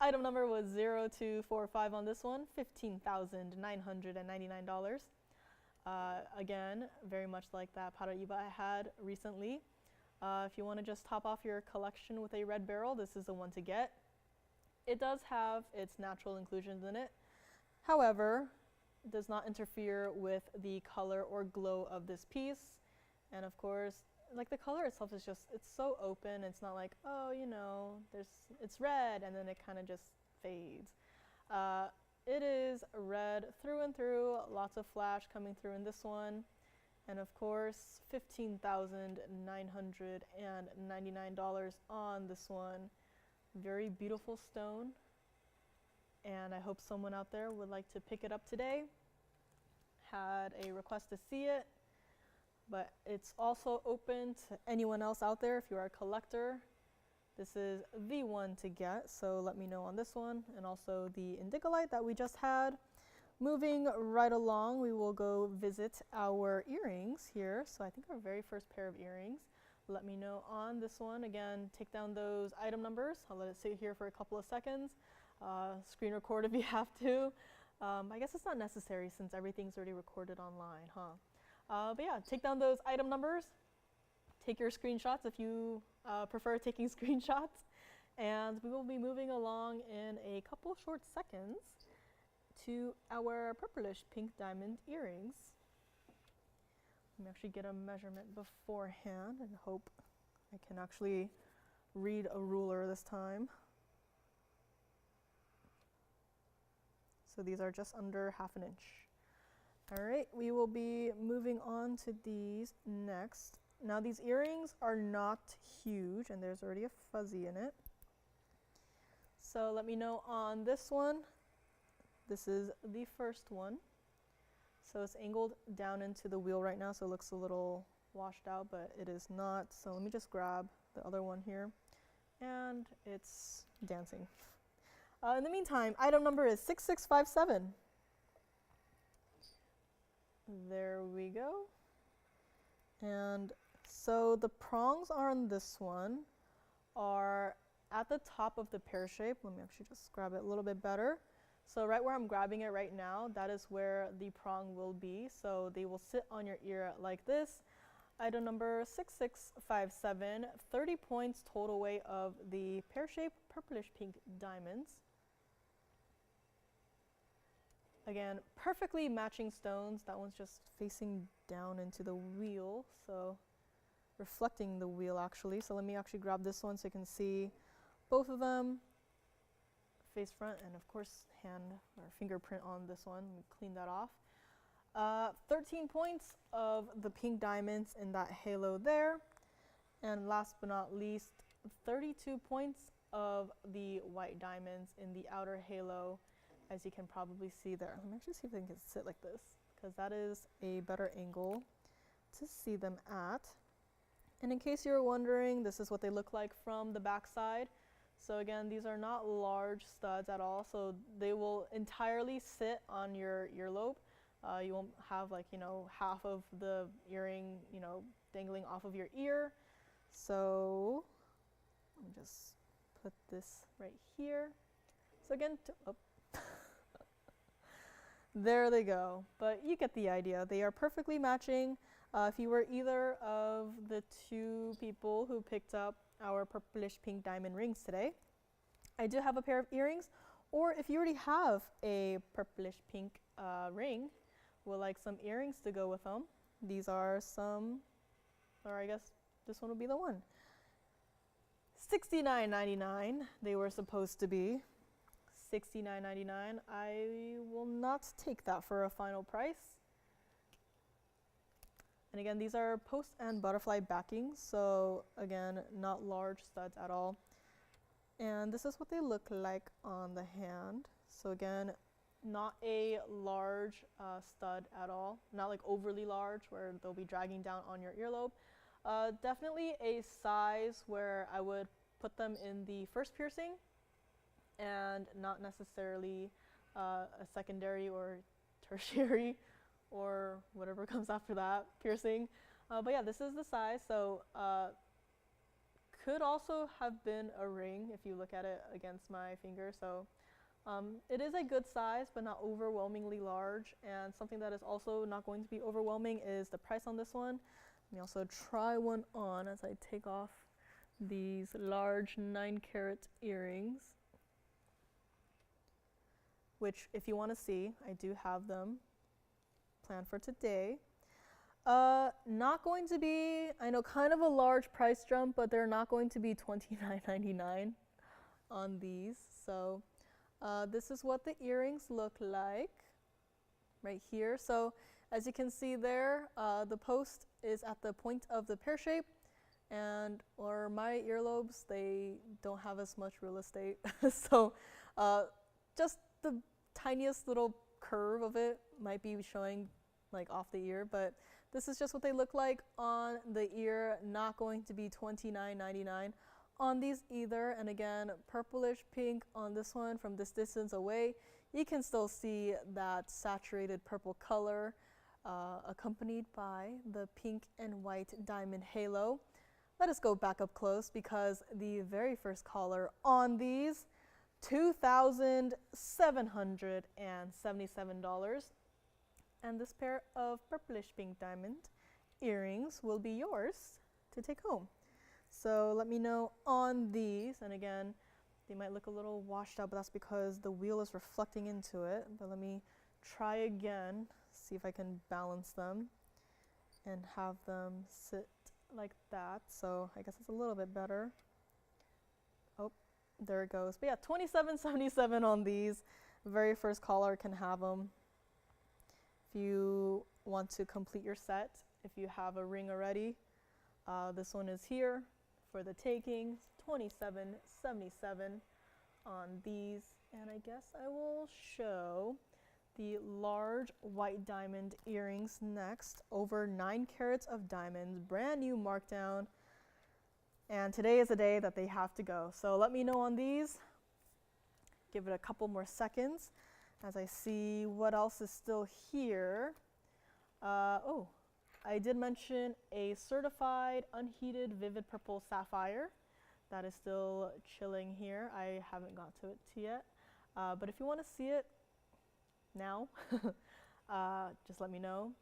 Item number was 0245 on this one, $15,999. Again, very much like that Paraíba I had recently. If you want to just top off your collection with a red beryl, this is the one to get. It does have its natural inclusions in it. However, it does not interfere with the color or glow of this piece. And of course, like the color itself is just, it's so open. It's not like, oh, you know, it's red and then it kind of just fades. It is red through and through, lots of flash coming through in this one. And of course, $15,999 on this one. Very beautiful stone. And I hope someone out there would like to pick it up today. Had a request to see it, but it's also open to anyone else out there if you are a collector. This is the one to get, so let me know on this one, and also the Indicolite that we just had. Moving right along, we will go visit our earrings here. So I think our very first pair of earrings. Let me know on this one. Again, take down those item numbers. I'll let it sit here for a couple of seconds. Screen record if you have to. I guess it's not necessary since everything's already recorded online, huh? But yeah, take down those item numbers. Take your screenshots if you prefer taking screenshots. And we will be moving along in a couple short seconds to our purplish pink diamond earrings. Let me actually get a measurement beforehand and hope I can actually read a ruler this time. So these are just under ½ inch. All right, we will be moving on to these next. Now these earrings are not huge and there's already a fuzzy in it. So let me know on this one. This is the first one. So it's angled down into the wheel right now, so it looks a little washed out, but it is not. So let me just grab the other one here. And it's dancing. In the meantime, item number is 6657. There we go. And so the prongs on this one are at the top of the pear shape. Let me actually just grab it a little bit better. So right where I'm grabbing it right now, that is where the prong will be. So they will sit on your ear like this. Item number 6657, 30 points total weight of the pear-shaped purplish pink diamonds. Again, perfectly matching stones. That one's just facing down into the wheel, so reflecting the wheel actually. So let me actually grab this one so you can see both of them. Face front, and of course hand or fingerprint on this one. Let me clean that off. 13 points of the pink diamonds in that halo there. And last but not least, 32 points of the white diamonds in the outer halo, as you can probably see there. Let me actually see if I can sit like this, because that is a better angle to see them at. And in case you're wondering, this is what they look like from the back side. So again, these are not large studs at all, so they will entirely sit on your earlobe. You won't have, like, you know, half of the earring, you know, dangling off of your ear. So let me just put this right here. So again, there they go. But you get the idea. They are perfectly matching. If you were either of the two people who picked up our purplish pink diamond rings today, I do have a pair of earrings, or if you already have a purplish pink ring, would like some earrings to go with them, these are some, or I guess this one will be the one. $69.99 they were supposed to be. $69.99. I will not take that for a final price. And again, these are post and butterfly backings, so again, not large studs at all. And this is what they look like on the hand. So again, not a large stud at all, not like overly large where they'll be dragging down on your earlobe. Definitely a size where I would put them in the first piercing and not necessarily a secondary or tertiary or whatever comes after that piercing. But yeah, this is the size. So could also have been a ring if you look at it against my finger. So it is a good size, but not overwhelmingly large. And something that is also not going to be overwhelming is the price on this one. Let me also try one on as I take off these large 9-carat earrings, which if you want to see, I do have them planned for today. Not going to be, I know, kind of a large price jump, but they're not going to be $29.99 on these. So this is what the earrings look like right here. So as you can see there, the post is at the point of the pear shape, and or my earlobes, they don't have as much real estate. So just the tiniest little curve of it might be showing like off the ear, but this is just what they look like on the ear. Not going to be $29.99 on these either. And again, purplish pink on this one. From this distance away, you can still see that saturated purple color accompanied by the pink and white diamond halo. Let us go back up close because the very first collar on these, $2,777. And this pair of purplish pink diamond earrings will be yours to take home. So let me know on these. And again, they might look a little washed out, but that's because the wheel is reflecting into it. But let me try again, see if I can balance them and have them sit like that. So I guess it's a little bit better. Oh, there it goes. But yeah, $27.77 on these. Very first collar can have them. If you want to complete your set, if you have a ring already, this one is here for the taking. $27.77 on these. And I guess I will show the large white diamond earrings next. Over 9 carats of diamonds, brand new markdown. And today is the day that they have to go. So let me know on these. Give it a couple more seconds as I see what else is still here. Oh, I did mention a certified unheated vivid purple sapphire. That is still chilling here. I haven't got to it yet. But if you want to see it now, just let me know.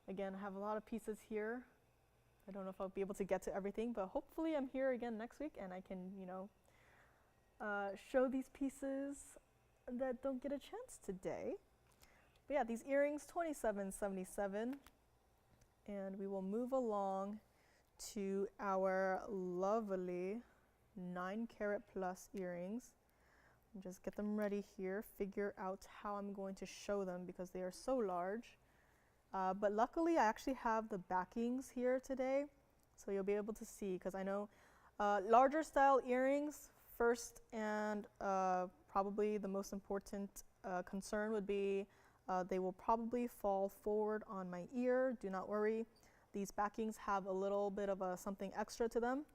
Again, I have a lot of pieces here. I don't know if I'll be able to get to everything, but hopefully I'm here again next week and I can, you know, show these pieces that don't get a chance today. But yeah, these earrings, $27.77. And we will move along to our lovely 9 carat plus earrings. And just get them ready here, figure out how I'm going to show them because they are so large. But luckily I actually have the backings here today, so you'll be able to see, because I know larger style earrings, first and probably the most important concern would be they will probably fall forward on my ear. Do not worry. These backings have a little bit of something extra to them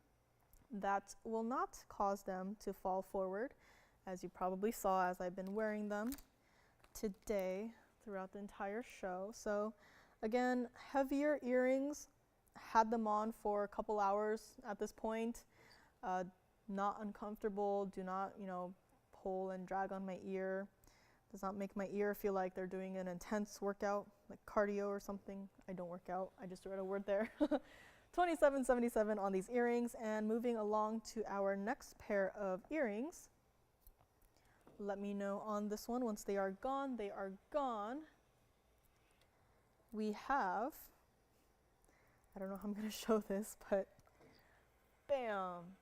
that will not cause them to fall forward, as you probably saw as I've been wearing them today throughout the entire show. So again, heavier earrings, had them on for a couple hours at this point. Not uncomfortable, do not, you know, pull and drag on my ear. Does not make my ear feel like they're doing an intense workout, like cardio or something. I don't work out, I just read a word there. $27.77 on these earrings. And moving along to our next pair of earrings. Let me know on this one. Once they are gone, they are gone. We have, I don't know how I'm going to show this, but bam,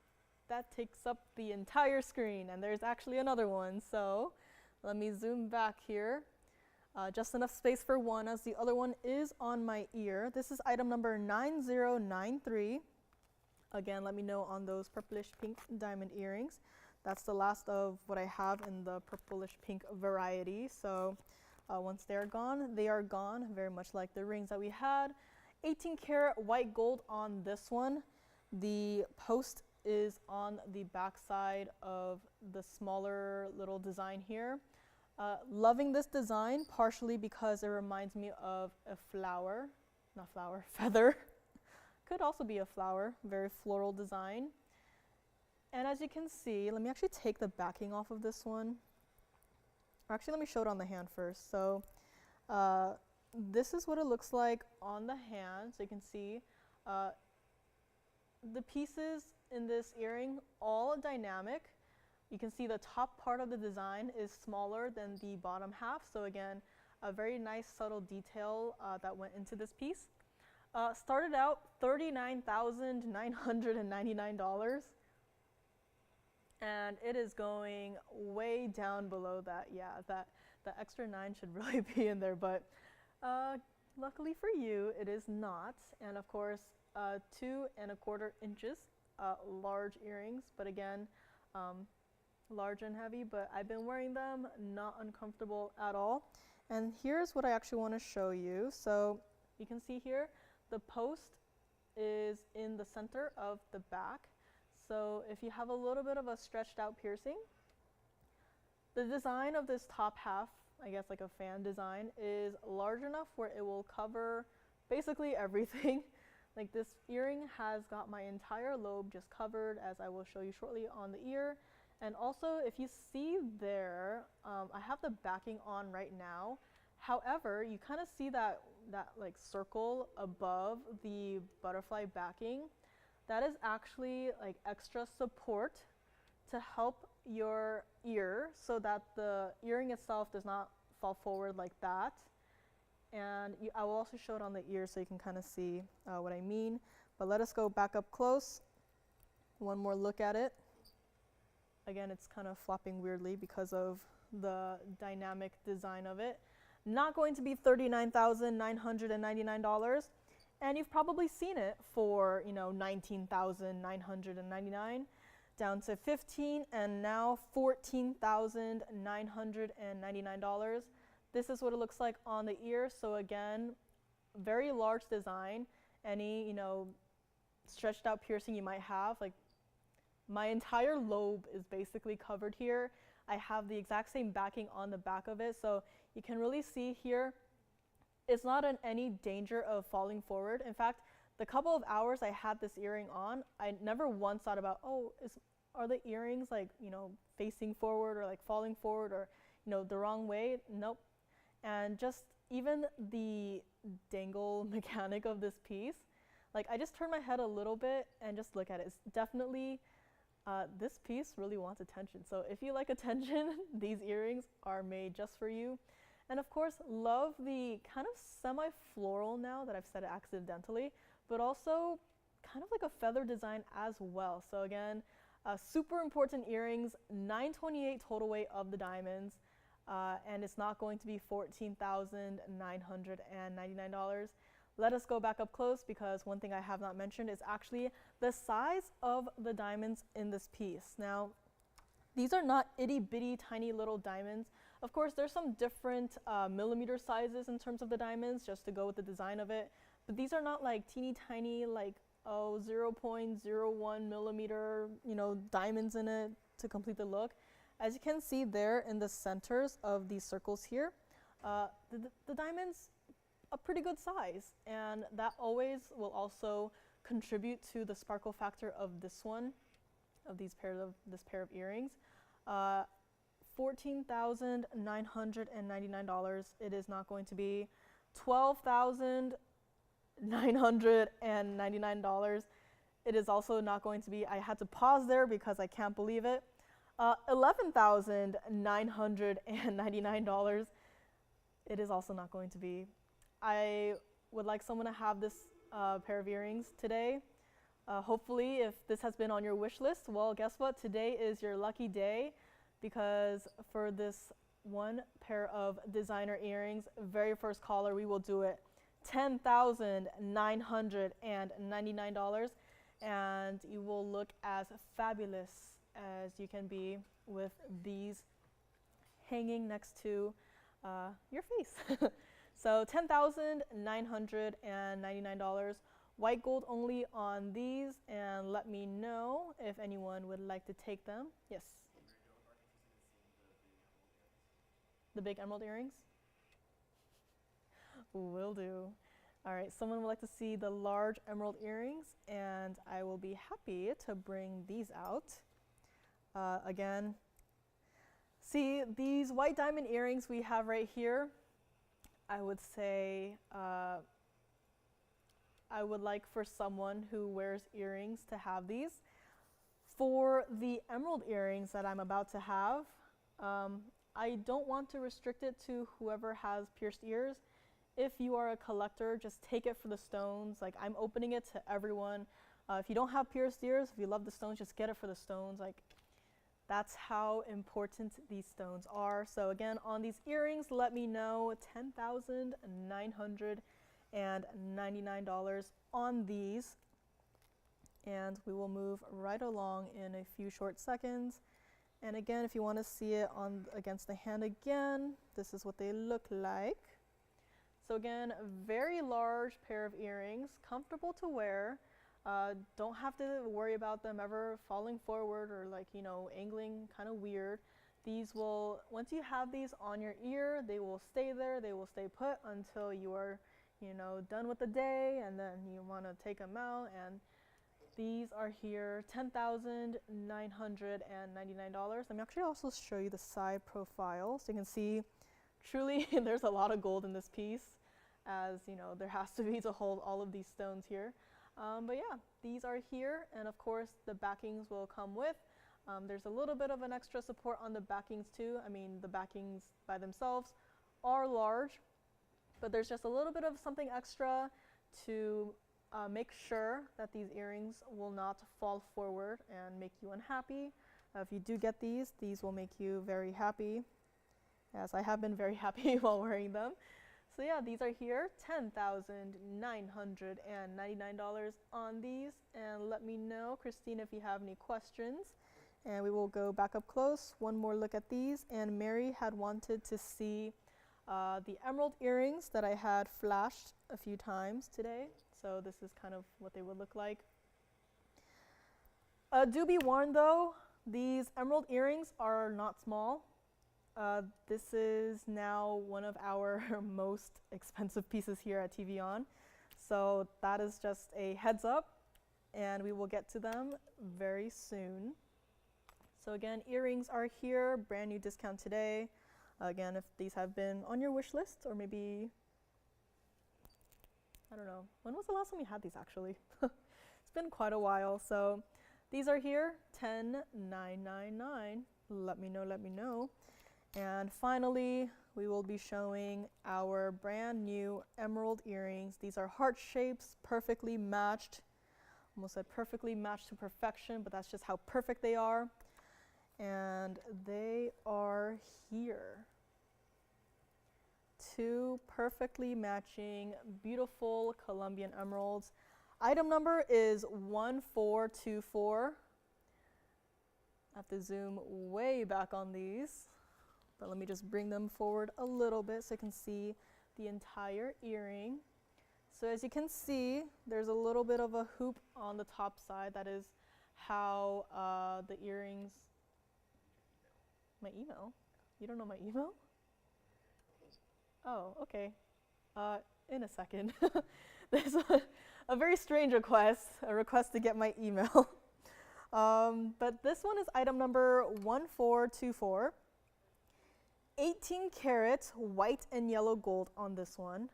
that takes up the entire screen. And there's actually another one. So let me zoom back here. Just enough space for one, as the other one is on my ear. This is item number 9093. Again, let me know on those purplish pink diamond earrings. That's the last of what I have in the purplish pink variety. So once they're gone, they are gone, very much like the rings that we had. 18 karat white gold on this one. The post is on the back side of the smaller little design here. Loving this design, partially because it reminds me of a flower, not flower, feather. Could also be a flower, very floral design. And as you can see, let me actually take the backing off of this one. Or actually, let me show it on the hand first. So this is what it looks like on the hand. So you can see Uh, the pieces in this earring, all dynamic. You can see the top part of the design is smaller than the bottom half. So again, a very nice subtle detail that went into this piece. Started out $39,999. And it is going way down below that. Yeah, that extra 9 should really be in there, but luckily for you, it is not. And of course, 2¼ inches, large earrings, but again, large and heavy, but I've been wearing them, not uncomfortable at all. And here's what I actually want to show you. So you can see here, the post is in the center of the back. So if you have a little bit of a stretched out piercing, the design of this top half, I guess like a fan design, is large enough where it will cover basically everything. Like this earring has got my entire lobe just covered, as I will show you shortly on the ear. And also, if you see there, I have the backing on right now. However, you kind of see that like circle above the butterfly backing. That is actually like extra support to help your ear so that the earring itself does not fall forward like that. And I will also show it on the ear so you can kind of see what I mean. But let us go back up close. One more look at it. Again, it's kind of flopping weirdly because of the dynamic design of it. Not going to be $39,999. And you've probably seen it for, you know, $19,999 down to $15,000 and now $14,999. This is what it looks like on the ear. So again, very large design. Any, you know, stretched out piercing you might have, like my entire lobe is basically covered here. I have the exact same backing on the back of it. So you can really see here, it's not in any danger of falling forward. In fact, the couple of hours I had this earring on, I never once thought about, oh, are the earrings like, you know, facing forward or like falling forward or, you know, the wrong way? Nope. And just even the dangle mechanic of this piece, like I just turn my head a little bit and just look at it. It's definitely, this piece really wants attention. So if you like attention, these earrings are made just for you. And of course, love the kind of semi-floral now that I've said it accidentally, but also kind of like a feather design as well. So again, super important earrings, 928 total weight of the diamonds, and it's not going to be $14,999. Let us go back up close because one thing I have not mentioned is actually the size of the diamonds in this piece. Now, these are not itty bitty tiny little diamonds. Of course, there's some different millimeter sizes in terms of the diamonds just to go with the design of it. But these are not like teeny tiny, like, 0.01 millimeter, you know, diamonds in it to complete the look. As you can see there in the centers of these circles here, the diamonds a pretty good size. And that always will also contribute to the sparkle factor of this one, of this pair of earrings. $14,999. It is not going to be $12,999. It is also not going to be, I had to pause there because I can't believe it, $11,999. It is also not going to be. I would like someone to have this pair of earrings today. Hopefully, if this has been on your wish list, well, guess what? Today is your lucky day because for this one pair of designer earrings, very first caller, we will do it $10,999, and you will look as fabulous as you can be with these hanging next to your face. So $10,999, white gold only on these, and let me know if anyone would like to take them. Yes? The big emerald earrings? Will do. All right, someone would like to see the large emerald earrings, and I will be happy to bring these out. Again, see these white diamond earrings we have right here, I would say I would like for someone who wears earrings to have these. For the emerald earrings that I'm about to have, I don't want to restrict it to whoever has pierced ears. If you are a collector, just take it for the stones. Like, I'm opening it to everyone. If you don't have pierced ears, if you love the stones, just get it for the stones. Like, that's how important these stones are. So again, on these earrings, let me know $10,999 on these. And we will move right along in a few short seconds. And again, if you want to see it on against the hand again, this is what they look like. So again, a very large pair of earrings, comfortable to wear. Don't have to worry about them ever falling forward or, like, you know, angling kind of weird. These will, once you have these on your ear, they will stay there. They will stay put until you are, you know, done with the day, and then you want to take them out. And these are here, $10,999. Let me actually also show you the side profile so you can see truly there's a lot of gold in this piece, as you know, there has to be to hold all of these stones here. But yeah, these are here, and of course the backings will come with. There's a little bit of an extra support on the backings too. I mean, the backings by themselves are large, but there's just a little bit of something extra to make sure that these earrings will not fall forward and make you unhappy. If you do get these will make you very happy, as I have been very happy while wearing them. So yeah, these are here, $10,999 on these. And let me know, Christine, if you have any questions. And we will go back up close, one more look at these. And Mary had wanted to see the emerald earrings that I had flashed a few times today. So this is kind of what they would look like. Do be warned though, these emerald earrings are not small. This is now one of our most expensive pieces here at TVON. So that is just a heads up, and we will get to them very soon. So again, earrings are here, brand new discount today. Again, if these have been on your wish list, or maybe, I don't know, when was the last time you had these actually? It's been quite a while. So these are here, $10,999. Let me know, let me know. And finally, we will be showing our brand new emerald earrings. These are heart shapes, perfectly matched. Almost said perfectly matched to perfection, but that's just how perfect they are. And they are here. Two perfectly matching, beautiful Colombian emeralds. Item number is 1424. I have to zoom way back on these. But let me just bring them forward a little bit so you can see the entire earring. So as you can see, there's a little bit of a hoop on the top side. That is how the earrings... My email? You don't know my email? Oh, okay. In a second. There's a very strange request, a request to get my email. But this one is item number 1424. 18 karat white and yellow gold on this one.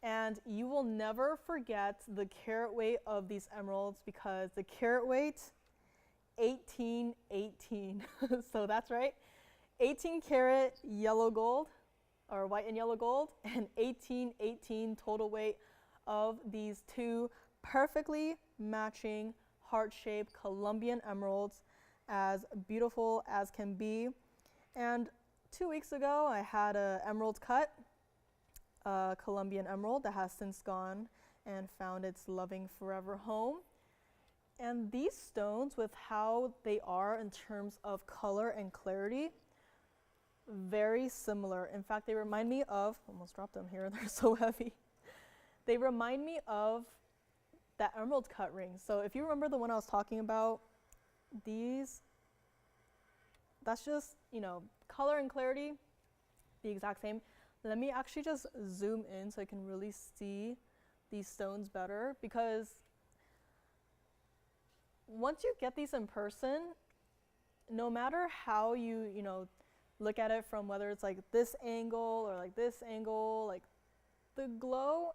And you will never forget the carat weight of these emeralds, because the carat weight, 1818. So that's right, 18 karat yellow gold, or white and yellow gold, and 1818 total weight of these two perfectly matching heart-shaped Colombian emeralds, as beautiful as can be. And 2 weeks ago, I had an emerald cut, a Colombian emerald that has since gone and found its loving forever home. And these stones, with how they are in terms of color and clarity, very similar. In fact, they remind me of, almost dropped them here, they're so heavy. They remind me of that emerald cut ring. So if you remember the one I was talking about, these, that's just, you know, color and clarity, the exact same. Let me actually just zoom in so I can really see these stones better, because once you get these in person, no matter how you look at it, from whether it's like this angle or like this angle, like the glow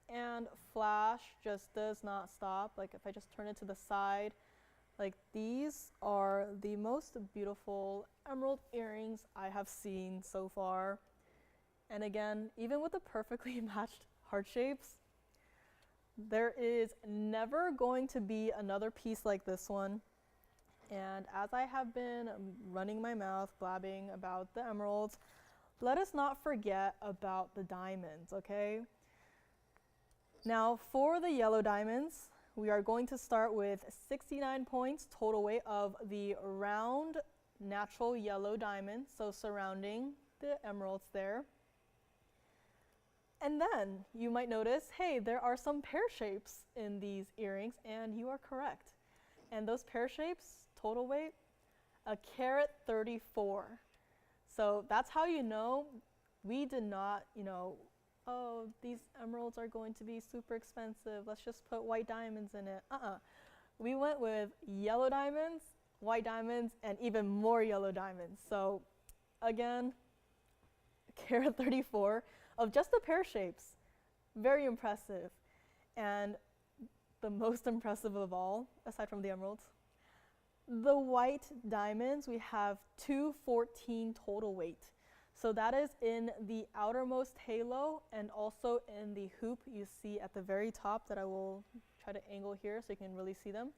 and flash just does not stop. Like if I just turn it to the side, like these are the most beautiful emerald earrings I have seen so far. And again, even with the perfectly matched heart shapes, there is never going to be another piece like this one. And as I have been running my mouth, blabbing about the emeralds, let us not forget about the diamonds, okay? Now, for the yellow diamonds, we are going to start with 69 points total weight of the round natural yellow diamond, so surrounding the emeralds there. And then you might notice, hey, there are some pear shapes in these earrings, and you are correct. And those pear shapes, total weight, a carat 34. So that's how you know we did not, oh, these emeralds are going to be super expensive. Let's just put white diamonds in it. We went with yellow diamonds, white diamonds, and even more yellow diamonds. So again, carat 34 of just the pear shapes. Very impressive. And the most impressive of all, aside from the emeralds, the white diamonds, we have 214 total weight. So that is in the outermost halo and also in the hoop you see at the very top that I will try to angle here so you can really see them.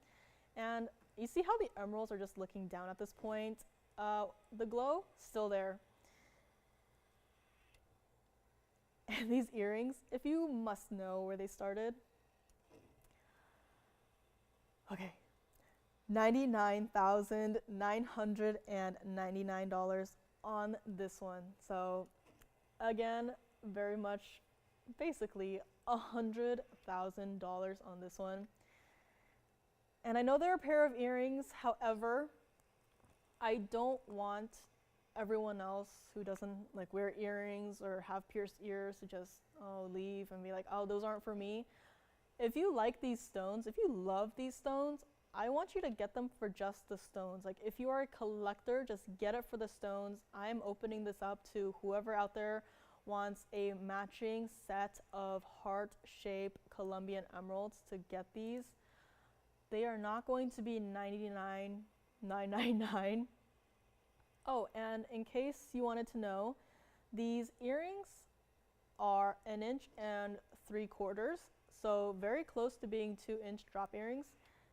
And you see how the emeralds are just looking down at this point? The glow, still there. And these earrings, if you must know where they started. Okay, $99,999 on this one. So again, very much basically $100,000 on this one. And I know they're a pair of earrings, however, I don't want everyone else who doesn't like wear earrings or have pierced ears to just leave and be like, oh, those aren't for me. If you like these stones, if you love these stones, I want you to get them for just the stones. Like if you are a collector, just get it for the stones. I'm opening this up to whoever out there wants a matching set of heart-shaped Colombian emeralds to get these. They are not going to be $99,999. Oh, and in case you wanted to know, these earrings are 1 3/4 inches, so very close to being 2-inch drop earrings.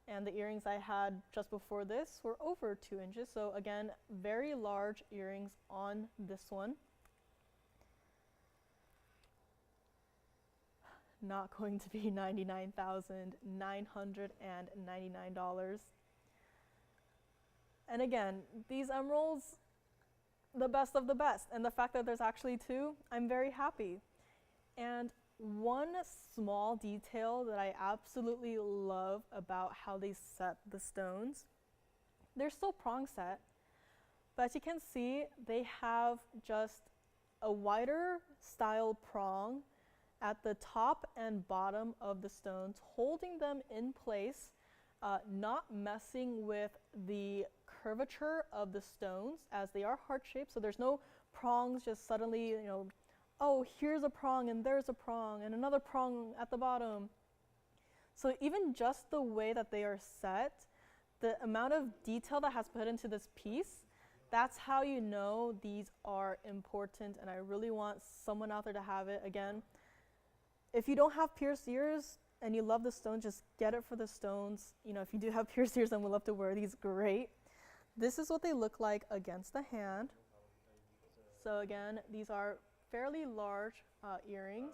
And the earrings I had just before this were over 2 inches. So again, very large earrings on this one. Not going to be $99,999. And again, these emeralds, the best of the best. And the fact that there's actually two, I'm very happy. And one small detail that I absolutely love about how they set the stones, they're still prong set, but as you can see, they have just a wider style prong at the top and bottom of the stones, holding them in place, not messing with the curvature of the stones as they are heart-shaped, so there's no prongs just suddenly, oh, here's a prong and there's a prong and another prong at the bottom. So even just the way that they are set, the amount of detail that has put into this piece, that's how you know these are important, and I really want someone out there to have it. Again, if you don't have pierced ears and you love the stones, just get it for the stones. If you do have pierced ears and would love to wear these, great. This is what they look like against the hand. So again, these are fairly large earrings.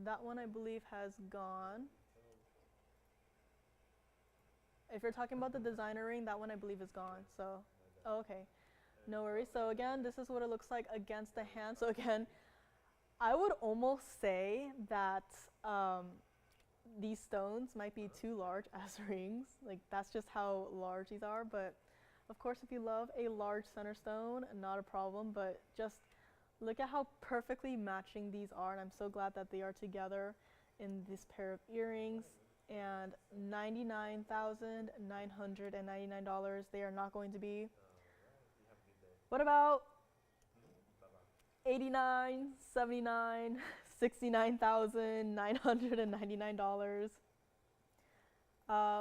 That one I believe has gone. If you're talking about the designer ring, that one I believe is gone. So, okay, no worries. So again, this is what it looks like against the hand. So again, I would almost say that these stones might be too large as rings. Like that's just how large these are. But of course, if you love a large center stone, not a problem. But just look at how perfectly matching these are. And I'm so glad that they are together in this pair of earrings. And $99,999, they are not going to be. What about $89, $79, $69,999.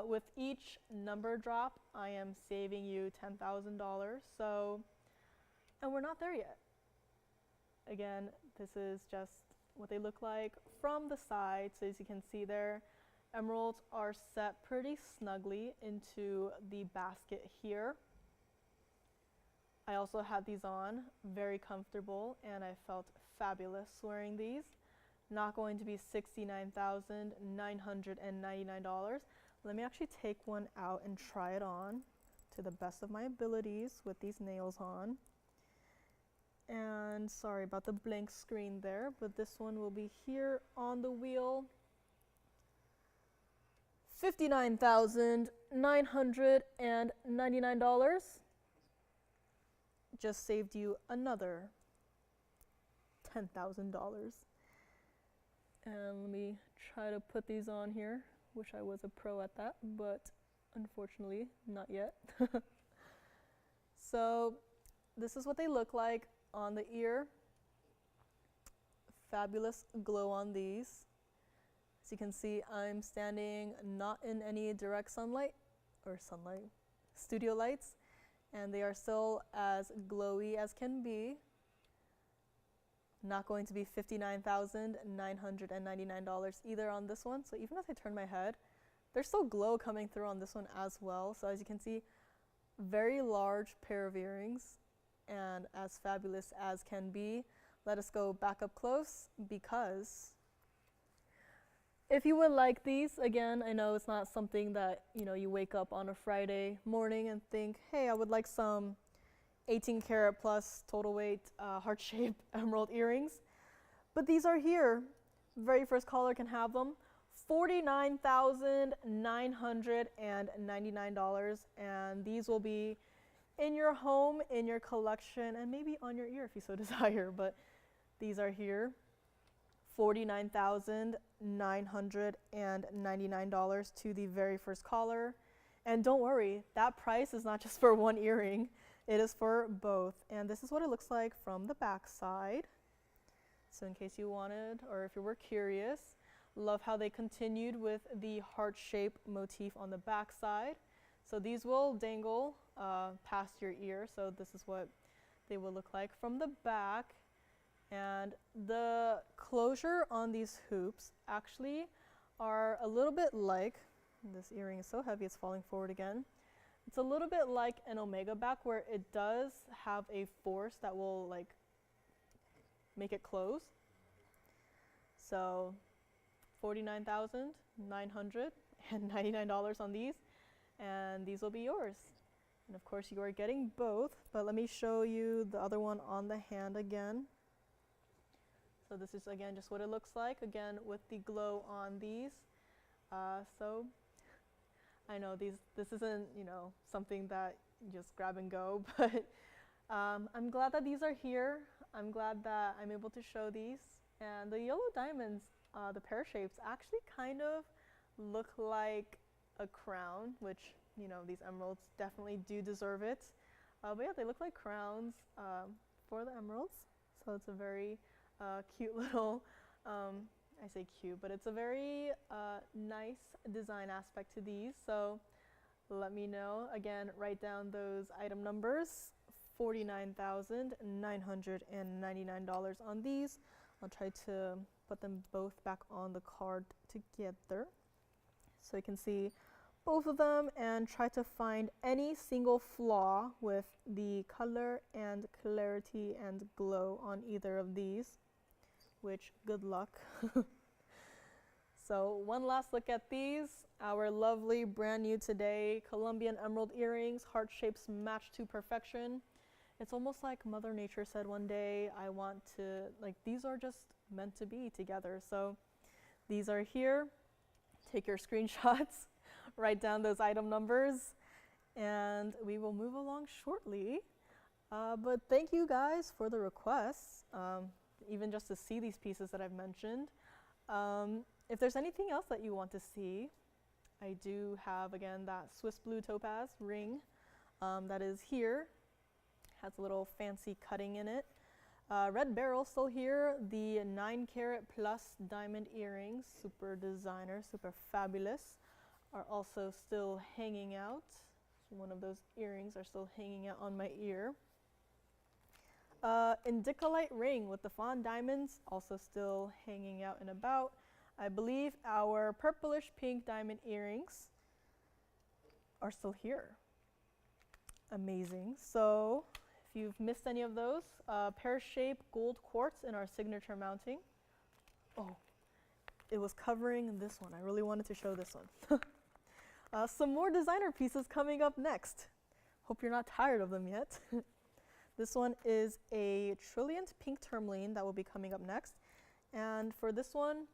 With each number drop, I am saving you $10,000. So, and we're not there yet. Again, this is just what they look like from the side. So as you can see there, emeralds are set pretty snugly into the basket here. I also had these on, very comfortable, and I felt fabulous wearing these. Not going to be $69,999. Let me actually take one out and try it on to the best of my abilities with these nails on. And sorry about the blank screen there, but this one will be here on the wheel. $59,999. Just saved you another $10,000. And let me try to put these on here. Wish I was a pro at that, but unfortunately not yet. So this is what they look like on the ear. Fabulous glow on these. As you can see, I'm standing not in any direct sunlight, studio lights, and they are still as glowy as can be. Not going to be $59,999 either on this one. So even as I turn my head, there's still glow coming through on this one as well. So as you can see, very large pair of earrings and as fabulous as can be. Let us go back up close, because if you would like these, again, I know it's not something that you wake up on a Friday morning and think, hey, I would like some 18 karat plus total weight heart-shaped emerald earrings. But these are here. Very first caller can have them. $49,999, and these will be in your home, in your collection, and maybe on your ear if you so desire. But these are here. $49,999 to the very first caller. And don't worry, that price is not just for one earring. It is for both. And this is what it looks like from the back side. So in case you wanted, or if you were curious, love how they continued with the heart-shaped motif on the back side. So these will dangle past your ear. So this is what they will look like from the back. And the closure on these hoops actually are a little bit like, this earring is so heavy it's falling forward again. It's a little bit like an omega back, where it does have a force that will make it close. So $49,999 on these, and these will be yours. And of course you are getting both, but let me show you the other one on the hand again. So this is again just what it looks like, again with the glow on these. So I know this isn't something that you just grab and go, but I'm glad that these are here. I'm glad that I'm able to show these. And the yellow diamonds, the pear-shapes, actually kind of look like a crown, which these emeralds definitely do deserve it. But yeah, they look like crowns for the emeralds. So it's a very cute little, I say cute, but it's a very nice design aspect to these. So let me know. Again, write down those item numbers. $49,999 on these. I'll try to put them both back on the card together so you can see both of them and try to find any single flaw with the color and clarity and glow on either of these, which good luck. So one last look at these. Our lovely brand new today Colombian emerald earrings, heart shapes matched to perfection. It's almost like Mother Nature said one day, I want to, these are just meant to be together. So these are here. Take your screenshots, write down those item numbers, and we will move along shortly. But thank you guys for the requests, even just to see these pieces that I've mentioned. If there's anything else that you want to see, I do have, again, that Swiss blue topaz ring that is here. Has a little fancy cutting in it. Red Barrel still here. The 9 carat plus diamond earrings, super designer, super fabulous, are also still hanging out. One of those earrings are still hanging out on my ear. Indicolite ring with the fawn diamonds, also still hanging out and about. I believe our purplish pink diamond earrings are still here. Amazing. So if you've missed any of those, pear-shaped gold quartz in our signature mounting. Oh, it was covering this one. I really wanted to show this one. Some more designer pieces coming up next. Hope you're not tired of them yet. This one is a trillioned pink tourmaline that will be coming up next. And for this one,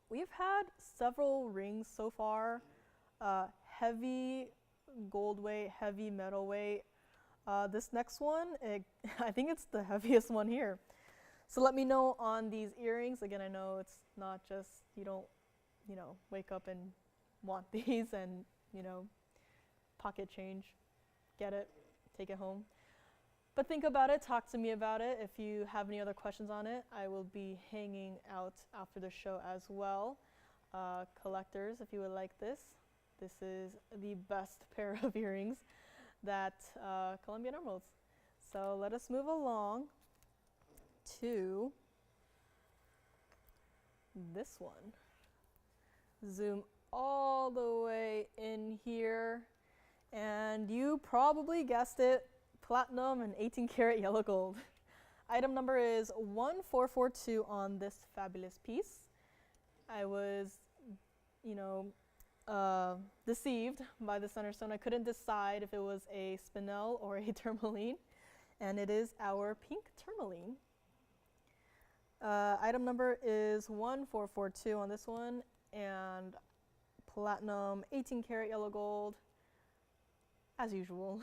we've had several rings so far. Heavy gold weight, heavy metal weight. This next one, I think it's the heaviest one here. So let me know on these earrings. Again, I know it's not just, you don't, wake up and want these and, pocket change, get it, take it home. But think about it, talk to me about it. If you have any other questions on it, I will be hanging out after the show as well. Collectors, if you would like this is the best pair of earrings that Colombian emeralds. So let us move along to this one. Zoom all the way in here, and you probably guessed it, platinum and 18 karat yellow gold. Item number is 1442 on this fabulous piece. I was, deceived by the center stone. I couldn't decide if it was a spinel or a tourmaline, and it is our pink tourmaline. Item number is 1442 on this one, and platinum, 18 karat yellow gold, as usual.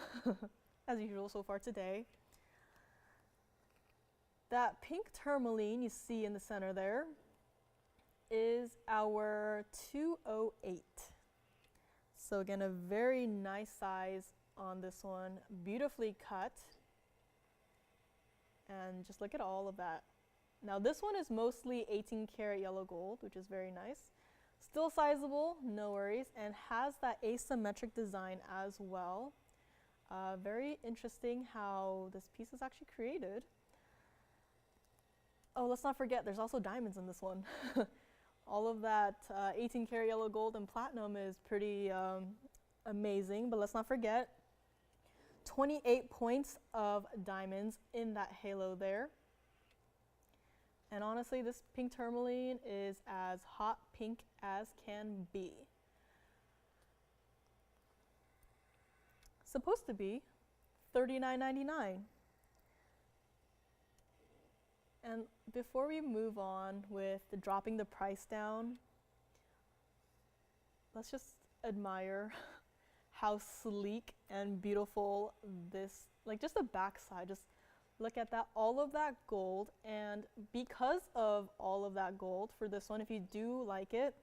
As usual so far today. That pink tourmaline you see in the center there is our 208. So again, a very nice size on this one, beautifully cut. And just look at all of that. Now this one is mostly 18 karat yellow gold, which is very nice. Still sizable, no worries, and has that asymmetric design as well. Very interesting how this piece is actually created. Oh, let's not forget, there's also diamonds in this one. All of that 18 karat yellow gold and platinum is pretty amazing, but let's not forget 28 points of diamonds in that halo there. And honestly, this pink tourmaline is as hot pink as can be. Supposed to be $39.99. And before we move on with dropping the price down, let's just admire how sleek and beautiful this, just the back side, just look at that, all of that gold. And because of all of that gold for this one, if you do like it,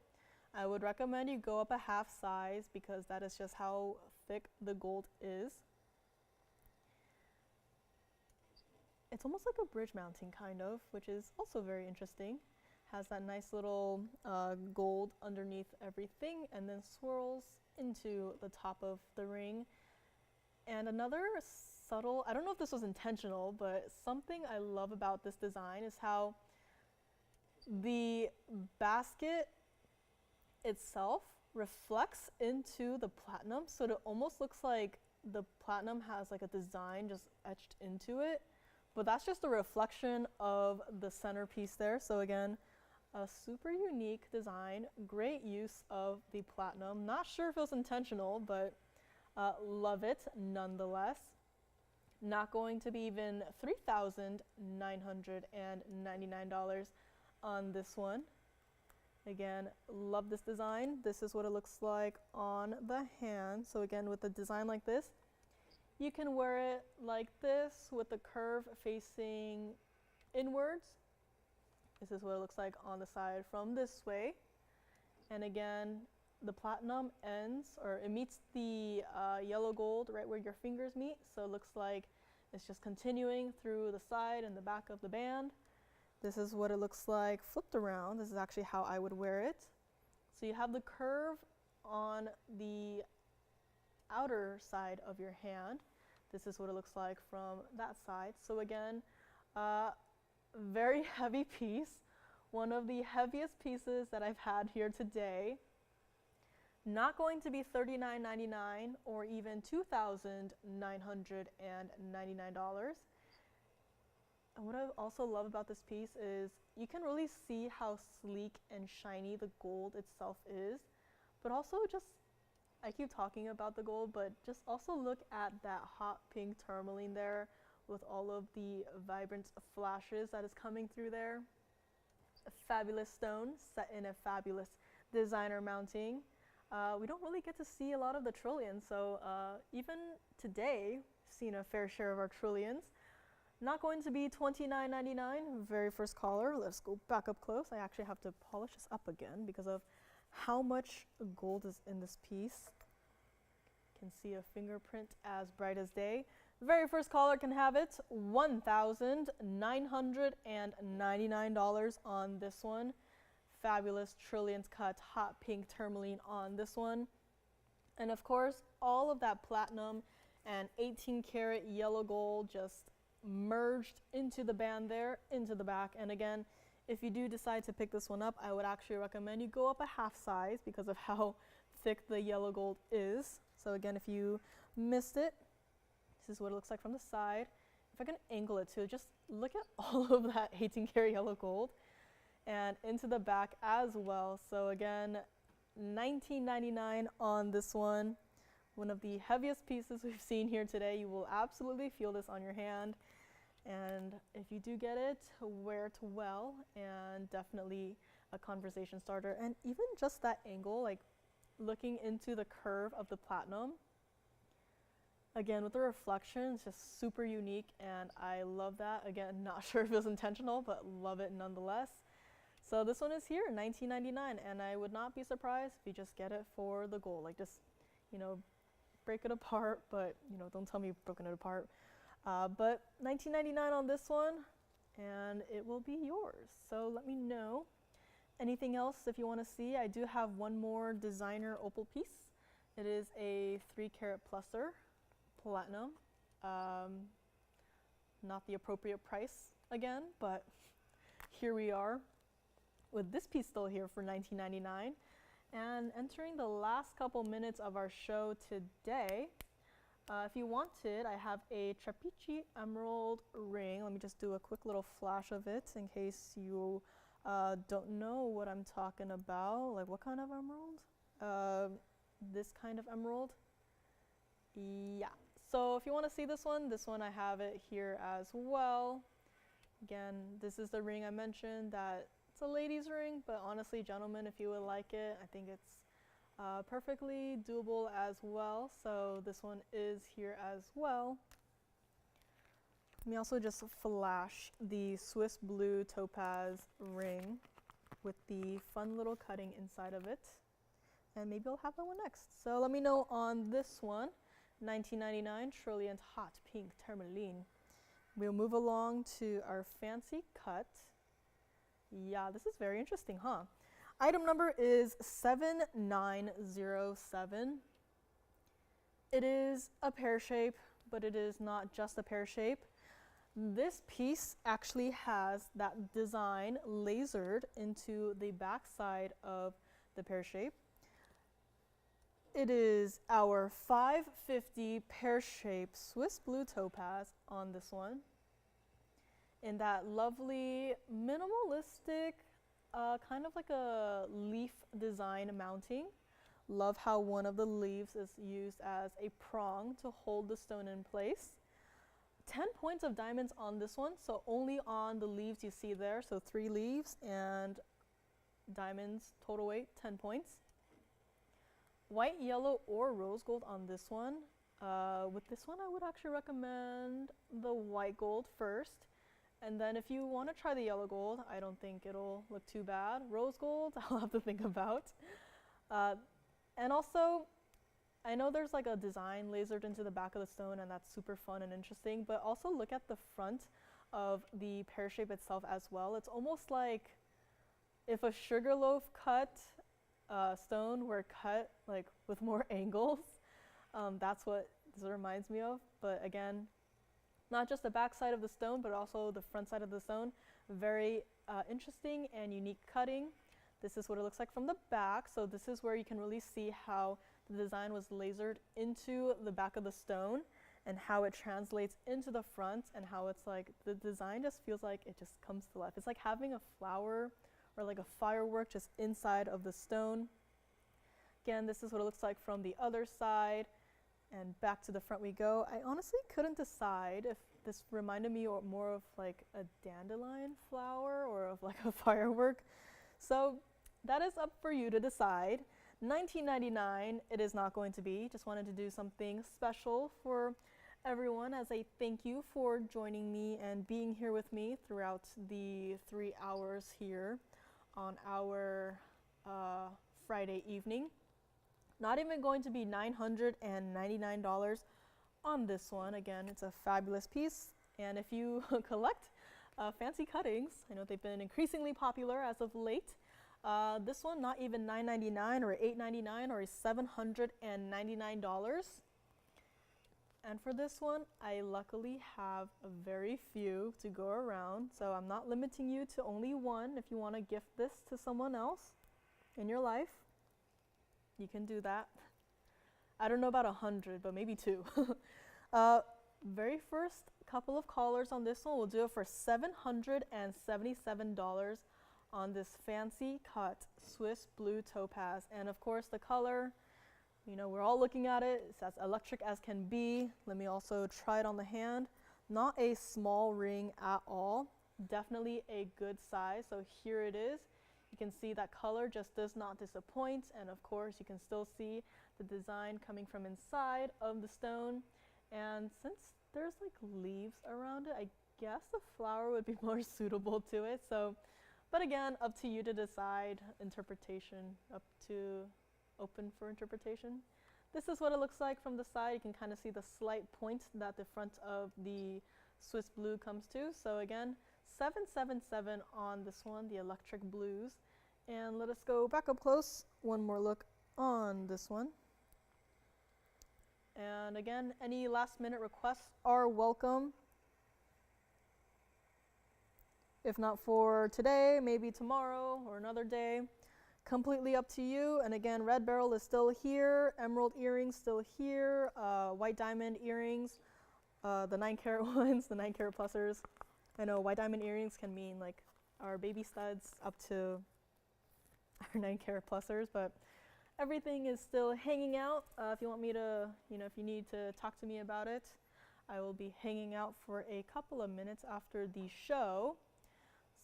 I would recommend you go up a half size, because that is just how thick the gold is. It's almost like a bridge mounting kind of, which is also very interesting. Has that nice little gold underneath everything, and then swirls into the top of the ring. And another subtle, I don't know if this was intentional, but something I love about this design is how the basket itself reflects into the platinum, so it almost looks like the platinum has like a design just etched into it, but that's just a reflection of the centerpiece there. So again, a super unique design, great use of the platinum. Not sure if it was intentional, but love it nonetheless. Not going to be even $3,999 on this one. Again, love this design. This is what it looks like on the hand. So again, with a design like this, you can wear it like this with the curve facing inwards. This is what it looks like on the side from this way. And again, the platinum ends, or it meets the yellow gold right where your fingers meet. So it looks like It's just continuing through the side and the back of the band. This is what it looks like flipped around. This is actually how I would wear it. So you have the curve on the outer side of your hand. This is what it looks like from that side. So again, very heavy piece. One of the heaviest pieces that I've had here today. Not going to be $39.99 or even $2,999. And what I also love about this piece is you can really see how sleek and shiny the gold itself is, but also just, I keep talking about the gold, but just also look at that hot pink tourmaline there with all of the vibrant flashes that is coming through there. A fabulous stone set in a fabulous designer mounting. We don't really get to see a lot of the trillions, so even today, seen a fair share of our trillions. Not going to be $29.99, very first collar. Let's go back up close. I actually have to polish this up again because of how much gold is in this piece. You can see a fingerprint as bright as day. Very first caller can have it, $1,999 on this one. Fabulous trillions cut hot pink tourmaline on this one. And of course, all of that platinum and 18 karat yellow gold just merged into the band there, into the back. And again, if you do decide to pick this one up, I would actually recommend you go up a half size because of how thick the yellow gold is. So again, if you missed it, this is what it looks like from the side. If I can angle it too, just look at all of that 18 karat yellow gold and into the back as well. So again, $19.99 on this one. One of the heaviest pieces we've seen here today. You will absolutely feel this on your hand. And if you do get it, wear it well, and definitely a conversation starter. And even just that angle, like looking into the curve of the platinum, again with the reflection, it's just super unique, and I love that. Again, not sure if it was intentional, but love it nonetheless. So this one is here, $19.99, and I would not be surprised if you just get it for the gold. Like just, you know, break it apart, but you know, don't tell me you've broken it apart. But $19.99 on this one, and it will be yours. So let me know. Anything else if you want to see? I do have one more designer opal piece. It is a 3 karat pluser, platinum. Not the appropriate price again, but here we are with this piece still here for $19.99. And entering the last couple minutes of our show today, if you wanted, I have a Trapechi emerald ring. Let me just do a quick little flash of it in case you don't know what I'm talking about. Like what kind of emerald? This kind of emerald. Yeah. So if you want to see this one I have it here as well. Again, this is the ring I mentioned that it's a ladies ring, but honestly, gentlemen, if you would like it, I think it's perfectly doable as well. So this one is here as well. Let me also just flash the Swiss blue topaz ring with the fun little cutting inside of it. And maybe I'll have that one next. So let me know on this one, $19.99 Trilliant hot pink tourmaline. We'll move along to our fancy cut. Yeah, this is very interesting, huh? Item number is 7907. It is a pear shape, but it is not just a pear shape. This piece actually has that design lasered into the back side of the pear shape. It is our 550 pear-shaped Swiss blue topaz on this one, in that lovely minimalistic, kind of like a leaf design mounting. Love how one of the leaves is used as a prong to hold the stone in place. 10 points of diamonds on this one, so only on the leaves you see there, so 3 leaves and diamonds, total weight 10 points. White, yellow, or rose gold on this one. With this one, I would actually recommend the white gold first. And then if you want to try the yellow gold, I don't think it'll look too bad. Rose gold, I'll have to think about. And also, I know there's like a design lasered into the back of the stone, and that's super fun and interesting, but also look at the front of the pear shape itself as well. It's almost like if a sugarloaf cut stone were cut like with more angles. That's what this reminds me of. But again, not just the back side of the stone, but also the front side of the stone. Very interesting and unique cutting. This is what it looks like from the back. So this is where you can really see how the design was lasered into the back of the stone and how it translates into the front, and how it's like the design just feels like it just comes to life. It's like having a flower or like a firework just inside of the stone. Again, this is what it looks like from the other side, and back to the front we go. I honestly couldn't decide if this reminded me more of like a dandelion flower or of like a firework. So that is up for you to decide. $19.99 it is not going to be. Just wanted to do something special for everyone as a thank you for joining me and being here with me throughout the 3 hours here on our Friday evening. Not even going to be $999 on this one. Again, it's a fabulous piece, and if you collect fancy cuttings, I know they've been increasingly popular as of late. This one, not even $9.99 or $8.99 or $799. And for this one, I luckily have a very few to go around, so I'm not limiting you to only one. If you want to gift this to someone else in your life, you can do that. I don't know about 100, but maybe 2. Very first couple of callers on this one, we'll do it for $777 on this fancy cut Swiss blue topaz. And of course the color, you know, we're all looking at it. It's as electric as can be. Let me also try it on the hand. Not a small ring at all. Definitely a good size. So here it is. You can see that color just does not disappoint. And of course you can still see the design coming from inside of the stone. And since there's like leaves around it, I guess the flower would be more suitable to it. So, but again, up to you to decide. Interpretation up to open for interpretation. This is what it looks like from the side. You can kind of see the slight point that the front of the Swiss blue comes to. So again, $777 on this one, the electric blues. And let us go back up close. One more look on this one. And again, any last minute requests are welcome. If not for today, maybe tomorrow or another day. Completely up to you. And again, red beryl is still here, emerald earrings still here, white diamond earrings, the 9-carat ones, the 9-carat plusers. I know white diamond earrings can mean like our baby studs up to our 9-carat plusers, but everything is still hanging out. If you want me to, if you need to talk to me about it, I will be hanging out for a couple of minutes after the show.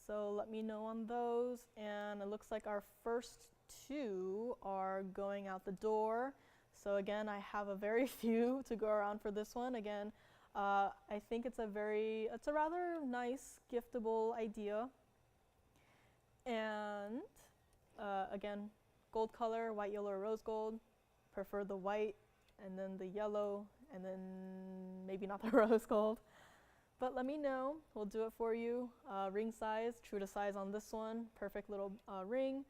So let me know on those. And it looks like our first 2 are going out the door. So again, I have a very few to go around for this one. Again, I think it's a rather nice giftable idea. And again, gold color, white, yellow, or rose gold. Prefer the white and then the yellow and then maybe not the rose gold. But let me know, we'll do it for you. Ring size, true to size on this one. Perfect little ring.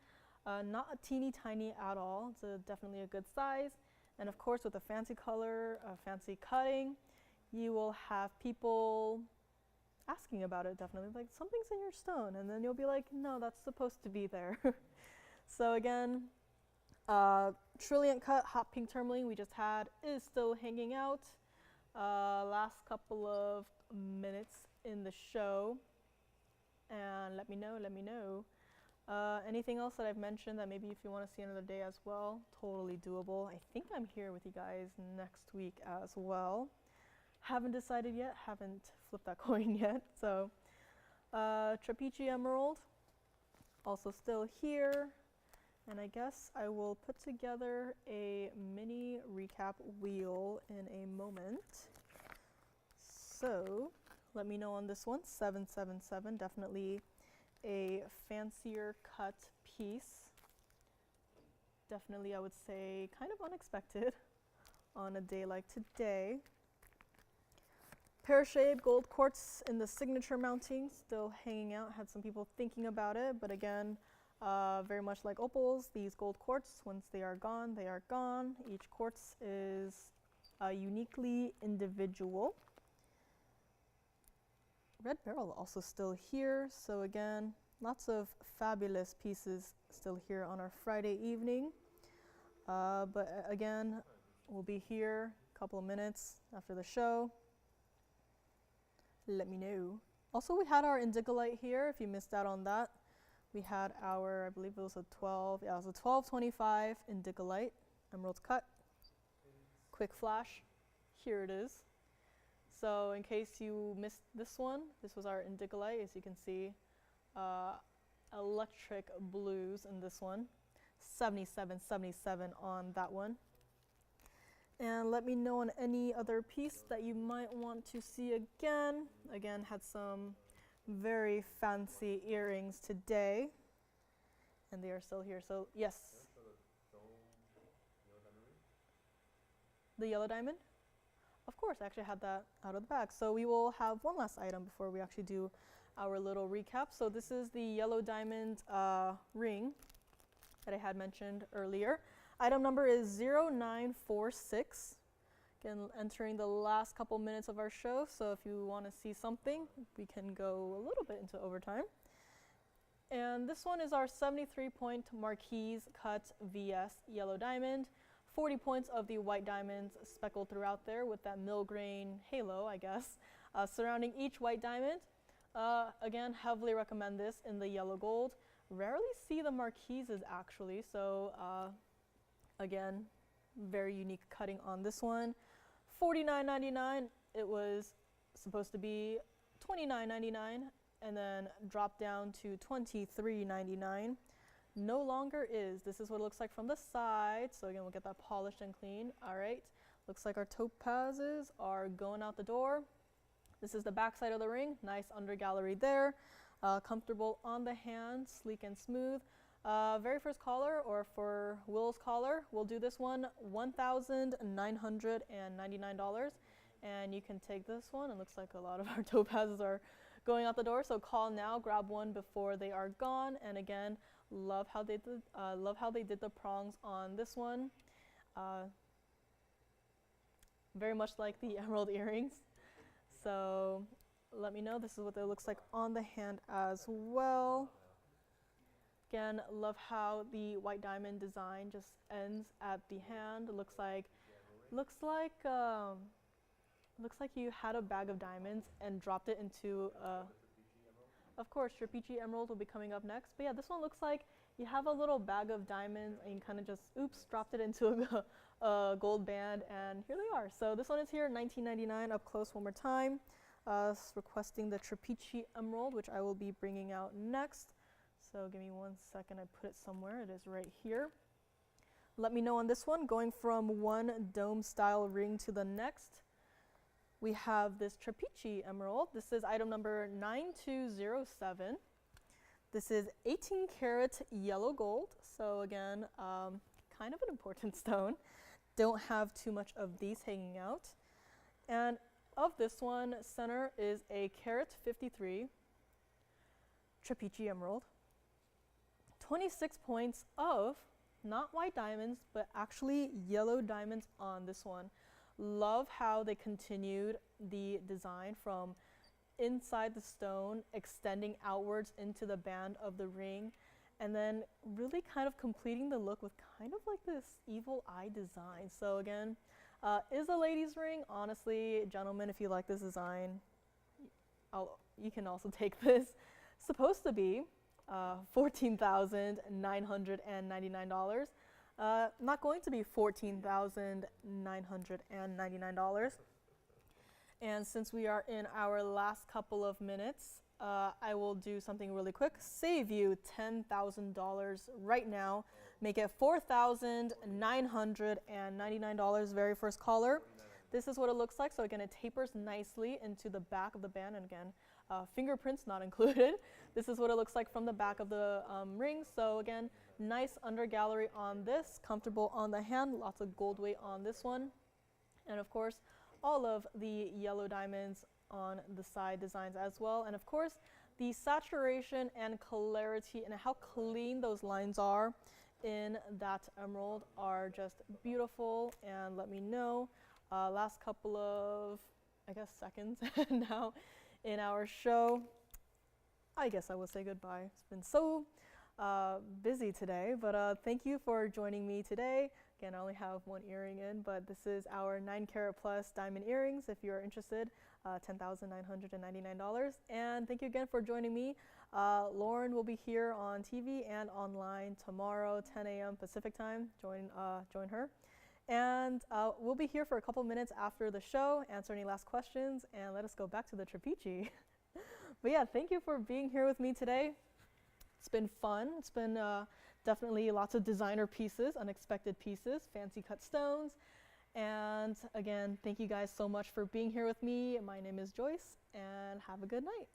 Not a teeny tiny at all. It's definitely a good size. And of course with a fancy color, fancy cutting, you will have people asking about it definitely. Like, something's in your stone. And then you'll be like, no, that's supposed to be there. So again, trillium cut hot pink tourmaline we just had is still hanging out. Last couple of minutes in the show, and let me know. Anything else that I've mentioned that maybe if you want to see another day as well, totally doable. I think I'm here with you guys next week as well. Haven't decided yet, haven't flipped that coin yet. So Trapezie emerald, also still here. And I guess I will put together a mini recap wheel in a moment. So let me know on this one, 777, definitely a fancier cut piece. Definitely, I would say, kind of unexpected. on a day like today. Pear-shaped gold quartz in the signature mounting, still hanging out. Had some people thinking about it, but again, very much like opals, these gold quartz, once they are gone, they are gone. Each quartz is uniquely individual. Red beryl also still here, so again, lots of fabulous pieces still here on our Friday evening. But again, we'll be here a couple of minutes after the show. Let me know. Also, we had our Indicolite here, if you missed out on that. We had our, I believe it was a 1225 Indicolite, emerald cut. Quick flash, here it is. So in case you missed this one, this was our Indicolite. As you can see, electric blues in this one. 7777 on that one. And let me know on any other piece that you might want to see again. Again, had some very fancy earrings today. And they are still here, so yes. The yellow diamond? Of course, I actually had that out of the bag. So we will have one last item before we actually do our little recap. So this is the yellow diamond ring that I had mentioned earlier. Item number is 0946. Again, entering the last couple minutes of our show, so if you want to see something, we can go a little bit into overtime. And this one is our 73-point Marquise cut VS yellow diamond. 40 points of the white diamonds speckled throughout there with that mill-grain halo, I guess, surrounding each white diamond. Again, heavily recommend this in the yellow gold. Rarely see the Marquises actually, so again, very unique cutting on this one. $49.99. It was supposed to be $29.99 and then dropped down to $23.99. No longer is. This is what it looks like from the side. So again, we'll get that polished and clean. All right. Looks like our topazes are going out the door. This is the back side of the ring. Nice under gallery there. Comfortable on the hand, sleek and smooth. Very first caller, or for Will's caller, we'll do this one $1,999, and you can take this one. It looks like a lot of our topazes are going out the door, so call now, grab one before they are gone. And again, love how they did the prongs on this one. Very much like the emerald earrings. So let me know. This is what it looks like on the hand as well. Again, love how the white diamond design just ends at the hand. It looks like you had a bag of diamonds and dropped it into of course, Trapeachy Emerald will be coming up next. But yeah, this one looks like you have a little bag of diamonds and you kind of just, oops, dropped it into a gold band, and here they are. So this one is here, $19.99, up close one more time. Requesting the Trapeachy Emerald, which I will be bringing out next. So give me 1 second, I put it somewhere. It is right here. Let me know on this one, going from one dome style ring to the next. We have this Trapeachy Emerald. This is item number 9207. This is 18 karat yellow gold. So again, kind of an important stone. Don't have too much of these hanging out. And of this one, center is a carat 53 Trapeachy Emerald. 26 points of not white diamonds, but actually yellow diamonds on this one. Love how they continued the design from inside the stone, extending outwards into the band of the ring, and then really kind of completing the look with kind of like this evil eye design. So again, is a lady's ring. Honestly, gentlemen, if you like this design, you can also take this. Supposed to be $14,999. Not going to be $14,999. And since we are in our last couple of minutes, I will do something really quick. Save you $10,000 right now. Make it $4,999. Very first caller. This is what it looks like. So again, it tapers nicely into the back of the band. And again, fingerprints not included. This is what it looks like from the back of the ring. So again, nice under gallery on this, comfortable on the hand, lots of gold weight on this one. And of course, all of the yellow diamonds on the side designs as well. And of course, the saturation and clarity and how clean those lines are in that emerald are just beautiful. And let me know, last couple of, I guess, seconds now in our show. I guess I will say goodbye. It's been so busy today, but thank you for joining me today. Again, I only have one earring in, but this is our 9 carat plus diamond earrings. If you're interested, $10,999. And thank you again for joining me. Lauren will be here on TV and online tomorrow, 10 a.m. Pacific time. Join her. And we'll be here for a couple minutes after the show, answer any last questions, and let us go back to the trapezie. But yeah, thank you for being here with me today. It's been fun. It's been definitely lots of designer pieces, unexpected pieces, fancy cut stones. And again, thank you guys so much for being here with me. My name is Joyce, and have a good night.